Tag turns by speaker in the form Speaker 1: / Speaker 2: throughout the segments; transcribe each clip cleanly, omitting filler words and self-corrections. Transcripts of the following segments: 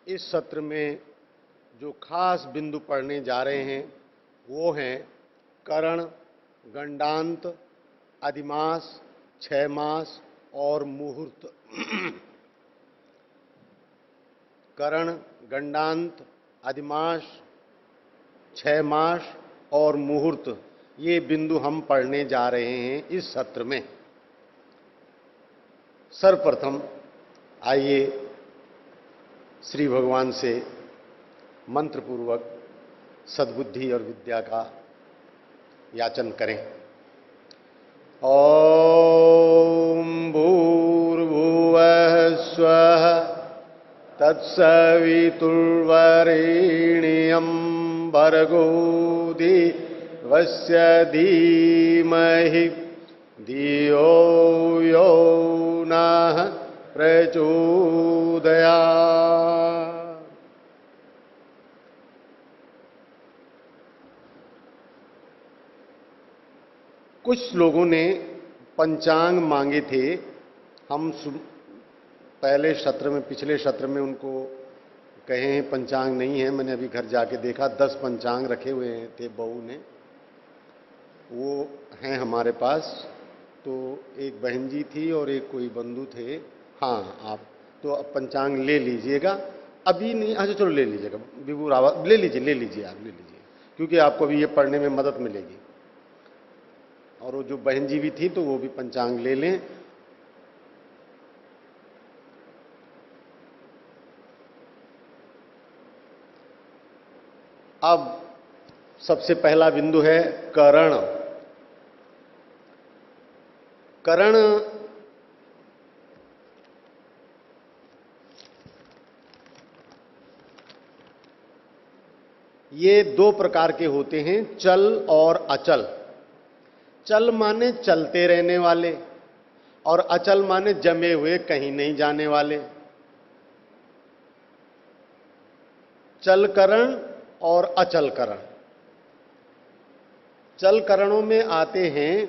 Speaker 1: इस सत्र में जो खास बिंदु पढ़ने जा रहे हैं वो हैं करण, गंडांत, अधिमास, 6 मास और मुहूर्त। करण, गंडांत, अधिमास, 6 मास और मुहूर्त, ये बिंदु हम पढ़ने जा रहे हैं इस सत्र में। सर्वप्रथम आइए श्री भगवान से मंत्रपूर्वक सद्बुद्धि और विद्या का याचन करें। ओम भूर्भुवः स्वः तत्सवितुर्वरेण्यं भर्गो देवस्य धीमहि धियो यो नः प्रचोदयात्। कुछ लोगों ने पंचांग मांगे थे। हम पहले सत्र में, पिछले सत्र में उनको कहे हैं पंचांग नहीं है। मैंने अभी घर जाके देखा 10 पंचांग रखे हुए थे बहू ने, वो हैं हमारे पास। तो एक बहन जी थी और एक कोई बंधु थे। हाँ, आप तो अब पंचांग ले लीजिएगा, अभी नहीं। अच्छा चलो ले लीजिएगा, विभू रावत ले लीजिए, आप ले लीजिए, क्योंकि आपको अभी ये पढ़ने में मदद मिलेगी। और वो जो बहन जी भी थी तो वो भी पंचांग ले लें। अब सबसे पहला बिंदु है करण। करण ये 2 प्रकार के होते हैं, चल और अचल। चल माने चलते रहने वाले और अचल माने जमे हुए, कहीं नहीं जाने वाले। चल करण और अचल करण। चल करणों में आते हैं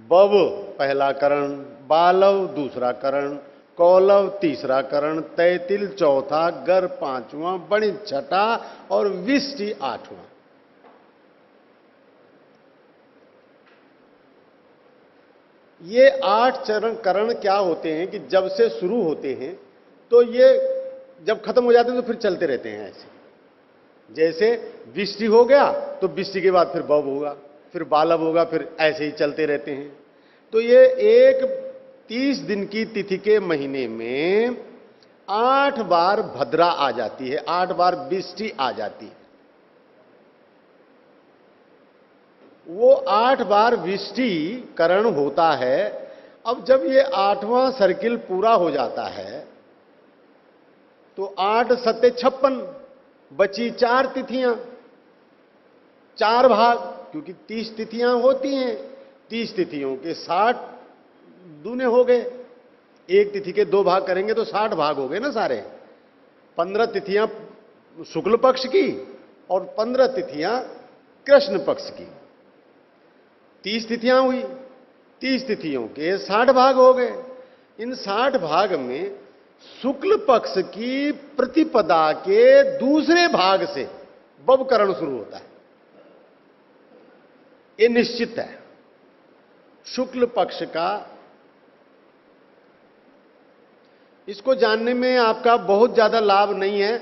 Speaker 1: बव पहला करण, बालव दूसरा करण, कौलव तीसरा करण, तैतिल चौथा, गर पांचवां, बणित छठा और विष्टि 8वां। ये 8 चरण करण क्या होते हैं कि जब से शुरू होते हैं तो ये जब खत्म हो जाते हैं तो फिर चलते रहते हैं ऐसे। जैसे विष्टि हो गया तो विष्टि के बाद फिर बव होगा, फिर बालव होगा, फिर ऐसे ही चलते रहते हैं। तो ये एक 30 दिन की तिथि के महीने में 8 बार भद्रा आ जाती है, 8 बार विष्टि आ जाती है। वो 8 बार विष्टि करण होता है। अब जब ये 8वां सर्किल पूरा हो जाता है तो 8 सत्ते 56, बची 4 तिथियां, 4 भाग, क्योंकि 30 तिथियां होती हैं। 30 तिथियों के 60 दूने हो गए। एक तिथि के 2 भाग करेंगे तो 60 भाग हो गए ना सारे। 15 तिथियां शुक्ल पक्ष की और 15 तिथियां कृष्ण पक्ष की। 30 तिथियां हुई, 30 तिथियों के 60 भाग हो गए। इन 60 भाग में शुक्ल पक्ष की प्रतिपदा के दूसरे भाग से बवकरण शुरू होता है। ये निश्चित है। शुक्ल पक्ष का, इसको जानने में आपका बहुत ज्यादा लाभ नहीं है,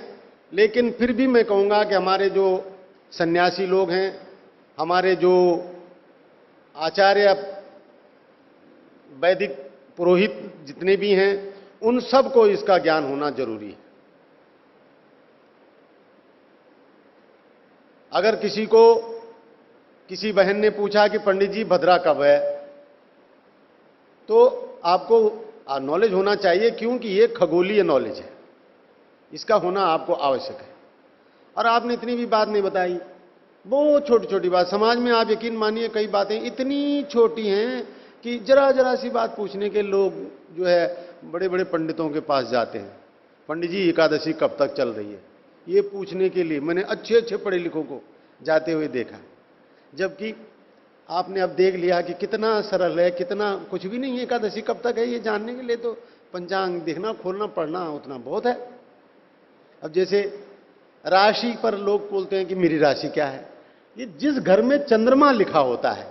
Speaker 1: लेकिन फिर भी मैं कहूंगा कि हमारे जो सन्यासी लोग हैं, हमारे जो आचार्य वैदिक पुरोहित जितने भी हैं, उन सबको इसका ज्ञान होना जरूरी है। अगर किसी बहन ने पूछा कि पंडित जी भद्रा कब है, तो आपको नॉलेज होना चाहिए, क्योंकि ये खगोलीय नॉलेज है, इसका होना आपको आवश्यक है। और आपने इतनी भी बात नहीं बताई, बहुत छोटी छोटी बात। समाज में आप यकीन मानिए कई बातें इतनी छोटी हैं कि जरा सी बात पूछने के लोग जो है बड़े बड़े पंडितों के पास जाते हैं। पंडित जी एकादशी कब तक चल रही है, ये पूछने के लिए मैंने अच्छे पढ़े लिखों को जाते हुए देखा। जबकि आपने अब देख लिया कि कितना सरल है, कितना कुछ भी नहीं है। एकादशी कब तक है ये जानने के लिए तो पंचांग देखना, खोलना, पढ़ना उतना बहुत है। अब जैसे राशि पर लोग बोलते हैं कि मेरी राशि क्या है, ये जिस घर में चंद्रमा लिखा होता है,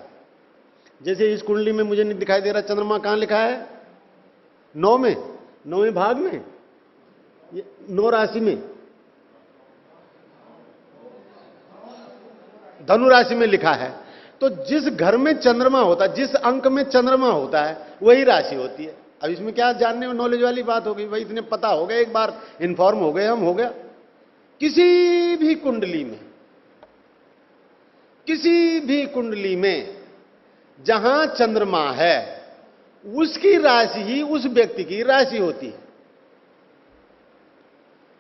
Speaker 1: जैसे इस कुंडली में मुझे नहीं दिखाई दे रहा चंद्रमा कहां लिखा है, 9 में, 9वें भाग में, ये 9 राशि में, धनु राशि में लिखा है। तो जिस घर में चंद्रमा होता है, जिस अंक में चंद्रमा होता है, वही राशि होती है। अब इसमें क्या जानने में नॉलेज वाली बात हो गई भाई, इतने पता हो गया, एक बार इन्फॉर्म हो गए हम, हो गया। किसी भी कुंडली में, किसी भी कुंडली में जहां चंद्रमा है, उसकी राशि ही उस व्यक्ति की राशि होती है।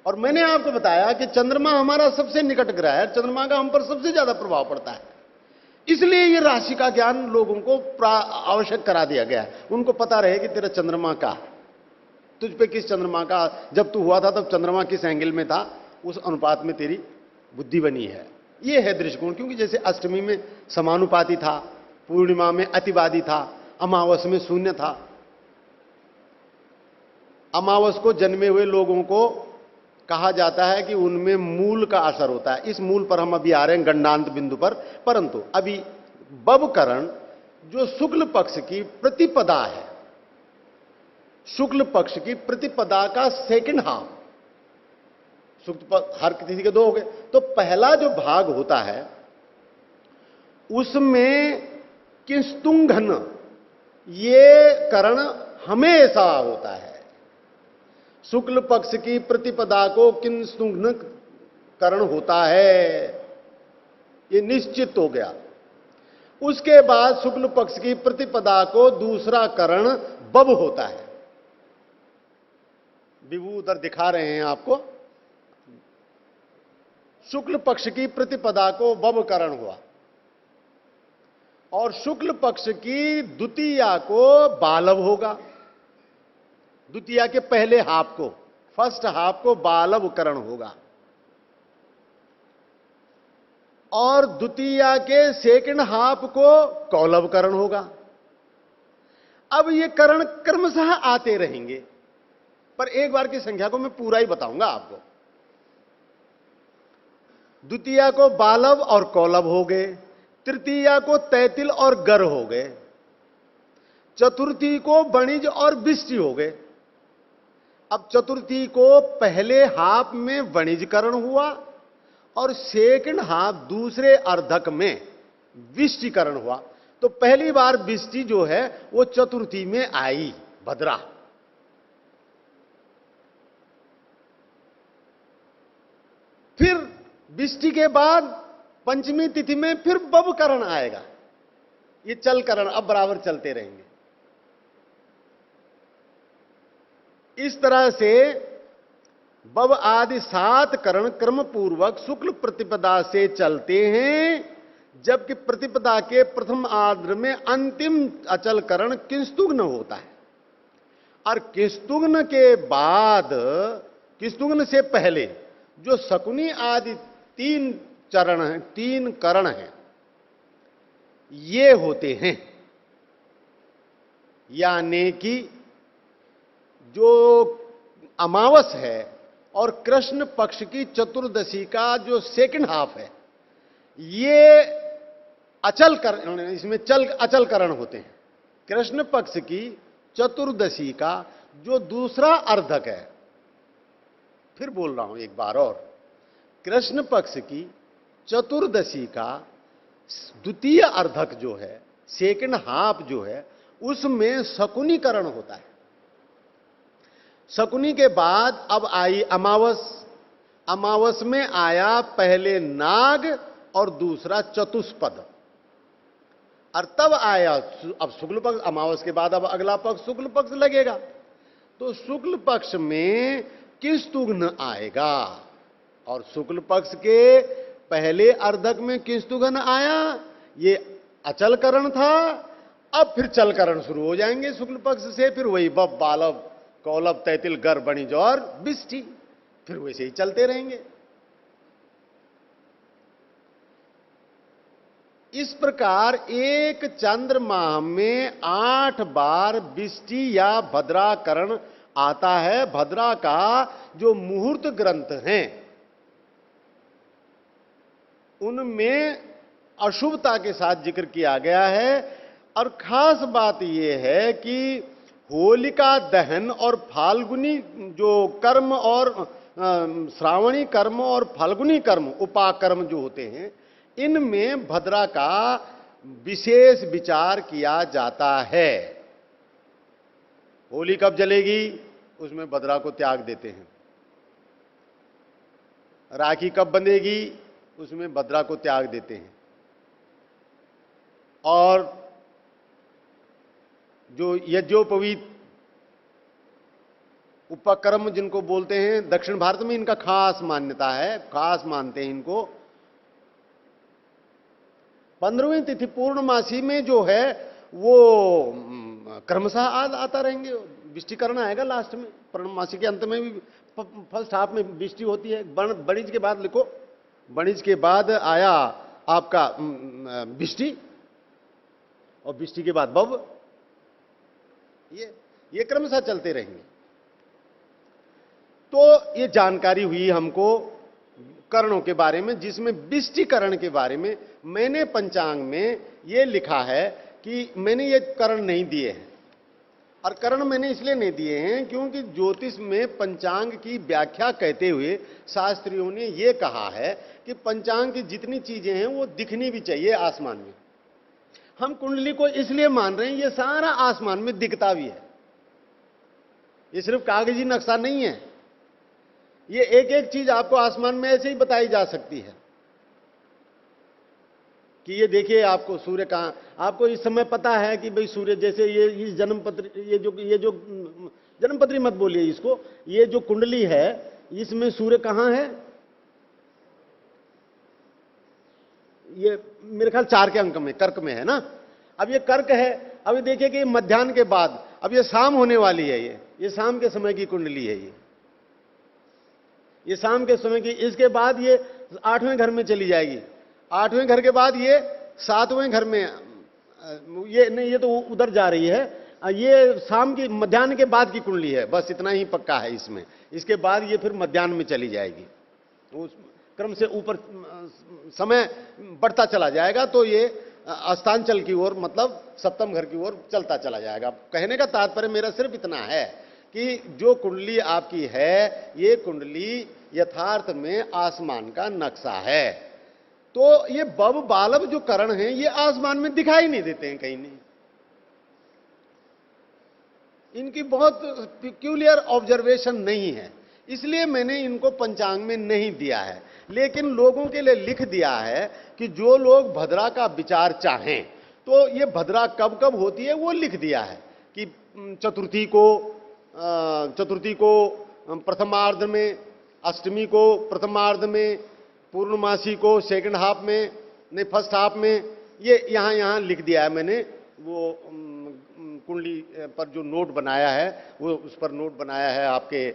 Speaker 1: और मैंने आपको बताया कि चंद्रमा हमारा सबसे निकट ग्रह है, चंद्रमा का हम पर सबसे ज्यादा प्रभाव पड़ता है, इसलिए ये राशि का ज्ञान लोगों को आवश्यक करा दिया गया है। उनको पता रहे कि तेरा चंद्रमा का, तुझ पे किस चंद्रमा का, जब तू हुआ था तब चंद्रमा किस एंगल में था, उस अनुपात में तेरी बुद्धि बनी है। ये है दृष्टिकोण। क्योंकि जैसे अष्टमी में समानुपाती था, पूर्णिमा में अतिवादी था, अमावस में शून्य था। अमावस को जन्मे हुए लोगों को कहा जाता है कि उनमें मूल का असर होता है। इस मूल पर हम अभी आ रहे हैं, गंडांत बिंदु पर। परंतु अभी बबकरण जो शुक्ल पक्ष की प्रतिपदा है, शुक्ल पक्ष की प्रतिपदा का सेकंड हाफ, हर किसी के 2 हो गए, तो पहला जो भाग होता है उसमें किंस्तुंघन, ये करण हमेशा होता है। शुक्ल पक्ष की प्रतिपदा को किंस्तुंघन करण होता है, ये निश्चित हो गया। उसके बाद शुक्ल पक्ष की प्रतिपदा को दूसरा करण बब होता है। विभू उधर दिखा रहे हैं आपको, शुक्ल पक्ष की प्रतिपदा को बब करण हुआ, और शुक्ल पक्ष की द्वितीया को बालव होगा। द्वितीया के पहले हाफ को, फर्स्ट हाफ को बालव करण होगा, और द्वितीया के सेकंड हाफ को कौलव करण होगा। अब ये करण क्रमशः आते रहेंगे, पर एक बार की संख्या को मैं पूरा ही बताऊंगा आपको। द्वितीया को बालव और कौलव हो गए, तृतीया को तैतिल और गर हो गए, चतुर्थी को वणिज और बिष्टि हो गए। अब चतुर्थी को पहले हाफ में वणिजकरण हुआ और सेकंड हाफ दूसरे अर्धक में विष्टिकरण हुआ। तो पहली बार विष्टि जो है वो चतुर्थी में आई, भद्रा। फिर विष्टि के बाद पंचमी तिथि में फिर बबकरण आएगा। ये चलकरण अब बराबर चलते रहेंगे। इस तरह से बब आदि 7 करण क्रम पूर्वक शुक्ल प्रतिपदा से चलते हैं, जबकि प्रतिपदा के प्रथम आद्र में अंतिम अचल करण किंस्तुग्न होता है। और किंस्तुग्न के बाद, किंस्तुग्न से पहले जो शकुनी आदि 3 चरण हैं, 3 करण हैं, ये होते हैं। यानी कि जो अमावस है और कृष्ण पक्ष की चतुर्दशी का जो सेकंड हाफ है, ये अचल करण, इसमें अचल करण होते हैं। कृष्ण पक्ष की चतुर्दशी का जो दूसरा अर्धक है, फिर बोल रहा हूं एक बार और, कृष्ण पक्ष की चतुर्दशी का द्वितीय अर्धक जो है, सेकंड हाफ जो है, उसमें शकुनीकरण होता है। शकुनी के बाद अब आई अमावस। अमावस में आया पहले नाग और दूसरा चतुष्पद, और तब आया अब शुक्ल पक्ष। अमावस के बाद अब अगला पक्ष शुक्ल पक्ष लगेगा, तो शुक्ल पक्ष में किंस्तुग्न आएगा, और शुक्ल पक्ष के पहले अर्धक में किंस्तुग्न आया, ये अचल करण था। अब फिर चल करण शुरू हो जाएंगे शुक्ल पक्ष से, फिर वही बब, बालव, कौलव, तैतिल, गर, वणिज और बिष्टि, फिर वैसे ही चलते रहेंगे। इस प्रकार एक चंद्रमा में 8 बार बिष्टि या भद्राकरण आता है भद्रा का जो मुहूर्त ग्रंथ हैं उनमें अशुभता के साथ जिक्र किया गया है। और खास बात यह है कि होलिका दहन और फाल्गुनी जो कर्म और श्रावणी कर्म और फाल्गुनी कर्म उपाकर्म जो होते हैं इनमें भद्रा का विशेष विचार किया जाता है। होली कब जलेगी उसमें भद्रा को त्याग देते हैं। राखी कब बंधेगी उसमें भद्रा को त्याग देते हैं। और जो यज्ञोपवीत उपक्रम जिनको बोलते हैं दक्षिण भारत में इनका खास मान्यता है, खास मानते हैं इनको। 15वीं तिथि पूर्णमासी में जो है वो क्रमशः आता रहेंगे। विष्टिकरण आएगा लास्ट में, पूर्णमासी के अंत में भी फर्स्ट हाफ में विष्टि होती है। बणिज के बाद लिखो, बणिज के बाद आया आपका विष्टि और विष्टि के बाद बव। ये क्रमशः चलते रहेंगे। तो ये जानकारी हुई हमको करणों के बारे में, जिसमें विष्टिकरण के बारे में मैंने पंचांग में ये लिखा है कि मैंने ये करण नहीं दिए हैं। और करण मैंने इसलिए नहीं दिए हैं क्योंकि ज्योतिष में पंचांग की व्याख्या कहते हुए शास्त्रियों ने ये कहा है कि पंचांग की जितनी चीजें हैं वो दिखनी भी चाहिए आसमान में। हम कुंडली को इसलिए मान रहे हैं ये सारा आसमान में दिखता भी है, ये सिर्फ कागजी नक्शा नहीं है। ये एक एक चीज आपको आसमान में ऐसे ही बताई जा सकती है कि ये देखिए आपको सूर्य कहां, आपको इस समय पता है कि भाई सूर्य जैसे ये इस जन्मपत्री, ये जो जन्मपत्री मत बोलिए इसको, ये जो कुंडली है इसमें सूर्य कहां है, ये मेरे ख्याल 4 के अंक में कर्क में है ना। अब ये कर्क है, अब ये देखिए कि मध्याह्न के बाद अब ये शाम होने वाली है, ये शाम के समय की कुंडली है, ये शाम के समय की। इसके बाद ये 8वें घर में चली जाएगी, 8वें घर के बाद ये 7वें घर में, ये नहीं ये तो उधर जा रही है, ये शाम की मध्याह्न के बाद की कुंडली है, बस इतना ही पक्का है इसमें। इसके बाद ये फिर मध्याह्न में चली जाएगी, उस क्रम से ऊपर समय बढ़ता चला जाएगा। तो ये अस्तांचल की ओर मतलब सप्तम घर की ओर चलता चला जाएगा। कहने का तात्पर्य मेरा सिर्फ इतना है कि जो कुंडली आपकी है ये कुंडली यथार्थ में आसमान का नक्शा है। तो ये बब बालव जो करण हैं ये आसमान में दिखाई नहीं देते हैं कहीं नहीं। इनकी बहुत पिक्यूलियर ऑब्जर्वेशन नहीं है, इसलिए मैंने इनको पंचांग में नहीं दिया है। लेकिन लोगों के लिए लिख दिया है कि जो लोग भद्रा का विचार चाहें तो ये भद्रा कब कब होती है वो लिख दिया है कि चतुर्थी को प्रथमार्ध में, अष्टमी को प्रथमार्ध में, पूर्णमासी को सेकंड हाफ में, नहीं फर्स्ट हाफ में। ये यहां लिख दिया है मैंने। वो कुंडली पर जो नोट बनाया है वो उस पर नोट बनाया है, आपके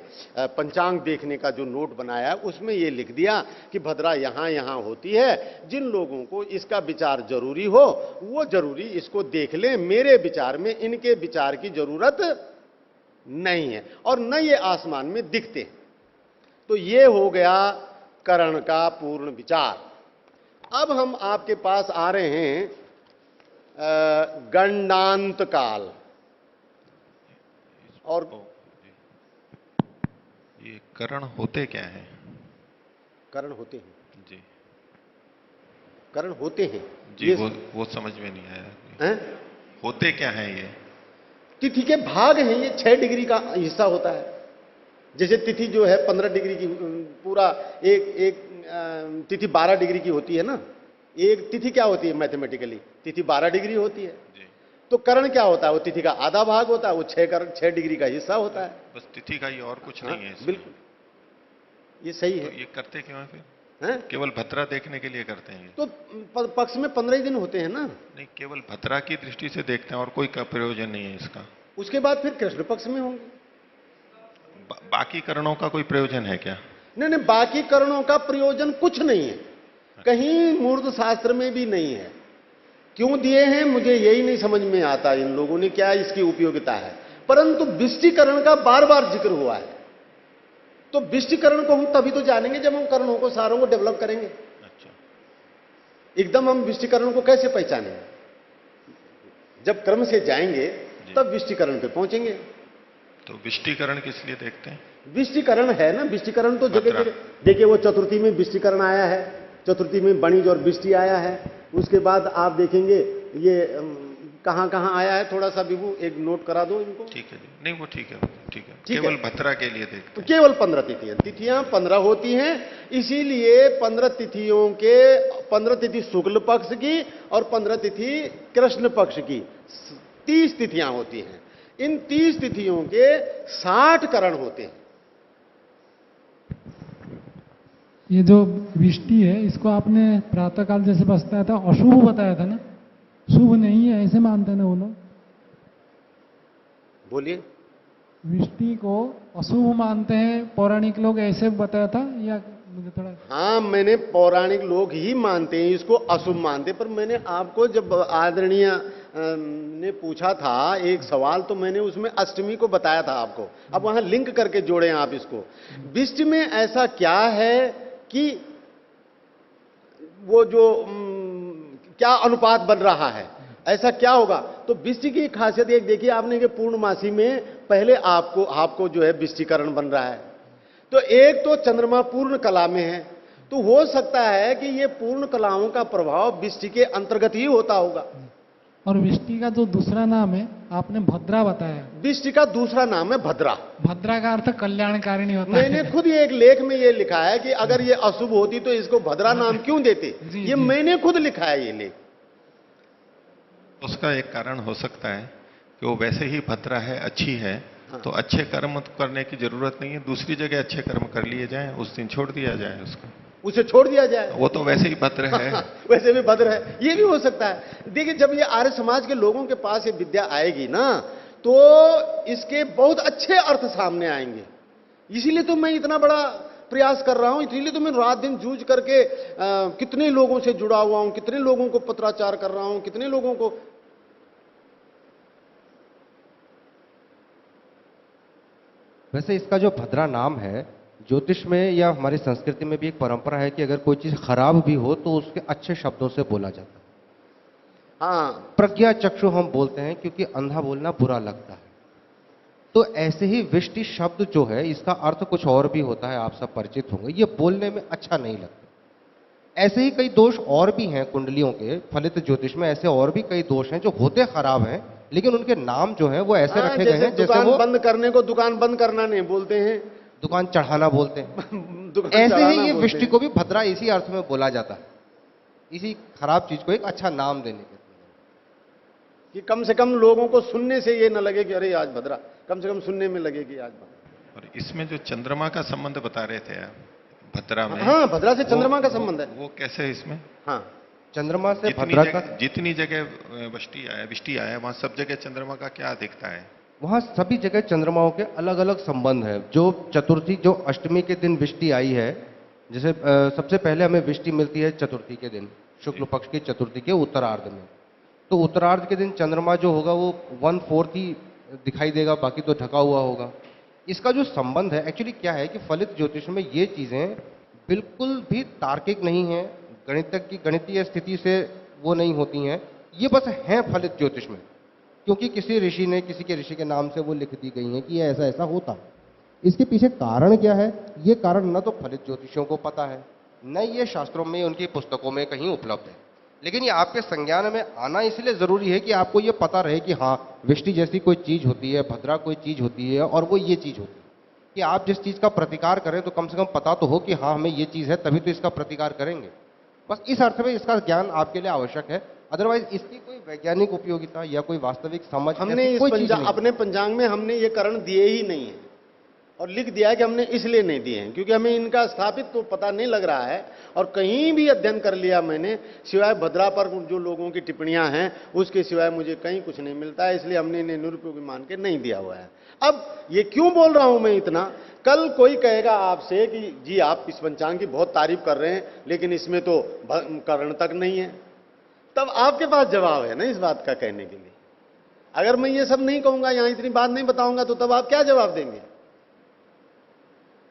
Speaker 1: पंचांग देखने का जो नोट बनाया है उसमें ये लिख दिया कि भद्रा यहां होती है। जिन लोगों को इसका विचार जरूरी हो वो जरूरी इसको देख लें। मेरे विचार में इनके विचार की जरूरत नहीं है और न ये आसमान में दिखते। तो ये हो गया करण का पूर्ण विचार। अब हम आपके पास आ रहे हैं गंडांत काल। और
Speaker 2: ये करण होते क्या हैं?
Speaker 1: करण होते हैं
Speaker 2: जी,
Speaker 1: करण होते हैं
Speaker 2: जी, वो समझ में नहीं आया
Speaker 1: हैं?
Speaker 2: होते क्या हैं ये?
Speaker 1: तिथि के भाग हैं, ये 6 डिग्री का हिस्सा होता है। जैसे तिथि जो है 15 डिग्री की, पूरा एक तिथि 12 डिग्री की होती है ना। एक तिथि क्या होती है मैथमेटिकली, तिथि 12 डिग्री होती है। तो करण क्या होता है, वो तिथि का आधा भाग होता है, वो 6 डिग्री का हिस्सा होता है।
Speaker 2: बस तिथि का ही, और कुछ नहीं है इसमें।
Speaker 1: बिल्कुल, ये सही है।
Speaker 2: तो ये करते क्यों है फिर?
Speaker 1: हैं?
Speaker 2: केवल भद्रा देखने के लिए करते हैं?
Speaker 1: तो पक्ष में 15 ही दिन होते हैं ना।
Speaker 2: नहीं, केवल भद्रा की दृष्टि से देखते हैं और कोई का प्रयोजन नहीं है इसका।
Speaker 1: उसके बाद फिर कृष्ण पक्ष में होंगे।
Speaker 2: बाकी करणों का कोई प्रयोजन है क्या?
Speaker 1: नहीं, बाकी करणों का प्रयोजन कुछ नहीं है, कहीं मूर्त शास्त्र में भी नहीं है। क्यों दिए हैं मुझे यही नहीं समझ में आता इन लोगों ने, क्या इसकी उपयोगिता है। परंतु विष्टिकरण का बार बार जिक्र हुआ है। तो विष्टिकरण को हम तभी तो जानेंगे जब हम करणों को, सारों को डेवलप करेंगे।
Speaker 2: अच्छा।
Speaker 1: एकदम हम विष्टिकरण को कैसे पहचानेंगे? जब क्रम से जाएंगे तब विष्टिकरण पे पहुंचेंगे।
Speaker 2: तो विष्टिकरण किस लिए देखते हैं?
Speaker 1: विष्टिकरण है ना, विष्टिकरण तो जगह
Speaker 2: मात्रा।
Speaker 1: जगह देखिए, वो चतुर्थी में विष्टिकरण आया है, चतुर्थी में वणिज और विष्टि आया है। उसके बाद आप देखेंगे ये कहां कहां आया है, थोड़ा सा विभू एक नोट करा दो इनको।
Speaker 2: ठीक है जी, नहीं वो ठीक है, ठीक है,
Speaker 1: ठीक है।
Speaker 2: केवल भद्रा के लिए देखते
Speaker 1: तो
Speaker 2: हैं।
Speaker 1: केवल 15 तिथियां 15 होती हैं, इसीलिए 15 तिथियों के 15 तिथि शुक्ल पक्ष की और 15 तिथि कृष्ण पक्ष की 30 तिथियां होती हैं। इन 30 तिथियों के 60 करण होते हैं।
Speaker 3: ये जो विष्टि है, इसको आपने प्रातःकाल जैसे बताया था, अशुभ बताया था ना, शुभ नहीं है ऐसे मानते हैं ना वो लोग?
Speaker 1: बोलिए।
Speaker 3: विष्टि को अशुभ मानते हैं पौराणिक लोग, ऐसे बताया था या मुझे थोड़ा?
Speaker 1: हाँ, मैंने पौराणिक लोग ही मानते हैं इसको, अशुभ मानते, पर मैंने आपको जब आदरणीय ने पूछा था एक सवाल, तो मैंने उसमें अष्टमी को बताया था आपको। अब वहां लिंक करके जोड़े आप इसको। विष्टि में ऐसा क्या है कि वो जो क्या अनुपात बन रहा है, ऐसा क्या होगा? तो विष्टि की खासियत एक देखिए आपने कि पूर्णमासी में पहले आपको जो है विष्टिकरण बन रहा है। तो एक तो चंद्रमा पूर्ण कला में है, तो हो सकता है कि ये पूर्ण कलाओं का प्रभाव विष्टि के अंतर्गत ही होता होगा।
Speaker 3: और विष्टि का जो दूसरा नाम है आपने भद्रा बताया,
Speaker 1: विष्टि का दूसरा नाम है भद्रा।
Speaker 3: भद्रा का अर्थ कल्याणकारिणी होता
Speaker 1: मैंने
Speaker 3: है।
Speaker 1: खुद ये एक लेख में ये लिखा है कि अगर ये अशुभ होती तो इसको भद्रा नाम क्यों देते,
Speaker 3: जी,
Speaker 1: ये
Speaker 3: जी।
Speaker 1: मैंने खुद लिखा है ये लेख।
Speaker 2: उसका एक कारण हो सकता है कि वो वैसे ही भद्रा है, अच्छी है,
Speaker 1: हाँ।
Speaker 2: तो अच्छे कर्म करने की जरूरत नहीं है, दूसरी जगह अच्छे कर्म कर लिए जाएं, उस दिन छोड़ दिया जाए उसको,
Speaker 1: उसे छोड़ दिया जाए।
Speaker 2: वो तो वैसे ही भद्र है।
Speaker 1: वैसे भी भद्र है, ये भी हो सकता है। देखिए, जब ये आर्य समाज के लोगों के पास ये विद्या आएगी ना, तो इसके बहुत अच्छे अर्थ सामने आएंगे। इसीलिए तो मैं इतना बड़ा प्रयास कर रहा हूं, इसीलिए तो मैं रात दिन जूझ करके कितने लोगों से जुड़ा हुआ हूं, कितने लोगों को पत्राचार कर रहा हूं, कितने लोगों को।
Speaker 4: वैसे इसका जो भद्रा नाम है, ज्योतिष में या हमारी संस्कृति में भी एक परंपरा है कि अगर कोई चीज खराब भी हो तो उसके अच्छे शब्दों से बोला जाता है।
Speaker 1: हाँ,
Speaker 4: प्रज्ञा चक्षु हम बोलते हैं क्योंकि अंधा बोलना बुरा लगता है। तो ऐसे ही विष्टि शब्द जो है, इसका अर्थ कुछ और भी होता है, आप सब परिचित होंगे। ये बोलने में अच्छा नहीं लगता। ऐसे ही कई दोष और भी हैं कुंडलियों के, फलित ज्योतिष में ऐसे और भी कई दोष हैं जो होते खराब हैं, लेकिन उनके नाम जो है वो ऐसे
Speaker 1: हाँ,
Speaker 4: रखे गए हैं जैसे
Speaker 1: दुकान
Speaker 4: वो
Speaker 1: बंद करने को दुकान बंद करना नहीं बोलते हैं।
Speaker 4: दुकान चढ़ाना बोलते हैं।
Speaker 1: दुकान
Speaker 4: ऐसे
Speaker 1: चढ़ाना
Speaker 4: ही ये
Speaker 1: बोलते
Speaker 4: विष्टि
Speaker 1: हैं।
Speaker 4: को भी भद्रा इसी अर्थ में बोला जाता है, इसी खराब चीज को एक अच्छा नाम देने के।
Speaker 1: कि कम से कम लोगों को सुनने से ये न लगे कि अरे आज भद्रा, कम से कम सुनने में लगे कि आज भद्रा।
Speaker 2: और इसमें जो चंद्रमा का संबंध बता रहे थे आप, भद्रा में,
Speaker 1: हाँ, भद्रा से चंद्रमा का संबंध है।
Speaker 2: वो कैसे है इसमें?
Speaker 1: हाँ,
Speaker 4: चंद्रमा से भद्रा का,
Speaker 2: जितनी जगह विष्टि आया वहां सब जगह चंद्रमा का क्या दिखता है?
Speaker 4: वहां सभी जगह चंद्रमाओं के अलग अलग संबंध है। जो चतुर्थी, जो अष्टमी के दिन विष्टि आई है, जैसे सबसे पहले हमें विष्टि मिलती है चतुर्थी के दिन, शुक्ल पक्ष की चतुर्थी के उत्तरार्ध में। तो उत्तरार्ध के दिन चंद्रमा जो होगा वो 1/4 ही दिखाई देगा, बाकी तो ढका हुआ होगा। इसका जो संबंध है एक्चुअली क्या है कि फलित ज्योतिष में ये चीजें बिल्कुल भी तार्किक नहीं है, गणितज्ञ की गणितीय स्थिति से वो नहीं होती हैं, ये बस हैं फलित ज्योतिष में, क्योंकि किसी ऋषि ने, किसी के ऋषि के नाम से वो लिख दी गई हैं कि ये ऐसा ऐसा होता है। इसके पीछे कारण क्या है, ये कारण न तो फलित ज्योतिषियों को पता है, न ये शास्त्रों में, उनकी पुस्तकों में कहीं उपलब्ध है। लेकिन ये आपके संज्ञान में आना इसलिए जरूरी है कि आपको ये पता रहे कि हाँ, विष्टि जैसी कोई चीज होती है, भद्रा कोई चीज होती है, और वो ये चीज होती है। कि आप जिस चीज का प्रतिकार करें तो कम से कम पता तो हो कि हाँ हमें ये चीज है, तभी तो इसका प्रतिकार करेंगे। बस इस अर्थ में इसका ज्ञान आपके लिए आवश्यक है, अदरवाइज इसकी कोई वैज्ञानिक उपयोगिता या कोई वास्तविक समझ
Speaker 1: हमने
Speaker 4: ऐसी
Speaker 1: इस
Speaker 4: कोई चीज नहीं।
Speaker 1: अपने पंचांग में हमने ये करण दिए ही नहीं है, और लिख दिया है कि हमने इसलिए नहीं दिए हैं क्योंकि हमें इनका स्थापित तो पता नहीं लग रहा है। और कहीं भी अध्ययन कर लिया मैंने, सिवाय भद्रा पर जो लोगों की टिप्पणियां हैं उसके सिवाय मुझे कहीं कुछ नहीं मिलता है, इसलिए हमने इन्हें निरुपयोगी मान के नहीं दिया हुआ है। अब ये क्यों बोल रहा हूं मैं इतना, कल कोई कहेगा आपसे कि जी आप इस पंचांग की बहुत तारीफ कर रहे हैं लेकिन इसमें तो करण तक नहीं है, तब आपके पास जवाब है ना इस बात का कहने के लिए। अगर मैं ये सब नहीं कहूंगा, यहां इतनी बात नहीं बताऊंगा, तो तब आप क्या जवाब देंगे?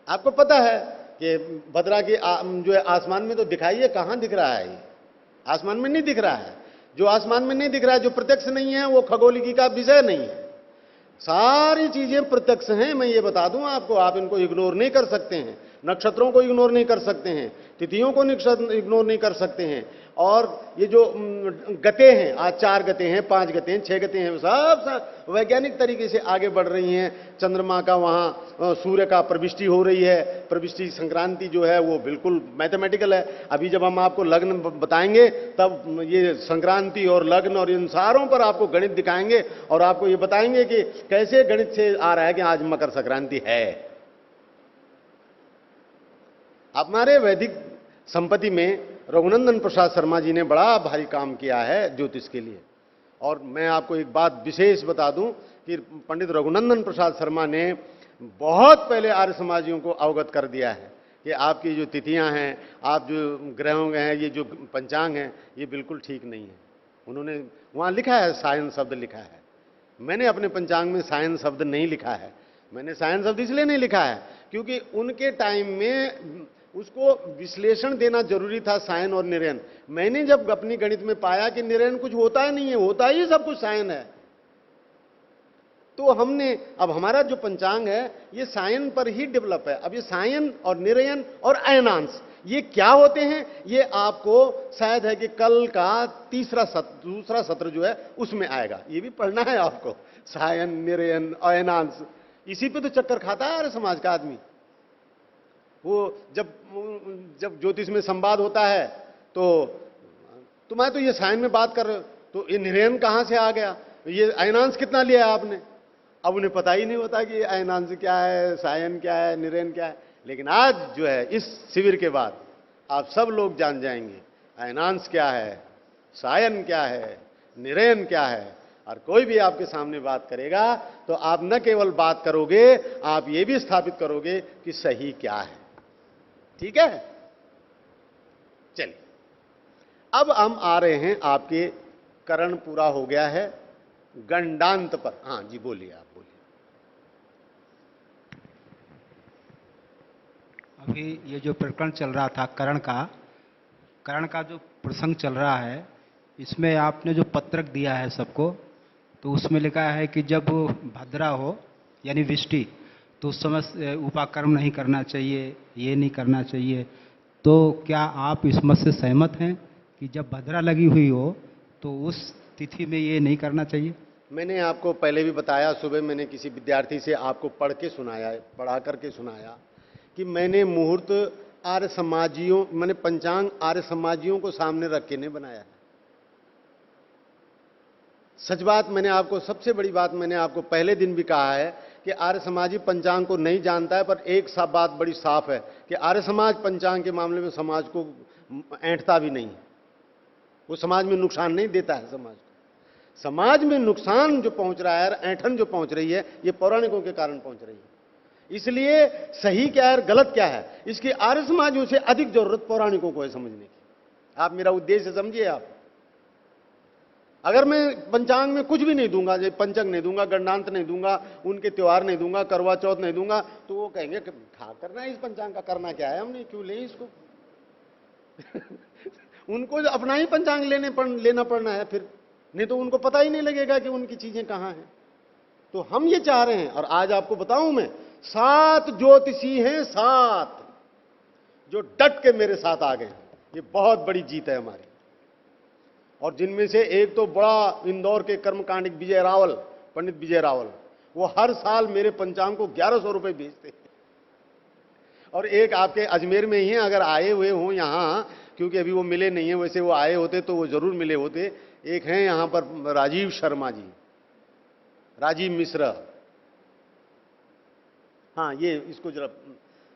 Speaker 1: आपको पता है कि भद्रा के जो है आसमान में तो दिखाई है, कहां दिख रहा है? ये आसमान में नहीं दिख रहा है। जो आसमान में नहीं दिख रहा है, जो प्रत्यक्ष नहीं है, वो खगोलिकी का विषय नहीं है। सारी चीजें प्रत्यक्ष हैं, मैं ये बता दूं आपको, आप इनको इग्नोर नहीं कर सकते हैं। नक्षत्रों को इग्नोर नहीं कर सकते हैं, तिथियों को इग्नोर नहीं कर सकते हैं, और ये जो गते हैं, आज 4 गते हैं, 5 गते हैं, 6 गते हैं, सब वैज्ञानिक तरीके से आगे बढ़ रही हैं। चंद्रमा का वहां सूर्य का प्रविष्टि हो रही है, प्रविष्टि संक्रांति जो है वो बिल्कुल मैथमेटिकल है। अभी जब हम आपको लग्न बताएंगे तब ये संक्रांति और लग्न और इन सारों पर आपको गणित दिखाएंगे और आपको ये बताएंगे कि कैसे गणित से आ रहा है कि आज मकर संक्रांति है। हमारे वैदिक संपत्ति में रघुनंदन प्रसाद शर्मा जी ने बड़ा भारी काम किया है ज्योतिष के लिए। और मैं आपको एक बात विशेष बता दूं कि पंडित रघुनंदन प्रसाद शर्मा ने बहुत पहले आर्य समाजियों को अवगत कर दिया है कि आपकी जो तिथियां हैं, आप जो ग्रहों हैं, ये जो पंचांग हैं, ये बिल्कुल ठीक नहीं है। उन्होंने वहां लिखा है, सायन शब्द लिखा है। मैंने अपने पंचांग में सायन शब्द नहीं लिखा है। मैंने सायन शब्द इसलिए नहीं लिखा है क्योंकि उनके टाइम में उसको विश्लेषण देना जरूरी था, सायन और निरयन। मैंने जब अपनी गणित में पाया कि निरयन कुछ होता ही नहीं है, होता ही सब कुछ सायन है, तो हमने अब हमारा जो पंचांग है ये सायन पर ही डेवलप है। अब ये सायन और निरयन और अयनांश ये क्या होते हैं, ये आपको शायद है कि कल का दूसरा सत्र जो है उसमें आएगा। ये भी पढ़ना है आपको, सायन, निरयन, अयनांश। इसी पे तो चक्कर खाता है अरे समाज का आदमी। वो जब ज्योतिष में संवाद होता है तो मैं तो ये सायन में बात कर रहे हो, तो ये निरयन कहां से आ गया, ये अयनांश कितना लिया है आपने? अब उन्हें पता ही नहीं होता कि अयनांश क्या है, सायन क्या है, निरयन क्या है। लेकिन आज जो है इस शिविर के बाद आप सब लोग जान जाएंगे अयनांश क्या है, सायन क्या है, निरयन क्या है। और कोई भी आपके सामने बात करेगा तो आप न केवल बात करोगे, आप ये भी स्थापित करोगे कि सही क्या है। ठीक है, चलिए अब हम आ रहे हैं, आपके करण पूरा हो गया है गंडांत पर। हाँ जी, बोलिए, आप बोलिए।
Speaker 5: अभी ये जो प्रकरण चल रहा था करण का जो प्रसंग चल रहा है, इसमें आपने जो पत्रक दिया है सबको, तो उसमें लिखा है कि जब भद्रा हो यानी विष्टि, तो उस समय उपाकर्म नहीं करना चाहिए, ये नहीं करना चाहिए। तो क्या आप इस मत से सहमत हैं कि जब भद्रा लगी हुई हो तो उस तिथि में ये नहीं करना चाहिए?
Speaker 1: मैंने आपको पहले भी बताया, सुबह मैंने किसी विद्यार्थी से आपको पढ़ा करके सुनाया कि मैंने मुहूर्त आर्य समाजियों, मैंने पंचांग आर्य समाजियों को सामने रख के नहीं बनाया है। सच बात, मैंने आपको सबसे बड़ी बात मैंने आपको पहले दिन भी कहा है कि आर्य समाजी पंचांग को नहीं जानता है, पर एक बात बड़ी साफ है कि आर्य समाज पंचांग के मामले में समाज को ऐंठता भी नहीं है। वो समाज में नुकसान नहीं देता है। समाज में नुकसान जो पहुंच रहा है, ऐंठन जो पहुंच रही है, ये पौराणिकों के कारण पहुंच रही है। इसलिए सही क्या है, गलत क्या है, इसकी आर्य समाजों से अधिक जरूरत पौराणिकों को है समझने की। आप मेरा उद्देश्य समझिए। आप अगर मैं पंचांग में कुछ भी नहीं दूंगा, जैसे पंचंग नहीं दूंगा, गणनांत नहीं दूंगा, उनके त्योहार नहीं दूंगा, करवा चौथ नहीं दूंगा, तो वो कहेंगे कि खा करना है इस पंचांग का, करना क्या है, हमने क्यों ले इसको उनको अपना ही पंचांग लेना पड़ना है फिर, नहीं तो उनको पता ही नहीं लगेगा कि उनकी चीजें कहां हैं। तो हम ये चाह रहे हैं, और आज आपको बताऊं मैं, 7 ज्योतिषी हैं, 7 जो डट के मेरे साथ आ गए। ये बहुत बड़ी जीत है हमारी। और जिनमें से एक तो बड़ा इंदौर के कर्मकांडिक विजय रावल, पंडित विजय रावल, वो हर साल मेरे पंचांग को 1100 रुपए भेजते हैं। और एक आपके अजमेर में ही है, अगर आए हुए हों यहां, क्योंकि अभी वो मिले नहीं है, वैसे वो आए होते तो वो जरूर मिले होते। एक हैं यहां पर राजीव शर्मा जी, राजीव मिश्रा। हाँ, ये इसको जरा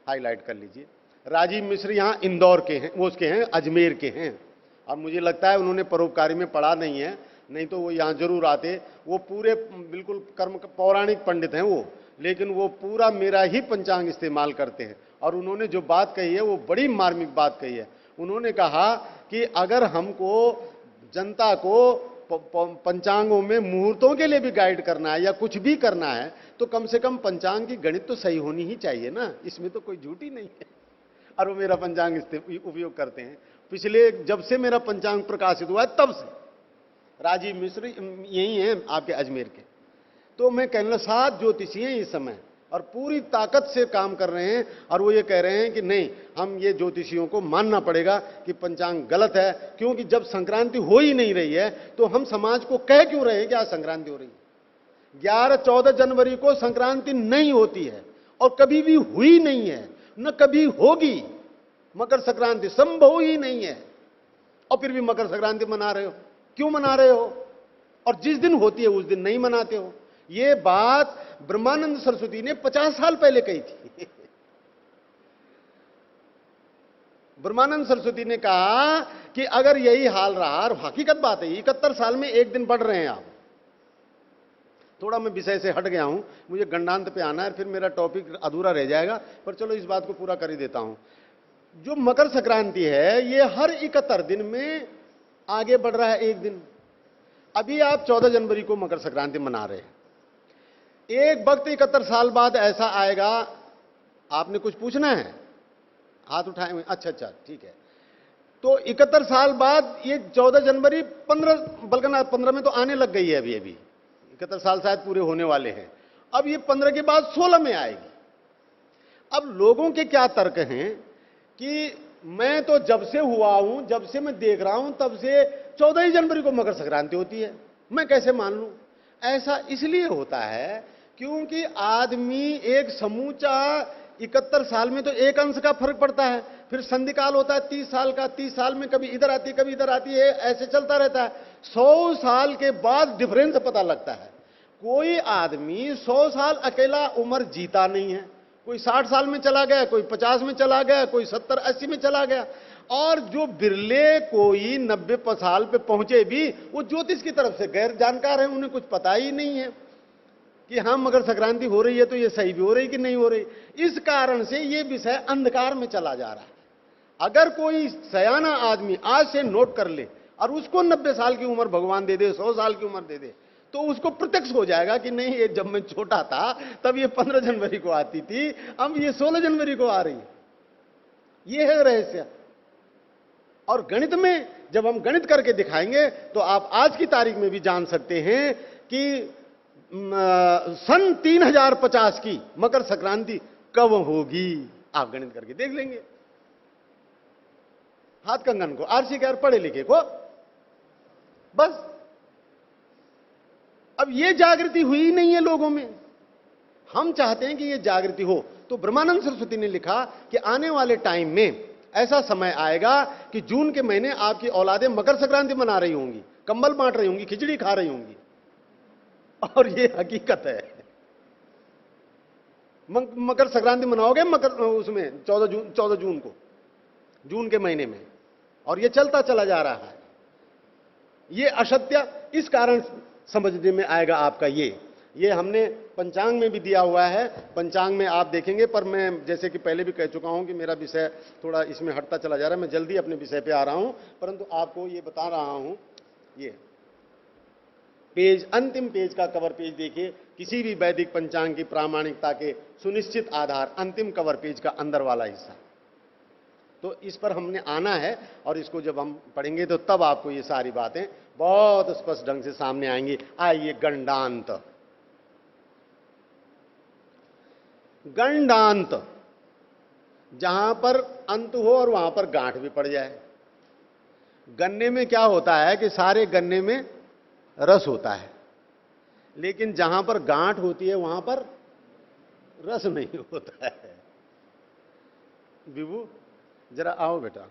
Speaker 1: हाईलाइट कर लीजिए। राजीव मिश्र यहां इंदौर के हैं, वो उसके हैं, अजमेर के हैं। अब मुझे लगता है उन्होंने परोपकारी में पढ़ा नहीं है, नहीं तो वो यहां जरूर आते। वो पूरे बिल्कुल कर्म पौराणिक पंडित हैं वो, लेकिन वो पूरा मेरा ही पंचांग इस्तेमाल करते हैं। और उन्होंने जो बात कही है वो बड़ी मार्मिक बात कही है। उन्होंने कहा कि अगर हमको जनता को पंचांगों में मुहूर्तों के लिए भी गाइड करना है या कुछ भी करना है, तो कम से कम पंचांग की गणित तो सही होनी ही चाहिए ना, इसमें तो कोई झूठी नहीं है। और वो मेरा पंचांग उपयोग करते हैं। पिछले जब से मेरा पंचांग प्रकाशित हुआ है तब से, राजीव मिश्र यही हैं आपके अजमेर के, तो मैं कहना 7 ज्योतिषी हैं इस समय और पूरी ताकत से काम कर रहे हैं, और वो ये कह रहे हैं कि नहीं, हम ये ज्योतिषियों को मानना पड़ेगा कि पंचांग गलत है, क्योंकि जब संक्रांति हो ही नहीं रही है तो हम समाज को कह क्यों रहे हैं कि आज संक्रांति हो रही है। 11-14 जनवरी को संक्रांति नहीं होती है और कभी भी हुई नहीं है, न कभी होगी। मकर संक्रांति संभव ही नहीं है, और फिर भी मकर संक्रांति मना रहे हो। क्यों मना रहे हो? और जिस दिन होती है उस दिन नहीं मनाते हो। ये बात ब्रह्मानंद सरस्वती ने 50 साल पहले कही थी। ब्रह्मानंद सरस्वती ने कहा कि अगर यही हाल रहा, और हकीकत बात है, 71 साल में एक दिन बढ़ रहे हैं आप। थोड़ा मैं विषय से हट गया हूं, मुझे गंडांत पे आना है, फिर मेरा टॉपिक अधूरा रह जाएगा, पर चलो इस बात को पूरा कर ही देता हूं। जो मकर संक्रांति है ये हर 71 दिन में आगे बढ़ रहा है एक दिन। अभी आप 14 जनवरी को मकर संक्रांति मना रहे हैं, एक वक्त 71 साल बाद ऐसा आएगा, आपने कुछ पूछना है? हाथ उठाए हुए, अच्छा ठीक है। तो 71 साल बाद ये 14 जनवरी 15, बल्कि 15 में तो आने लग गई है, अभी 71 साल शायद पूरे होने वाले हैं। अब ये 15 के बाद 16 में आएगी। अब लोगों के क्या तर्क हैं कि मैं तो जब से हुआ हूं, जब से मैं देख रहा हूं, तब से 14 ही जनवरी को मकर संक्रांति होती है, मैं कैसे मान लूं? ऐसा इसलिए होता है क्योंकि आदमी एक समूचा 71 साल में तो एक अंश का फर्क पड़ता है, फिर संधिकाल होता है 30 साल का, 30 साल में कभी इधर आती है कभी इधर आती है, ऐसे चलता रहता है। 100 साल के बाद डिफरेंस पता लगता है। कोई आदमी 100 साल अकेला उम्र जीता नहीं है, कोई 60 साल में चला गया, कोई 50 में चला गया, कोई 70-80 में चला गया, और जो बिरले कोई 90 साल पे पहुंचे भी, वो ज्योतिष की तरफ से गैर जानकार है, उन्हें कुछ पता ही नहीं है कि हाँ मकर संक्रांति हो रही है तो ये सही भी हो रही कि नहीं हो रही। इस कारण से ये विषय अंधकार में चला जा रहा है। अगर कोई सयाना आदमी आज से नोट कर ले और उसको 90 साल की उम्र भगवान दे दे, 100 साल की उम्र दे दे, तो उसको प्रत्यक्ष हो जाएगा कि नहीं, ये जब मैं छोटा था तब ये 15 जनवरी को आती थी, अब ये 16 जनवरी को आ रही है। ये है रहस्य। और गणित में जब हम गणित करके दिखाएंगे तो आप आज की तारीख में भी जान सकते हैं कि सन 3050 की मकर संक्रांति कब होगी। आप गणित करके देख लेंगे। हाथ कंगन को, आरसी के पढ़े लिखे को, बस। अब ये जागृति हुई नहीं है लोगों में, हम चाहते हैं कि ये जागृति हो। तो ब्रह्मानंद सरस्वती ने लिखा कि आने वाले टाइम में ऐसा समय आएगा कि जून के महीने आपकी औलादें मकर संक्रांति मना रही होंगी, कंबल बांट रही होंगी, खिचड़ी खा रही होंगी, और ये हकीकत है। मकर संक्रांति मनाओगे मकर उसमें 14 जून को, जून के महीने में, और ये चलता चला जा रहा है। ये असत्य इस कारण समझने में आएगा आपका। ये हमने पंचांग में भी दिया हुआ है, पंचांग में आप देखेंगे। पर मैं जैसे कि पहले भी कह चुका हूं कि मेरा विषय थोड़ा इसमें हटता चला जा रहा है, मैं जल्दी अपने विषय पे आ रहा हूं, परंतु आपको ये बता रहा हूं। ये पेज, अंतिम पेज का कवर पेज देखिए, किसी भी वैदिक पंचांग की प्रामाणिकता के सुनिश्चित आधार, अंतिम कवर पेज का अंदर वाला हिस्सा। तो इस पर हमने आना है, और इसको जब हम पढ़ेंगे तो तब आपको ये सारी बातें बहुत स्पष्ट ढंग से सामने आएंगी। आइए, गंडांत। गंडांत, जहां पर अंत हो और वहां पर गांठ भी पड़ जाए। गन्ने में क्या होता है कि सारे गन्ने में रस होता है, लेकिन जहां पर गांठ होती है वहां पर रस नहीं होता है। विभू जरा आओ बेटा।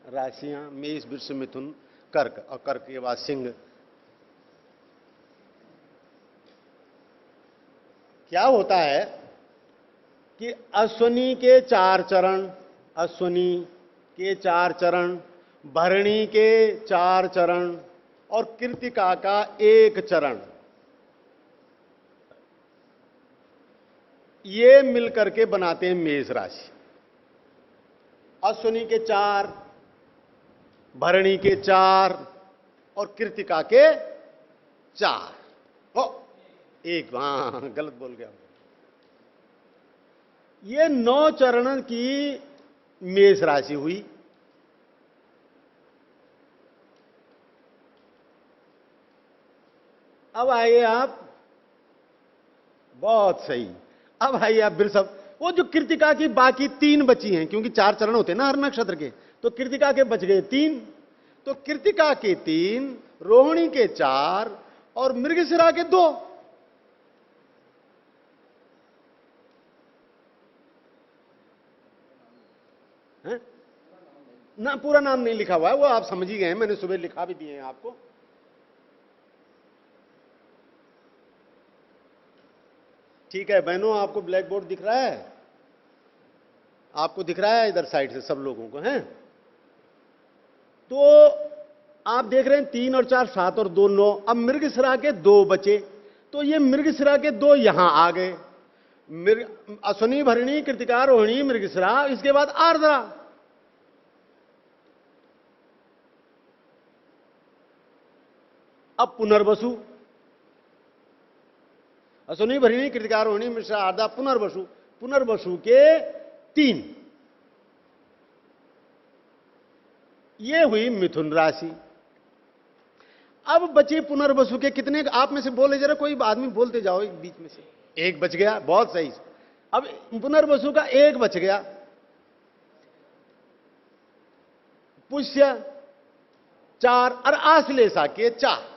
Speaker 1: राशियां मेष, वृष, मिथुन, कर्क, और कर्क के बाद सिंह। क्या होता है कि अश्वनी के 4 चरण, अश्वनी के 4 चरण, भरणी के 4 चरण और कृतिका का 1 चरण, ये मिलकर के बनाते हैं मेष राशि। अश्विनी के 4, भरणी के 4 और कृतिका के 4। ओ एक, हाँ गलत बोल गया। ये 9 चरण की मेष राशि हुई। अब आइए आप, बहुत सही। अब आइए आप वृषभ, वो जो कृतिका की बाकी 3 बची हैं, क्योंकि 4 चरण होते हैं ना हर नक्षत्र के, तो कृतिका के बच गए 3, तो कृतिका के 3, रोहिणी के 4 और मृगशिरा के 2। हैं? ना पूरा नाम नहीं लिखा हुआ है, वो आप समझ ही गए हैं, मैंने सुबह लिखा भी दिए हैं आपको। ठीक है बहनों, आपको ब्लैक बोर्ड दिख रहा है? आपको दिख रहा है इधर साइड से सब लोगों को? हैं? तो आप देख रहे हैं 3 और 4 7 और 2 9। अब मृगशिरा के 2 बचे, तो ये मृगशिरा के 2 यहां आ गए। अश्विनी भरणी कृतिका रोहिणी मृगशिरा, इसके बाद आर्द्रा। अब पुनर्वसु, अश्विनी भरणी कृतिका रोहिणी मृगशिरा आर्द्रा पुनर्वसु, पुनर्वसु के 3। ये हुई मिथुन राशि। अब बचे पुनर्वसु के कितने? आप में से बोले जरा, कोई आदमी बोलते जाओ एक बीच में से। 1 बच गया, बहुत सही। अब पुनर्वसु का 1 बच गया। पुष्य 4 और आश्लेषा के 4।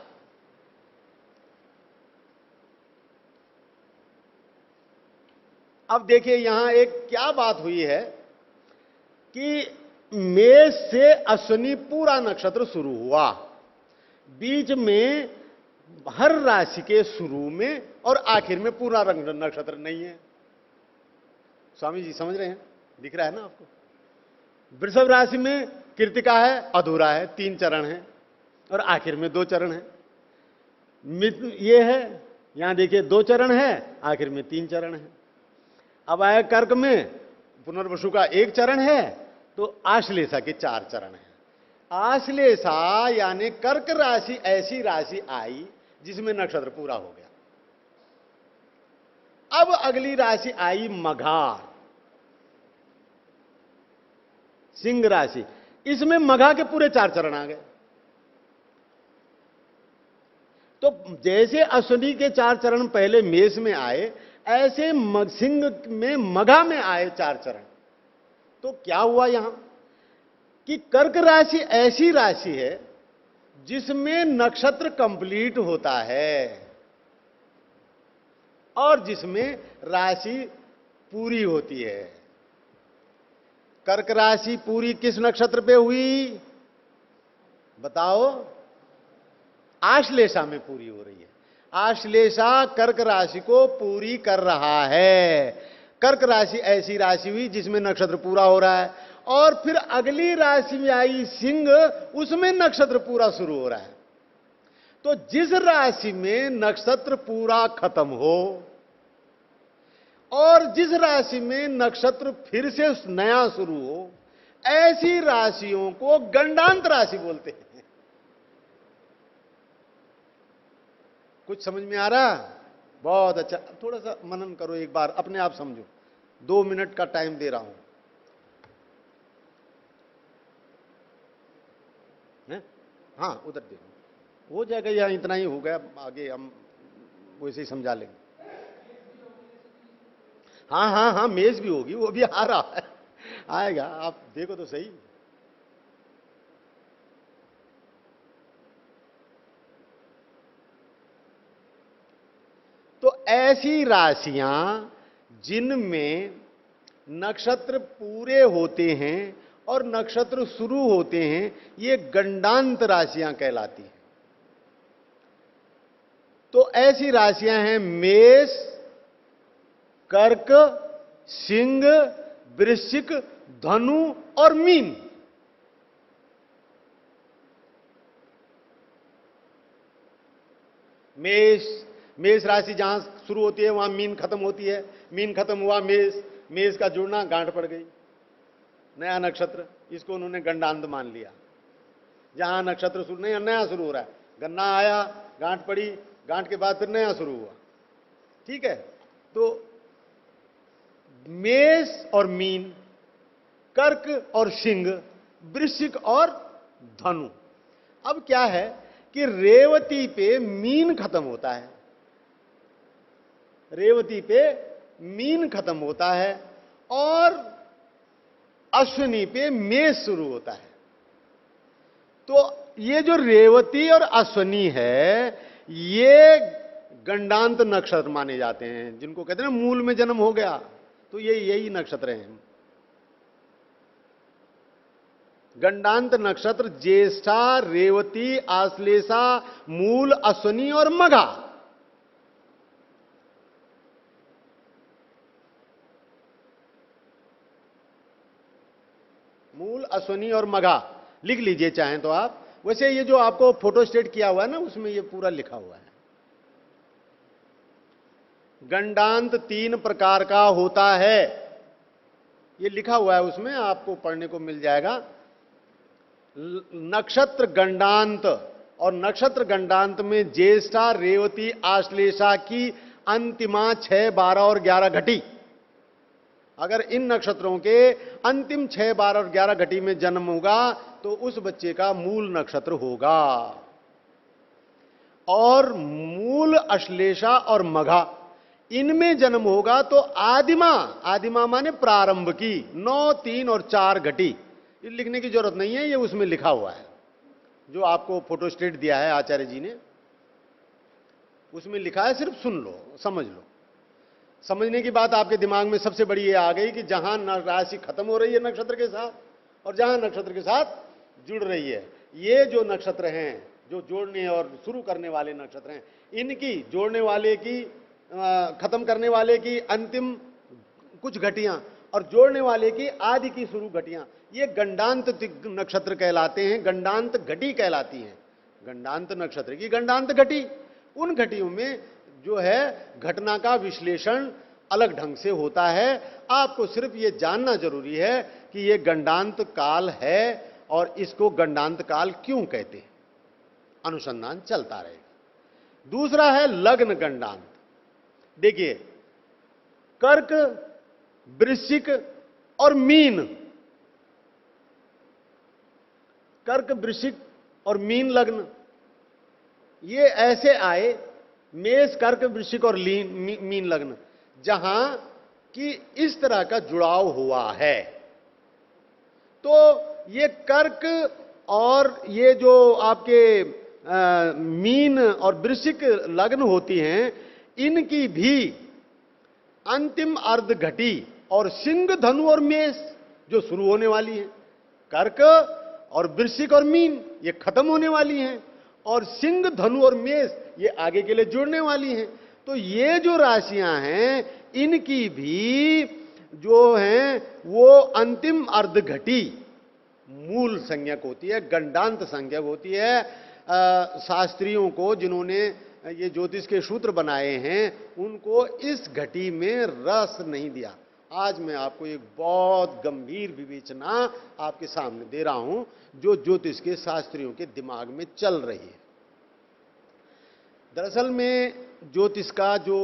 Speaker 1: अब देखिए यहां एक क्या बात हुई है कि मेष से अश्विनी पूरा नक्षत्र शुरू हुआ, बीच में हर राशि के शुरू में और आखिर में पूरा नक्षत्र नहीं है। स्वामी जी समझ रहे हैं? दिख रहा है ना आपको? वृषभ राशि में कृतिका है, अधूरा है, 3 चरण है और आखिर में 2 चरण है। मिथुन ये है, यहां देखिए 2 चरण है, आखिर में 3 चरण है। अब आया कर्क में, पुनर्वसु का 1 चरण है, तो आश्लेषा के 4 चरण है। आश्लेषा यानी कर्क राशि ऐसी राशि आई जिसमें नक्षत्र पूरा हो गया। अब अगली राशि आई मघा, सिंह राशि। इसमें मघा के पूरे 4 चरण आ गए। तो जैसे अश्विनी के 4 चरण पहले मेष में आए, ऐसे सिंह में मघा में आए 4 चरण। तो क्या हुआ यहां कि कर्क राशि ऐसी राशि है जिसमें नक्षत्र कंप्लीट होता है और जिसमें राशि पूरी होती है। कर्क राशि पूरी किस नक्षत्र पे हुई बताओ? आश्लेषा में पूरी हो रही है। आश्लेषा कर्क राशि को पूरी कर रहा है। कर्क राशि ऐसी राशि हुई जिसमें नक्षत्र पूरा हो रहा है, और फिर अगली राशि में आई सिंह, उसमें नक्षत्र पूरा शुरू हो रहा है। तो जिस राशि में नक्षत्र पूरा खत्म हो और जिस राशि में नक्षत्र फिर से नया शुरू हो, ऐसी राशियों को गंडांत राशि बोलते हैं। कुछ समझ में आ रहा? बहुत अच्छा। थोड़ा सा मनन करो एक बार, अपने आप समझो। 2 मिनट का टाइम दे रहा हूं। है? हाँ उधर देखो, हो जाएगा, या इतना ही हो गया, आगे हम वैसे ही समझा लेंगे। हाँ हाँ हाँ, मेज भी होगी, वो भी आ रहा है, आएगा, आप देखो तो सही। तो ऐसी राशियां जिनमें नक्षत्र पूरे होते हैं और नक्षत्र शुरू होते हैं, ये गंडांत राशियां कहलाती हैं। तो ऐसी राशियां हैं मेष, कर्क, सिंह, वृश्चिक, धनु और मीन। मेष मेष राशि जहां शुरू होती है वहां मीन खत्म होती है, मीन खत्म हुआ मेष, मेष का जुड़ना, गांठ पड़ गई, नया नक्षत्र, इसको उन्होंने गंडांत मान लिया। जहां नक्षत्र शुरू नहीं, नया शुरू हो रहा है, गन्ना आया, गांठ पड़ी, गांठ के बाद फिर नया शुरू हुआ। ठीक है, तो मेष और मीन, कर्क और सिंह, वृश्चिक और धनु। अब क्या है कि रेवती पे मीन खत्म होता है, रेवती पे मीन खत्म होता है और अश्विनी पे मेष शुरू होता है। तो ये जो रेवती और अश्विनी है, ये गंडांत नक्षत्र माने जाते हैं, जिनको कहते हैं ना मूल में जन्म हो गया, तो ये यही नक्षत्र हैं। गंडांत नक्षत्र ज्येष्ठा, रेवती, आश्लेषा, मूल, अश्विनी और मघा। मूल, अश्विनी और मघा लिख लीजिए चाहें तो आप। वैसे ये जो आपको फोटो स्टेट किया हुआ है ना, उसमें ये पूरा लिखा हुआ है। गंडांत 3 प्रकार का होता है, ये लिखा हुआ है उसमें, आपको पढ़ने को मिल जाएगा। नक्षत्र गंडांत, और नक्षत्र गंडांत में ज्येष्ठा, रेवती, आश्लेषा की अंतिमा 6, 12 और 11 घटी। अगर इन नक्षत्रों के अंतिम 6, 12 और 11 घटी में जन्म होगा तो उस बच्चे का मूल नक्षत्र होगा। और मूल, अश्लेषा और मघा, इनमें जन्म होगा तो आदिमा, आदिमा माने प्रारंभ की, 9, 3 और 4 घटी। ये लिखने की जरूरत नहीं है, ये उसमें लिखा हुआ है, जो आपको फोटो स्टेट दिया है आचार्य जी ने, उसमें लिखा है, सिर्फ सुन लो, समझ लो। समझने की बात आपके दिमाग में सबसे बड़ी ये आ गई कि जहां राशि खत्म हो रही है नक्षत्र के साथ और जहां नक्षत्र के साथ जुड़ रही है, ये जो नक्षत्र हैं, जो जोड़ने और शुरू करने वाले नक्षत्र हैं, इनकी जोड़ने वाले की, खत्म करने वाले की अंतिम कुछ घटियां और जोड़ने वाले की आदि की शुरू घटियां, ये गंडांत नक्षत्र कहलाते हैं, गंडांत घटी कहलाती हैं। गंडांत नक्षत्र की गंडांत घटी, उन घटियों में जो है घटना का विश्लेषण अलग ढंग से होता है। आपको सिर्फ ये जानना जरूरी है कि ये गंडांत काल है और इसको गंडांत काल क्यों कहते हैं, अनुसंधान चलता रहेगा। दूसरा है लग्न गंडांत। देखिए, कर्क, वृश्चिक और मीन, कर्क, वृश्चिक और मीन लग्न, ये ऐसे आए, मेष, कर्क, वृश्चिक और मीन लग्न, जहां कि इस तरह का जुड़ाव हुआ है। तो ये कर्क और ये जो आपके मीन और वृश्चिक लग्न होती हैं, इनकी भी अंतिम अर्ध घटी और सिंह, धनु और मेष जो शुरू होने वाली है, कर्क और वृश्चिक और मीन ये खत्म होने वाली हैं, और सिंह, धनु और मेष ये आगे के लिए जुड़ने वाली हैं। तो ये जो राशियां हैं, इनकी भी जो हैं वो अंतिम अर्ध घटी मूल संज्ञक होती है, गंडांत संज्ञक होती है। शास्त्रियों को, जिन्होंने ये ज्योतिष के सूत्र बनाए हैं, उनको इस घटी में रस नहीं दिया। आज मैं आपको एक बहुत गंभीर विवेचना आपके सामने दे रहा हूं, जो ज्योतिष के शास्त्रियों के दिमाग में चल रही है। दरअसल में ज्योतिष का जो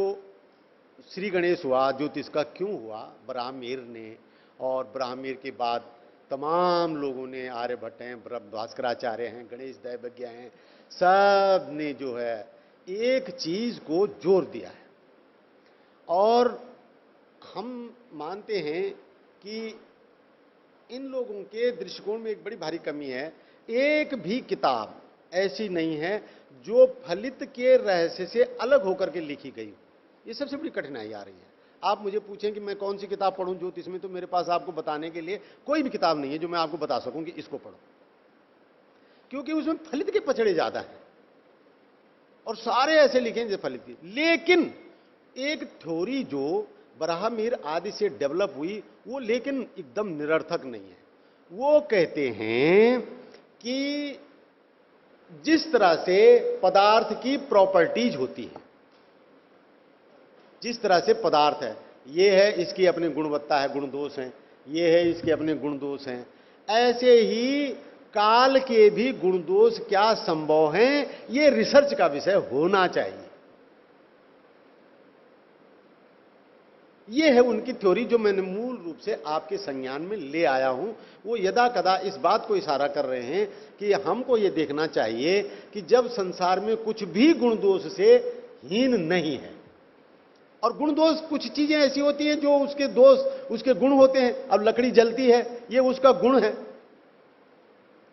Speaker 1: श्री गणेश हुआ, ज्योतिष का क्यों हुआ, ब्राह्मीर ने, और ब्राह्मीर के बाद तमाम लोगों ने, आर्यभट्ट हैं, भास्कराचार्य हैं, गणेश दैवज्ञ हैं, सब ने जो है एक चीज को जोर दिया है। और हम मानते हैं कि इन लोगों के दृष्टिकोण में एक बड़ी भारी कमी है। एक भी किताब ऐसी नहीं है जो फलित के रहस्य से अलग होकर के लिखी गई। ये सबसे बड़ी कठिनाई आ रही है। आप मुझे पूछें कि मैं कौन सी किताब पढ़ूं ज्योतिष में, तो मेरे पास आपको बताने के लिए कोई भी किताब नहीं है जो मैं आपको बता सकूं कि इसको पढ़ो, क्योंकि उसमें फलित के पचड़े ज्यादा हैं और सारे ऐसे लिखे हैं जो फलित के। लेकिन एक थ्योरी जो ब्राह्मीर आदि से डेवलप हुई, वो लेकिन एकदम निरर्थक नहीं है। वो कहते हैं कि जिस तरह से पदार्थ की प्रॉपर्टीज होती है, जिस तरह से पदार्थ है, ये है इसकी अपनी गुणवत्ता है, गुण दोष हैं, ये है इसके अपने गुण दोष हैं, ऐसे ही काल के भी गुण दोष क्या संभव हैं, ये रिसर्च का विषय होना चाहिए। ये है उनकी थ्योरी जो मैंने मूल रूप से आपके संज्ञान में ले आया हूं। वो यदा कदा इस बात को इशारा कर रहे हैं कि हमको ये देखना चाहिए कि जब संसार में कुछ भी गुण दोष से हीन नहीं है, और गुण दोष कुछ चीजें ऐसी होती हैं जो उसके दोष उसके गुण होते हैं। अब लकड़ी जलती है, ये उसका गुण है,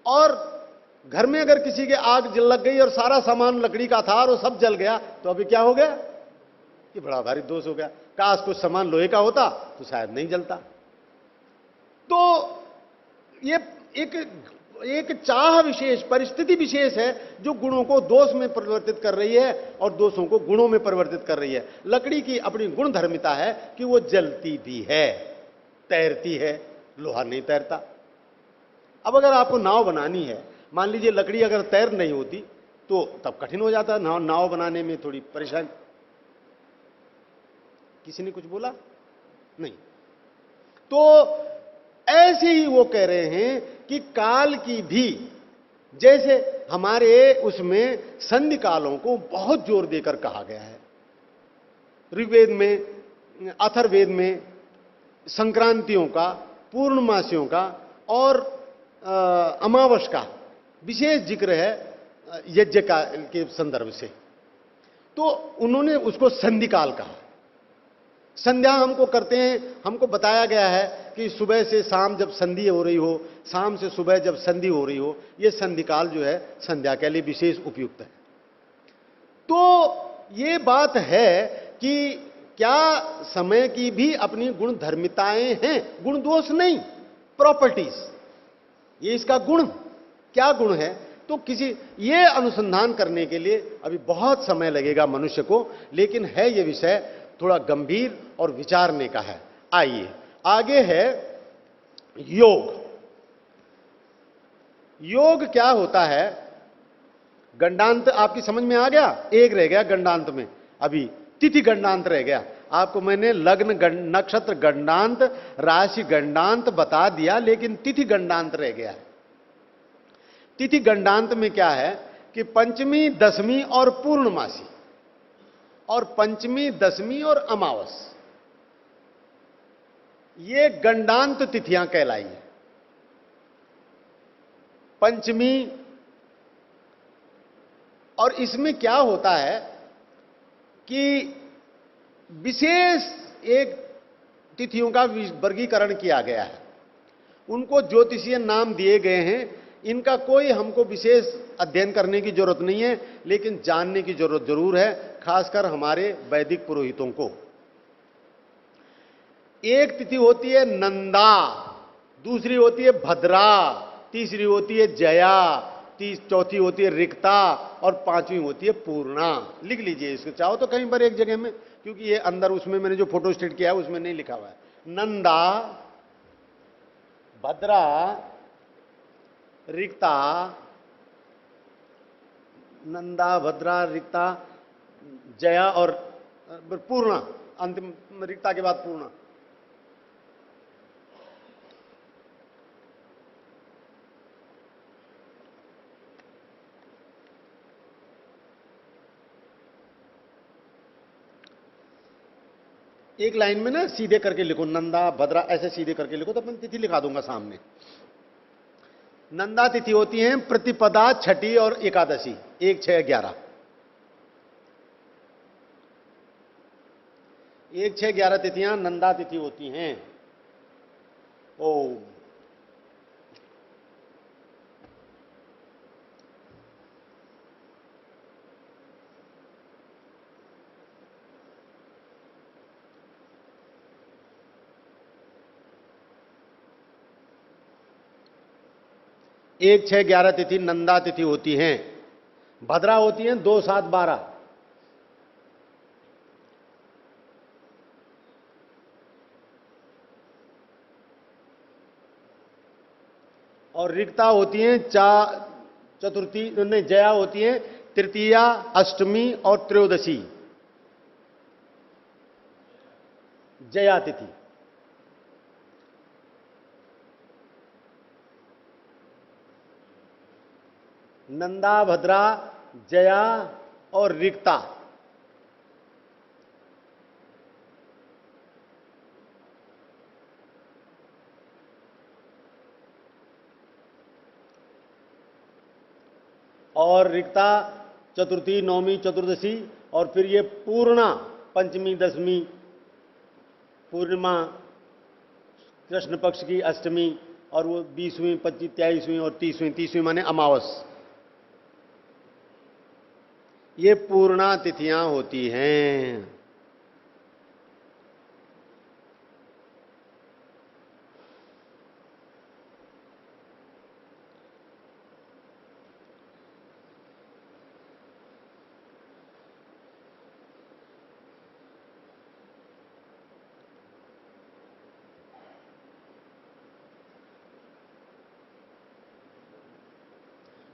Speaker 1: और घर में अगर किसी के आग जल लग गई और सारा सामान लकड़ी का था और वो सब जल गया, तो अभी क्या हो गया? ये बड़ा भारी दोष हो गया। काश कुछ सामान लोहे का होता तो शायद नहीं जलता। तो ये एक चाह विशेष, परिस्थिति विशेष है जो गुणों को दोष में परिवर्तित कर रही है और दोषों को गुणों में परिवर्तित कर रही है। लकड़ी की अपनी गुण धर्मिता है कि वो जलती भी है, तैरती है, लोहा नहीं तैरता। अब अगर आपको नाव बनानी है, मान लीजिए लकड़ी अगर तैर नहीं होती तो तब कठिन हो जाता नाव बनाने में, थोड़ी परेशानी। किसी ने कुछ बोला नहीं? तो ऐसे ही वो कह रहे हैं कि काल की भी, जैसे हमारे उसमें संधि कालों को बहुत जोर देकर कहा गया है। ऋग्वेद में, अथर्ववेद में संक्रांतियों का, पूर्णमासियों का और अमावस का विशेष जिक्र है यज्ञ का के संदर्भ से। तो उन्होंने उसको संधि काल कहा। संध्या हमको करते हैं, हमको बताया गया है कि सुबह से शाम जब संधि हो रही हो, शाम से सुबह जब संधि हो रही हो, ये संधि काल जो है संध्या के लिए विशेष उपयुक्त है। तो ये बात है कि क्या समय की भी अपनी गुण धर्मिताएं हैं, गुण दोष नहीं, प्रॉपर्टीज। ये इसका गुण, क्या गुण है, तो किसी ये अनुसंधान करने के लिए अभी बहुत समय लगेगा मनुष्य को, लेकिन है ये विषय थोड़ा गंभीर और विचारने का है। आइए आगे है योग। योग क्या होता है? गंडांत आपकी समझ में आ गया? एक रह गया गंडांत में, अभी तिथि गंडांत रह गया। आपको मैंने लग्न नक्षत्र गंडांत, राशि गंडांत बता दिया, लेकिन तिथि गंडांत रह गया। तिथि गंडांत में क्या है कि पंचमी, दसवीं और पूर्णमासी, और पंचमी, दसवीं और अमावस, ये गंडांत तिथियां कहलाई है। पंचमी, और इसमें क्या होता है कि विशेष एक तिथियों का वर्गीकरण किया गया है, उनको ज्योतिषीय नाम दिए गए हैं। इनका कोई हमको विशेष अध्ययन करने की जरूरत नहीं है, लेकिन जानने की जरूरत जरूर है, खासकर हमारे वैदिक पुरोहितों को। एक तिथि होती है नंदा, दूसरी होती है भद्रा, तीसरी होती है जया, चौथी होती है रिक्ता, और पांचवी होती है पूर्णा। लिख लीजिए इसको, चाहो तो कहीं पर एक जगह में, क्योंकि ये अंदर उसमें मैंने जो फोटो स्टेट किया है उसमें नहीं लिखा हुआ है। नंदा, भद्रा, रिक्ता, नंदा, भद्रा, रिक्ता, जया और पूर्णा, अंतिम रिक्ता के बाद पूर्णा। एक लाइन में ना सीधे करके लिखो, नंदा, भद्रा, ऐसे सीधे करके लिखो, तो मैं तिथि लिखा दूंगा सामने। नंदा तिथि होती है प्रतिपदा, छठी और एकादशी, 1, 6, 11। 1, 6, 11 तिथियां नंदा तिथि होती हैं। ओम। एक 6, 11 तिथि नंदा तिथि होती हैं। भद्रा होती हैं 2, 7, 12। और रिक्ता होती हैं चतुर्थी, नहीं, जया होती हैं तृतीया, अष्टमी और त्रयोदशी। जया तिथि, नंदा, भद्रा, जया और रिक्ता। और रिक्ता चतुर्थी, नवमी, चतुर्दशी और फिर ये पूर्णा, पंचमी, दशमी, पूर्णिमा, कृष्ण पक्ष की अष्टमी और वो 20वीं, 25, 23वीं और 30वीं। 30वीं माने अमावस। ये पूर्णा तिथियां होती हैं।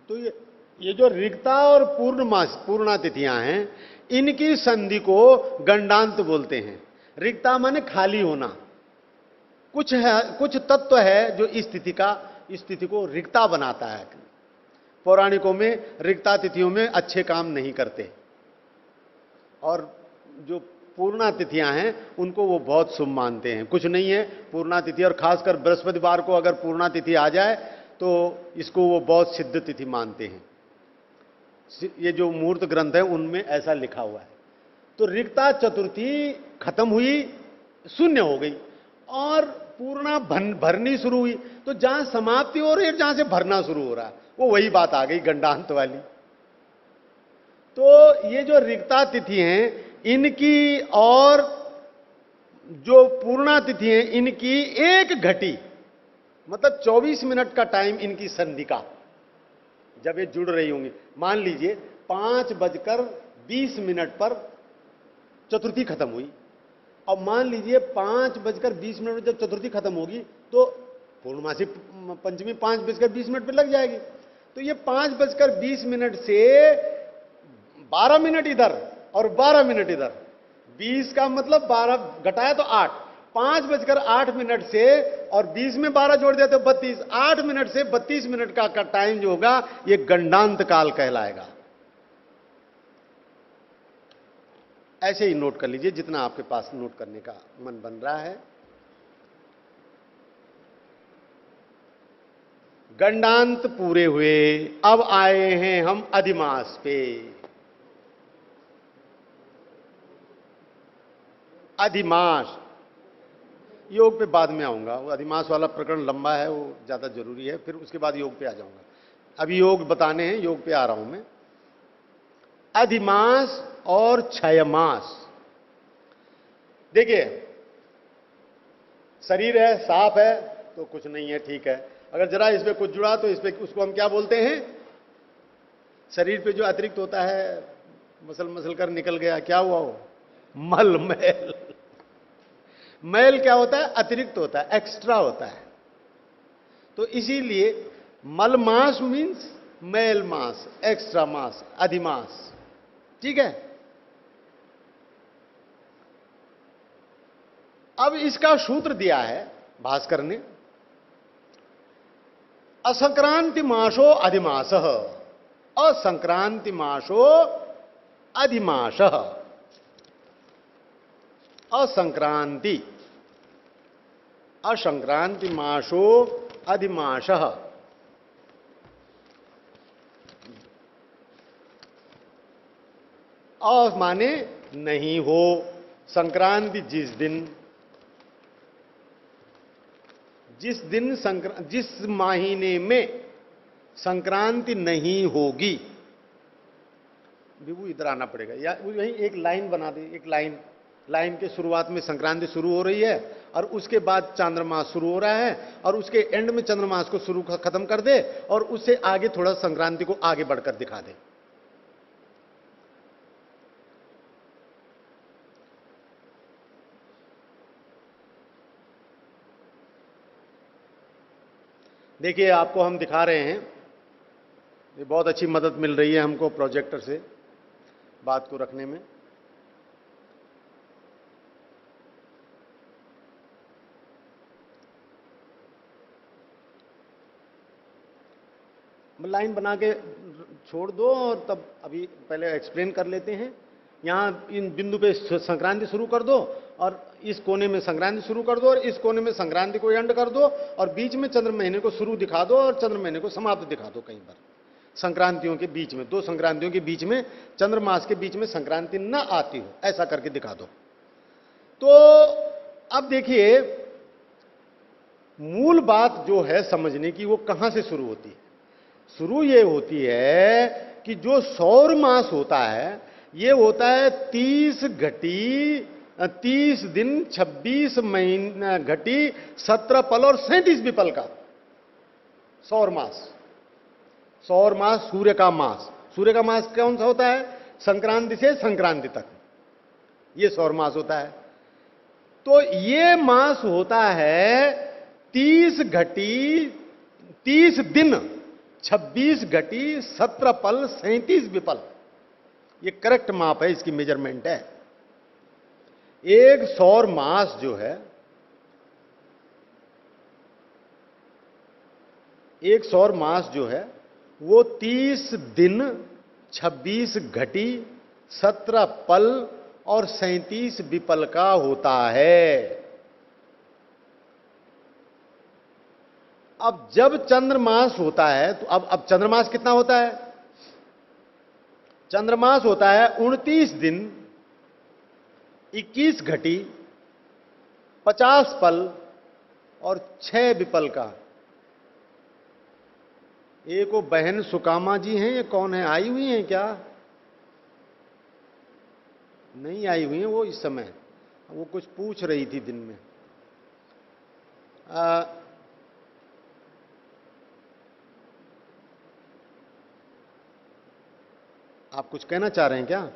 Speaker 1: तो ये जो रिक्ता और पूर्णा तिथियां हैं, इनकी संधि को गंडांत बोलते हैं। रिक्ता माने खाली होना। कुछ है, कुछ तत्व है जो इस तिथि को रिक्ता बनाता है। पौराणिकों में रिक्ता तिथियों में अच्छे काम नहीं करते, और जो पूर्णा तिथियां हैं उनको वो बहुत शुभ मानते हैं। कुछ नहीं है पूर्णा तिथि, और खासकर बृहस्पतिवार को अगर पूर्णा तिथि आ जाए तो इसको वो बहुत सिद्ध तिथि मानते हैं। ये जो मूर्त ग्रंथ है उनमें ऐसा लिखा हुआ है। तो रिक्ता चतुर्थी खत्म हुई, शून्य हो गई, और पूर्णा भरनी शुरू हुई। तो जहां समाप्ति हो रही है, जहां से भरना शुरू हो रहा है, वो वही बात आ गई गंडांत वाली। तो ये जो रिक्ता तिथि हैं इनकी और जो पूर्णा तिथि हैं इनकी एक घटी, मतलब 24 मिनट का टाइम इनकी संधि का, जब ये जुड़ रही होंगी। मान लीजिए 5:20 पर चतुर्थी खत्म हुई। अब मान लीजिए 5:20 में जब चतुर्थी खत्म होगी तो पूर्णमासी पंचमी 5:20 पर लग जाएगी। तो ये 5:20 से 12 मिनट इधर और 12 मिनट इधर, 20 का मतलब 12 घटाया तो 8, 5:08 से और 20 में 12 जोड़ दिया तो 32, 8 मिनट से 32 मिनट का टाइम जो होगा ये गंडांत काल कहलाएगा। ऐसे ही नोट कर लीजिए जितना आपके पास नोट करने का मन बन रहा है। गंडांत पूरे हुए, अब आए हैं हम अधिमास पे। अधिमास, योग पे बाद में आऊंगा, वो अधिमास वाला प्रकरण लंबा है, वो ज्यादा जरूरी है, फिर उसके बाद योग पे आ जाऊंगा। अभी योग बताने हैं, योग पे आ रहा हूं मैं। अधिमास और क्षयमास। देखिए, शरीर है, साफ है तो कुछ नहीं है, ठीक है। अगर जरा इस पे कुछ जुड़ा तो इस पे, उसको हम क्या बोलते हैं? शरीर पे जो अतिरिक्त होता है, मसल कर निकल गया, क्या हुआ वो? मल, मैल। मैल क्या होता है? अतिरिक्त होता है, एक्स्ट्रा होता है। तो इसीलिए मल मास मीन्स मैल मास, एक्स्ट्रा मास, अधिमास। ठीक है। अब इसका सूत्र दिया है भास्कर ने, असंक्रांति मासो अधिमास, असंक्रांति मासो अधिमास, असंक्रांति, असंक्रांति मासो अधिमास। अ माने नहीं हो, संक्रांति जिस महीने में संक्रांति नहीं होगी, विभू इधर आना पड़ेगा, या वहीं एक लाइन बना दे, एक लाइन के शुरुआत में संक्रांति शुरू हो रही है और उसके बाद चांद्रमास शुरू हो रहा है, और उसके एंड में चंद्रमास को शुरू खत्म कर दे, और उससे आगे थोड़ा संक्रांति को आगे बढ़कर दिखा दे। देखिए, आपको हम दिखा रहे हैं, ये बहुत अच्छी मदद मिल रही है हमको प्रोजेक्टर से बात को रखने में। लाइन बना के छोड़ दो और तब अभी पहले एक्सप्लेन कर लेते हैं। यहाँ इन बिंदु पे संक्रांति शुरू कर दो और इस कोने में संक्रांति शुरू कर दो और इस कोने में संक्रांति को एंड कर दो और बीच में चंद्र महीने को शुरू दिखा दो और चंद्र महीने को समाप्त दिखा दो। कहीं पर संक्रांतियों के बीच में, दो संक्रांतियों के बीच में, चंद्रमास के बीच में संक्रांति न आती हो, ऐसा करके दिखा दो। तो अब देखिए, मूल बात जो है समझने की वो कहां से शुरू होती है। शुरू ये होती है कि जो सौर मास होता है ये होता है 30 दिन 26 महीना घटी 17 पल और 37 विपल का सौर मास। सौर मास सूर्य का मास। सूर्य का मास कौन सा होता है? संक्रांति से संक्रांति तक ये सौर मास होता है। तो ये मास होता है 30 दिन 26 घटी 17 पल 37 विपल। ये करेक्ट माप है, इसकी मेजरमेंट है। एक सौर मास जो है, एक सौर मास जो है वो 30 दिन 26 घटी 17 पल और 37 विपल का होता है। अब जब चंद्रमास होता है तो अब चंद्रमास कितना होता है? चंद्रमास होता है 29 दिन 21 घटी 50 पल और 6 विपल का। एक वो बहन सुकामा जी हैं, ये कौन है? आई हुई हैं क्या? नहीं आई हुई हैं वो इस समय, वो कुछ पूछ रही थी दिन में। आप कुछ कहना चाह रहे हैं क्या?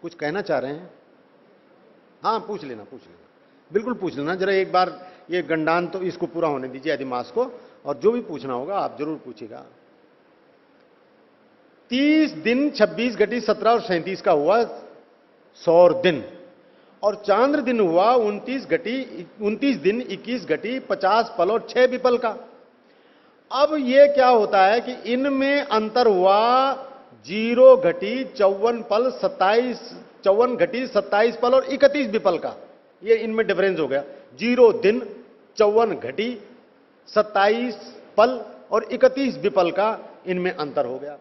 Speaker 1: कुछ कहना चाह रहे हैं? हाँ, पूछ लेना, पूछ लेना, बिल्कुल पूछ लेना। जरा एक बार ये गंडान तो इसको पूरा होने दीजिए, अधिमास को, और जो भी पूछना होगा आप जरूर पूछिएगा। 30 दिन 26 घटी 17 और 37 का हुआ सौर दिन, और चांद्र दिन हुआ 29 दिन 21 घटी 50 पल और 6 विपल का। अब ये क्या होता है कि इनमें अंतर हुआ 0 घटी 54 पल 54 घटी 27 पल और 31 विपल का। ये इनमें डिफरेंस हो गया। 0 दिन 54 घटी 27 पल और 31 विपल का इनमें अंतर हो गया।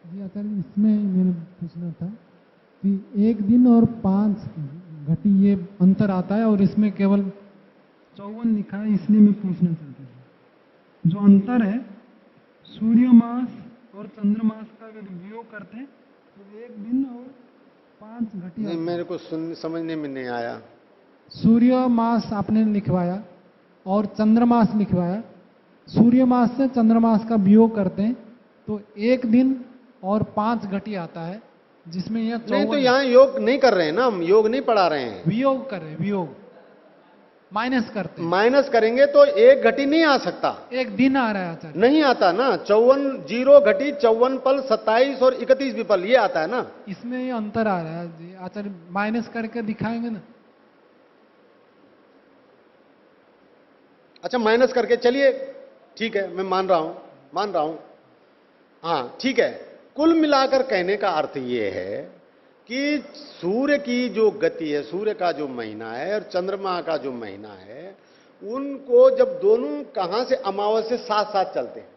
Speaker 3: जी आचार्य, इसमें मैंने पूछना था कि 1 दिन और 5 घटी ये अंतर आता है और इसमें केवल 54 लिखा है, इसलिए मैं पूछना चाहता था। जो अंतर है सूर्य मास और चंद्रमास का अगर वियोग करते हैं तो 1 दिन और 5 घटी।
Speaker 1: नहीं, मेरे को समझने में नहीं आया।
Speaker 3: सूर्य मास आपने लिखवाया और चंद्रमास लिखवाया। सूर्य मास से चंद्रमास का वियोग करते हैं तो 1 दिन और 5 घटी आता है, जिसमें यह
Speaker 1: नहीं, तो यहां योग नहीं कर रहे हैं ना, हम योग नहीं पढ़ा रहे हैं,
Speaker 3: वियोग कर रहे हैं, वियोग माइनस करते हैं।
Speaker 1: माइनस करेंगे तो 1 घटी नहीं आ सकता।
Speaker 3: 1 दिन आ रहा है आचार्य।
Speaker 1: नहीं आता ना। 0 घटी 54 पल 27 और 31 विपल, ये आता है ना।
Speaker 3: इसमें ये अंतर आ रहा है जी आचार्य, माइनस करके दिखाएंगे ना।
Speaker 1: अच्छा, माइनस करके, चलिए ठीक है, मैं मान रहा हूं। हाँ ठीक है। कुल मिलाकर कहने का अर्थ यह है कि सूर्य की जो गति है, सूर्य का जो महीना है और चंद्रमा का जो महीना है, उनको जब दोनों कहां से अमावस से साथ साथ चलते हैं।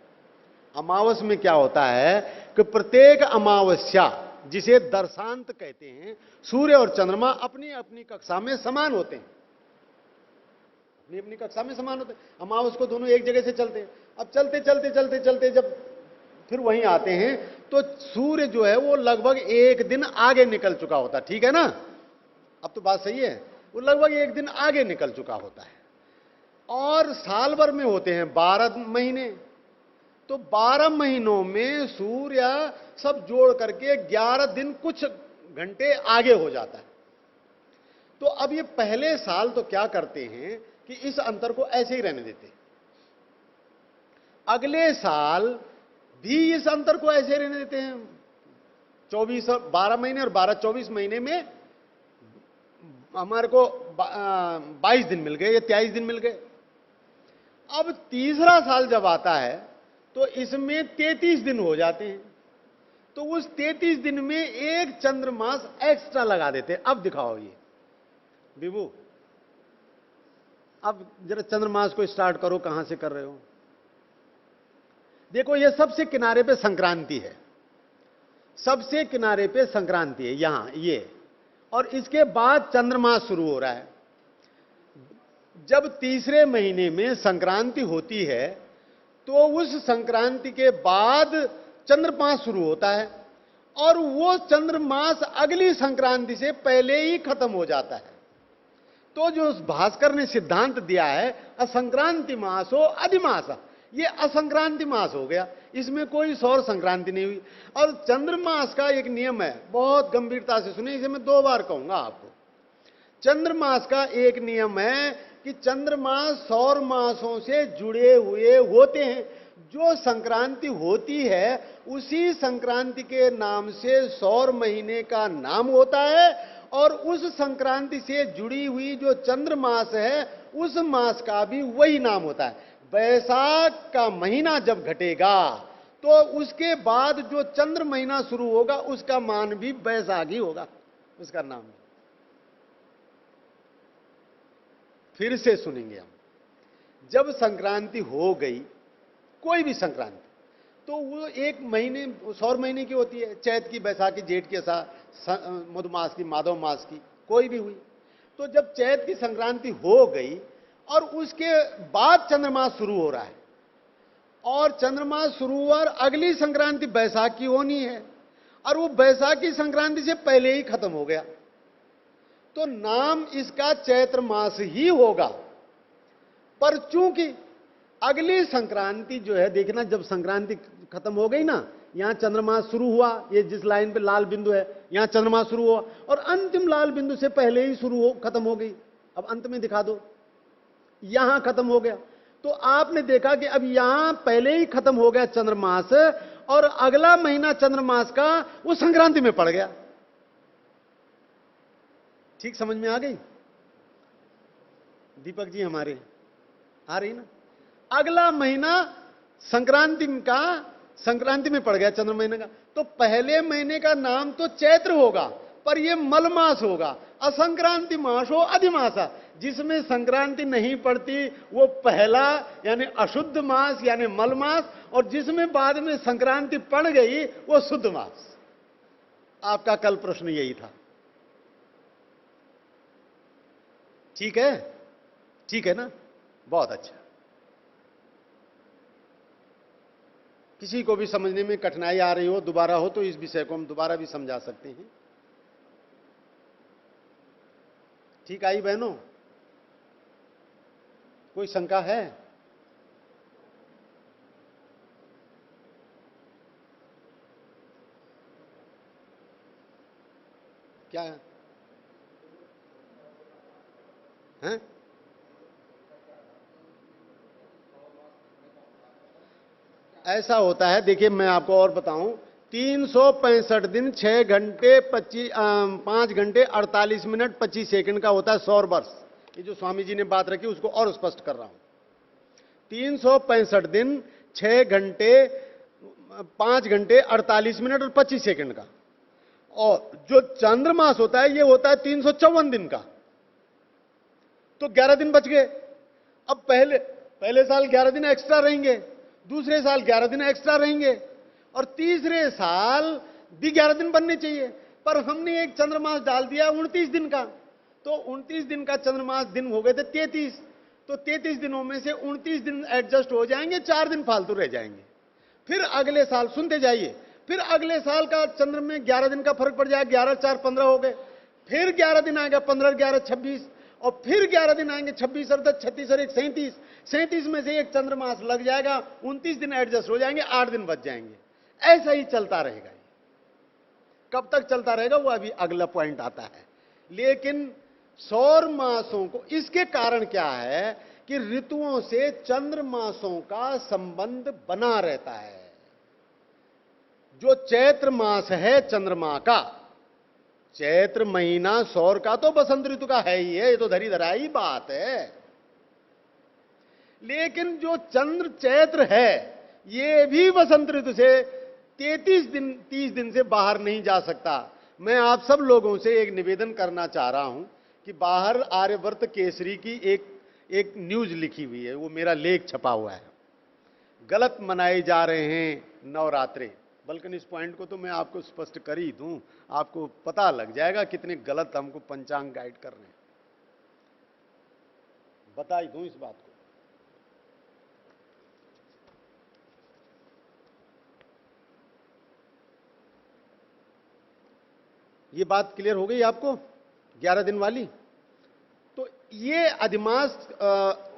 Speaker 1: अमावस में क्या होता है कि प्रत्येक अमावस्या, जिसे दर्शांत कहते हैं, सूर्य और चंद्रमा अपनी अपनी कक्षा में समान होते हैं, अपनी अपनी कक्षा में समान होते हैं। अमावस को दोनों एक जगह से चलते हैं। अब चलते चलते चलते चलते जब फिर वहीं आते हैं तो सूर्य जो है वो लगभग 1 दिन आगे निकल चुका होता है। ठीक है ना? अब तो बात सही है। वो लगभग 1 दिन आगे निकल चुका होता है। और साल भर में होते हैं 12 महीने, तो 12 महीनों में सूर्य सब जोड़ करके 11 दिन कुछ घंटे आगे हो जाता है। तो अब ये पहले साल तो क्या करते हैं कि इस अंतर को ऐसे ही रहने देते हैं। अगले साल भी इस अंतर को ऐसे रहने देते हैं। 12 महीने और 24 महीने में हमारे को 22 दिन मिल गए या 23 दिन मिल गए। अब तीसरा साल जब आता है तो इसमें 33 दिन हो जाते हैं। तो उस 33 दिन में एक चंद्रमास एक्स्ट्रा लगा देते हैं। अब दिखाओ ये विभू, अब जरा चंद्रमास को स्टार्ट करो, कहां से कर रहे हो? देखो ये सबसे किनारे पे संक्रांति है, सबसे किनारे पे संक्रांति है यहां ये, और इसके बाद चंद्रमास शुरू हो रहा है। जब तीसरे महीने में संक्रांति होती है तो उस संक्रांति के बाद चंद्रमास शुरू होता है, और वो चंद्रमास अगली संक्रांति से पहले ही खत्म हो जाता है। तो जो भास्कर ने सिद्धांत दिया है असंक्रांति मास हो अधिमास, ये असंक्रांति मास हो गया, इसमें कोई सौर संक्रांति नहीं हुई। और चंद्रमास का एक नियम है, बहुत गंभीरता से सुनिए, इसे मैं 2 बार कहूंगा आपको। चंद्रमास का एक नियम है कि चंद्रमास सौर मासों से जुड़े हुए होते हैं। जो संक्रांति होती है उसी संक्रांति के नाम से सौर महीने का नाम होता है, और उस संक्रांति से जुड़ी हुई जो चंद्रमास है उस मास का भी वही नाम होता है। बैसाख का महीना जब घटेगा तो उसके बाद जो चंद्र महीना शुरू होगा उसका मान भी बैसाख ही होगा, उसका नाम। फिर से सुनेंगे हम, जब संक्रांति हो गई, कोई भी संक्रांति, तो वो एक महीने सौर महीने की होती है, चैत की, बैसाखी, जेठ के साथ, मधुमास की, माधव मास की, कोई भी हुई। तो जब चैत की संक्रांति हो गई और उसके बाद चंद्रमास शुरू हो रहा है, और चंद्रमास शुरू हुआ और अगली संक्रांति बैसाख की होनी है, और वो बैसाखी संक्रांति से पहले ही खत्म हो गया, तो नाम इसका चैत्र मास ही होगा। पर चूंकि अगली संक्रांति जो है, देखना जब संक्रांति खत्म हो गई ना, यहां चंद्रमास शुरू हुआ, ये जिस लाइन पे लाल बिंदु है यहां चंद्रमास शुरू हुआ, और अंतिम लाल बिंदु से पहले ही खत्म हो गई। अब अंत में दिखा दो, यहां खत्म हो गया। तो आपने देखा कि अब यहां पहले ही खत्म हो गया चंद्रमास, और अगला महीना चंद्रमास का वो संक्रांति में पड़ गया। ठीक समझ में आ गई दीपक जी? हमारे आ रही ना? अगला महीना संक्रांति में पड़ गया चंद्र महीने का, तो पहले महीने का नाम तो चैत्र होगा, पर यह मलमास होगा, असंक्रांति मास हो अधिमासा। जिसमें संक्रांति नहीं पड़ती वो पहला यानी अशुद्ध मास यानी मलमास, और जिसमें बाद में संक्रांति पड़ गई वो शुद्ध मास। आपका कल प्रश्न यही था, ठीक है? ठीक है ना? बहुत अच्छा। किसी को भी समझने में कठिनाई आ रही हो, दोबारा हो, तो इस विषय को हम दोबारा भी समझा सकते हैं। ठीक आई बहनों? कोई शंका है? क्या है? ऐसा होता है, देखिए मैं आपको और बताऊं, 365 दिन 6 घंटे 5 घंटे 48 मिनट 25 सेकंड का होता है सौर वर्ष। ये जो स्वामी जी ने बात रखी उसको और स्पष्ट कर रहा हूं। 365 दिन 6 घंटे 5 घंटे 48 मिनट और 25 सेकंड का, और जो चंद्रमास होता है ये होता है 354 दिन का। तो 11 दिन बच गए। अब पहले साल 11 दिन एक्स्ट्रा रहेंगे, दूसरे साल 11 दिन एक्स्ट्रा रहेंगे, और तीसरे साल भी 11 दिन बनने चाहिए। पर हमने एक चंद्रमास डाल दिया 29 दिन का, तो 29 दिन का चंद्रमास दिन हो गए थे 33। तो 33 दिनों में से 29 दिन एडजस्ट हो जाएंगे, 4 दिन फालतू रह जाएंगे। फिर अगले साल सुनते जाइए, फिर अगले साल का चंद्र में 11 दिन का फर्क पड़ जाएगा, 11 4 15 हो गए। फिर 11 दिन आएगा, 15 11 26, और फिर 11 दिन आएंगे, 26 और 36 और 1 37। 37 में से एक चंद्रमास लग जाएगा, 29 दिन एडजस्ट हो जाएंगे, 8 दिन बच जाएंगे। ऐसा ही चलता रहेगा। कब तक चलता रहेगा वो अभी अगला पॉइंट आता है। लेकिन सौर मासों को, इसके कारण क्या है कि ऋतुओं से चंद्र मासों का संबंध बना रहता है। जो चैत्र मास है चंद्रमा का, चैत्र महीना सौर का तो बसंत ऋतु का है ही है, ये तो धरी धराई बात है। लेकिन जो चंद्र चैत्र है ये भी वसंत ऋतु से 30 दिन से बाहर नहीं जा सकता। मैं आप सब लोगों से एक निवेदन करना चाह रहा हूं कि बाहर आर्यवर्त केसरी की एक न्यूज लिखी हुई है, वो मेरा लेख छपा हुआ है, गलत मनाए जा रहे हैं नवरात्रे। बल्कि इस पॉइंट को तो मैं आपको स्पष्ट कर ही दूं, आपको पता लग जाएगा कितने गलत हमको पंचांग गाइड कर रहे हैं, बता ही दूं इस बात को। ये बात क्लियर हो गई आपको 11 दिन वाली। तो ये अधिमास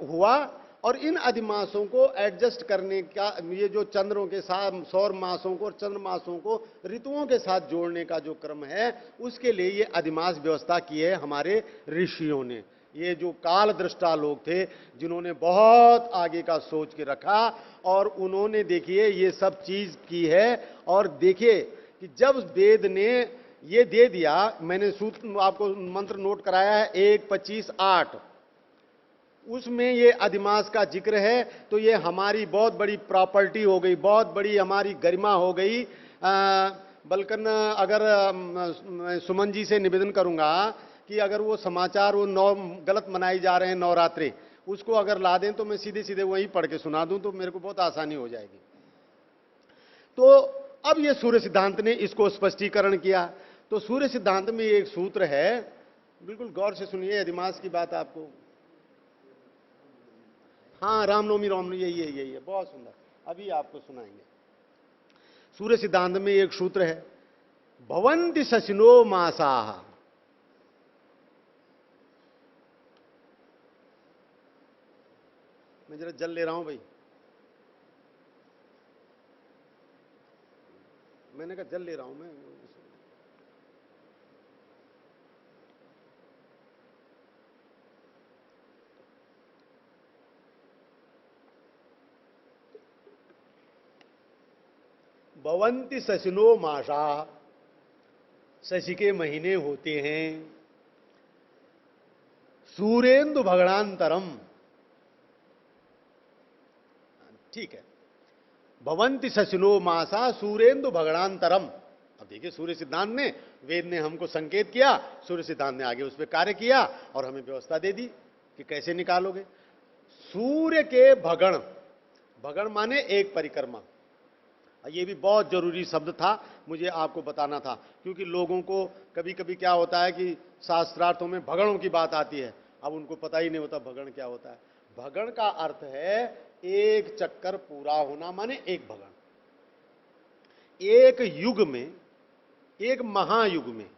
Speaker 1: हुआ, और इन अधिमासों को एडजस्ट करने का, ये जो चंद्रों के साथ सौर मासों को और चंद्र मासों को ऋतुओं के साथ जोड़ने का जो क्रम है, उसके लिए ये अधिमास व्यवस्था की है हमारे ऋषियों ने। ये जो काल दृष्टा लोग थे, जिन्होंने बहुत आगे का सोच के रखा, और उन्होंने देखिए ये सब चीज की है। और देखिए कि जब वेद ने ये दे दिया, मैंने सूत्र आपको मंत्र नोट कराया है 1:25:8, उसमें ये अधिमास का जिक्र है, तो ये हमारी बहुत बड़ी प्रॉपर्टी हो गई, बहुत बड़ी हमारी गरिमा हो गई। बल्कि अगर मैं सुमन जी से निवेदन करूंगा कि अगर वो समाचार वो गलत मनाई जा रहे हैं नवरात्रि, उसको अगर ला दें तो मैं सीधे सीधे वहीं पढ़ के सुना दूं, तो मेरे को बहुत आसानी हो जाएगी। तो अब ये सूर्य सिद्धांत ने इसको स्पष्टीकरण किया। तो सूर्य सिद्धांत में एक सूत्र है, बिल्कुल गौर से सुनिए, अधिमास की बात आपको, हाँ रामनवमी यही है, बहुत सुंदर, अभी आपको सुनाएंगे। सूर्य सिद्धांत में एक सूत्र है, भवन्ति शशिनो मासाः, मैं जरा जल ले रहा हूं भाई, मैंने कहा जल ले रहा हूं मैं। भवन्ति शशिनो मासा, शशि के महीने होते हैं, सूर्येन्दु भगणांतरम, ठीक है, भवन्ति शशिनो मासा सूर्येन्दु भगणांतरम। अब देखिए सूर्य सिद्धांत ने, वेद ने हमको संकेत किया, सूर्य सिद्धांत ने आगे उस पर कार्य किया और हमें व्यवस्था दे दी कि कैसे निकालोगे। सूर्य के भगण, भगण माने एक परिक्रमा, ये भी बहुत जरूरी शब्द था, मुझे आपको बताना था, क्योंकि लोगों को कभी कभी क्या होता है कि शास्त्रार्थों में भगणों की बात आती है, अब उनको पता ही नहीं होता भगण क्या होता है। भगण का अर्थ है एक चक्कर पूरा होना, माने एक भगण। एक युग में, एक महायुग में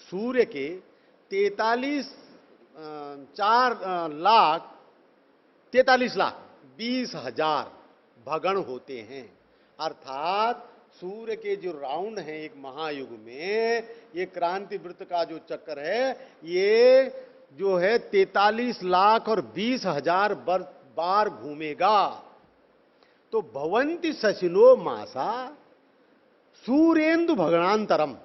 Speaker 1: सूर्य के 43,20,000 भगण होते हैं। अर्थात सूर्य के जो राउंड है एक महायुग में, ये क्रांति वृत्त का जो चक्कर है, ये जो है 43,20,000 बार घूमेगा। तो भवन्ति शशिनो मासा सूर्येन्दु भगणांतरम।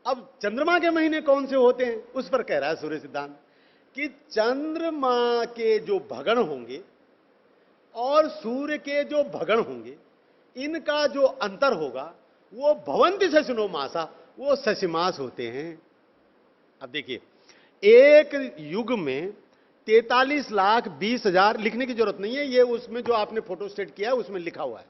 Speaker 1: अब चंद्रमा के महीने कौन से होते हैं, उस पर कह रहा है सूर्य सिद्धांत कि चंद्रमा के जो भगण होंगे और सूर्य के जो भगण होंगे, इनका जो अंतर होगा वो भवन्ति शशिनो मासा, वो शशिमास होते हैं। अब देखिए एक युग में 43,20,000, लिखने की जरूरत नहीं है, ये उसमें जो आपने फोटोस्टेट किया उसमें लिखा हुआ है।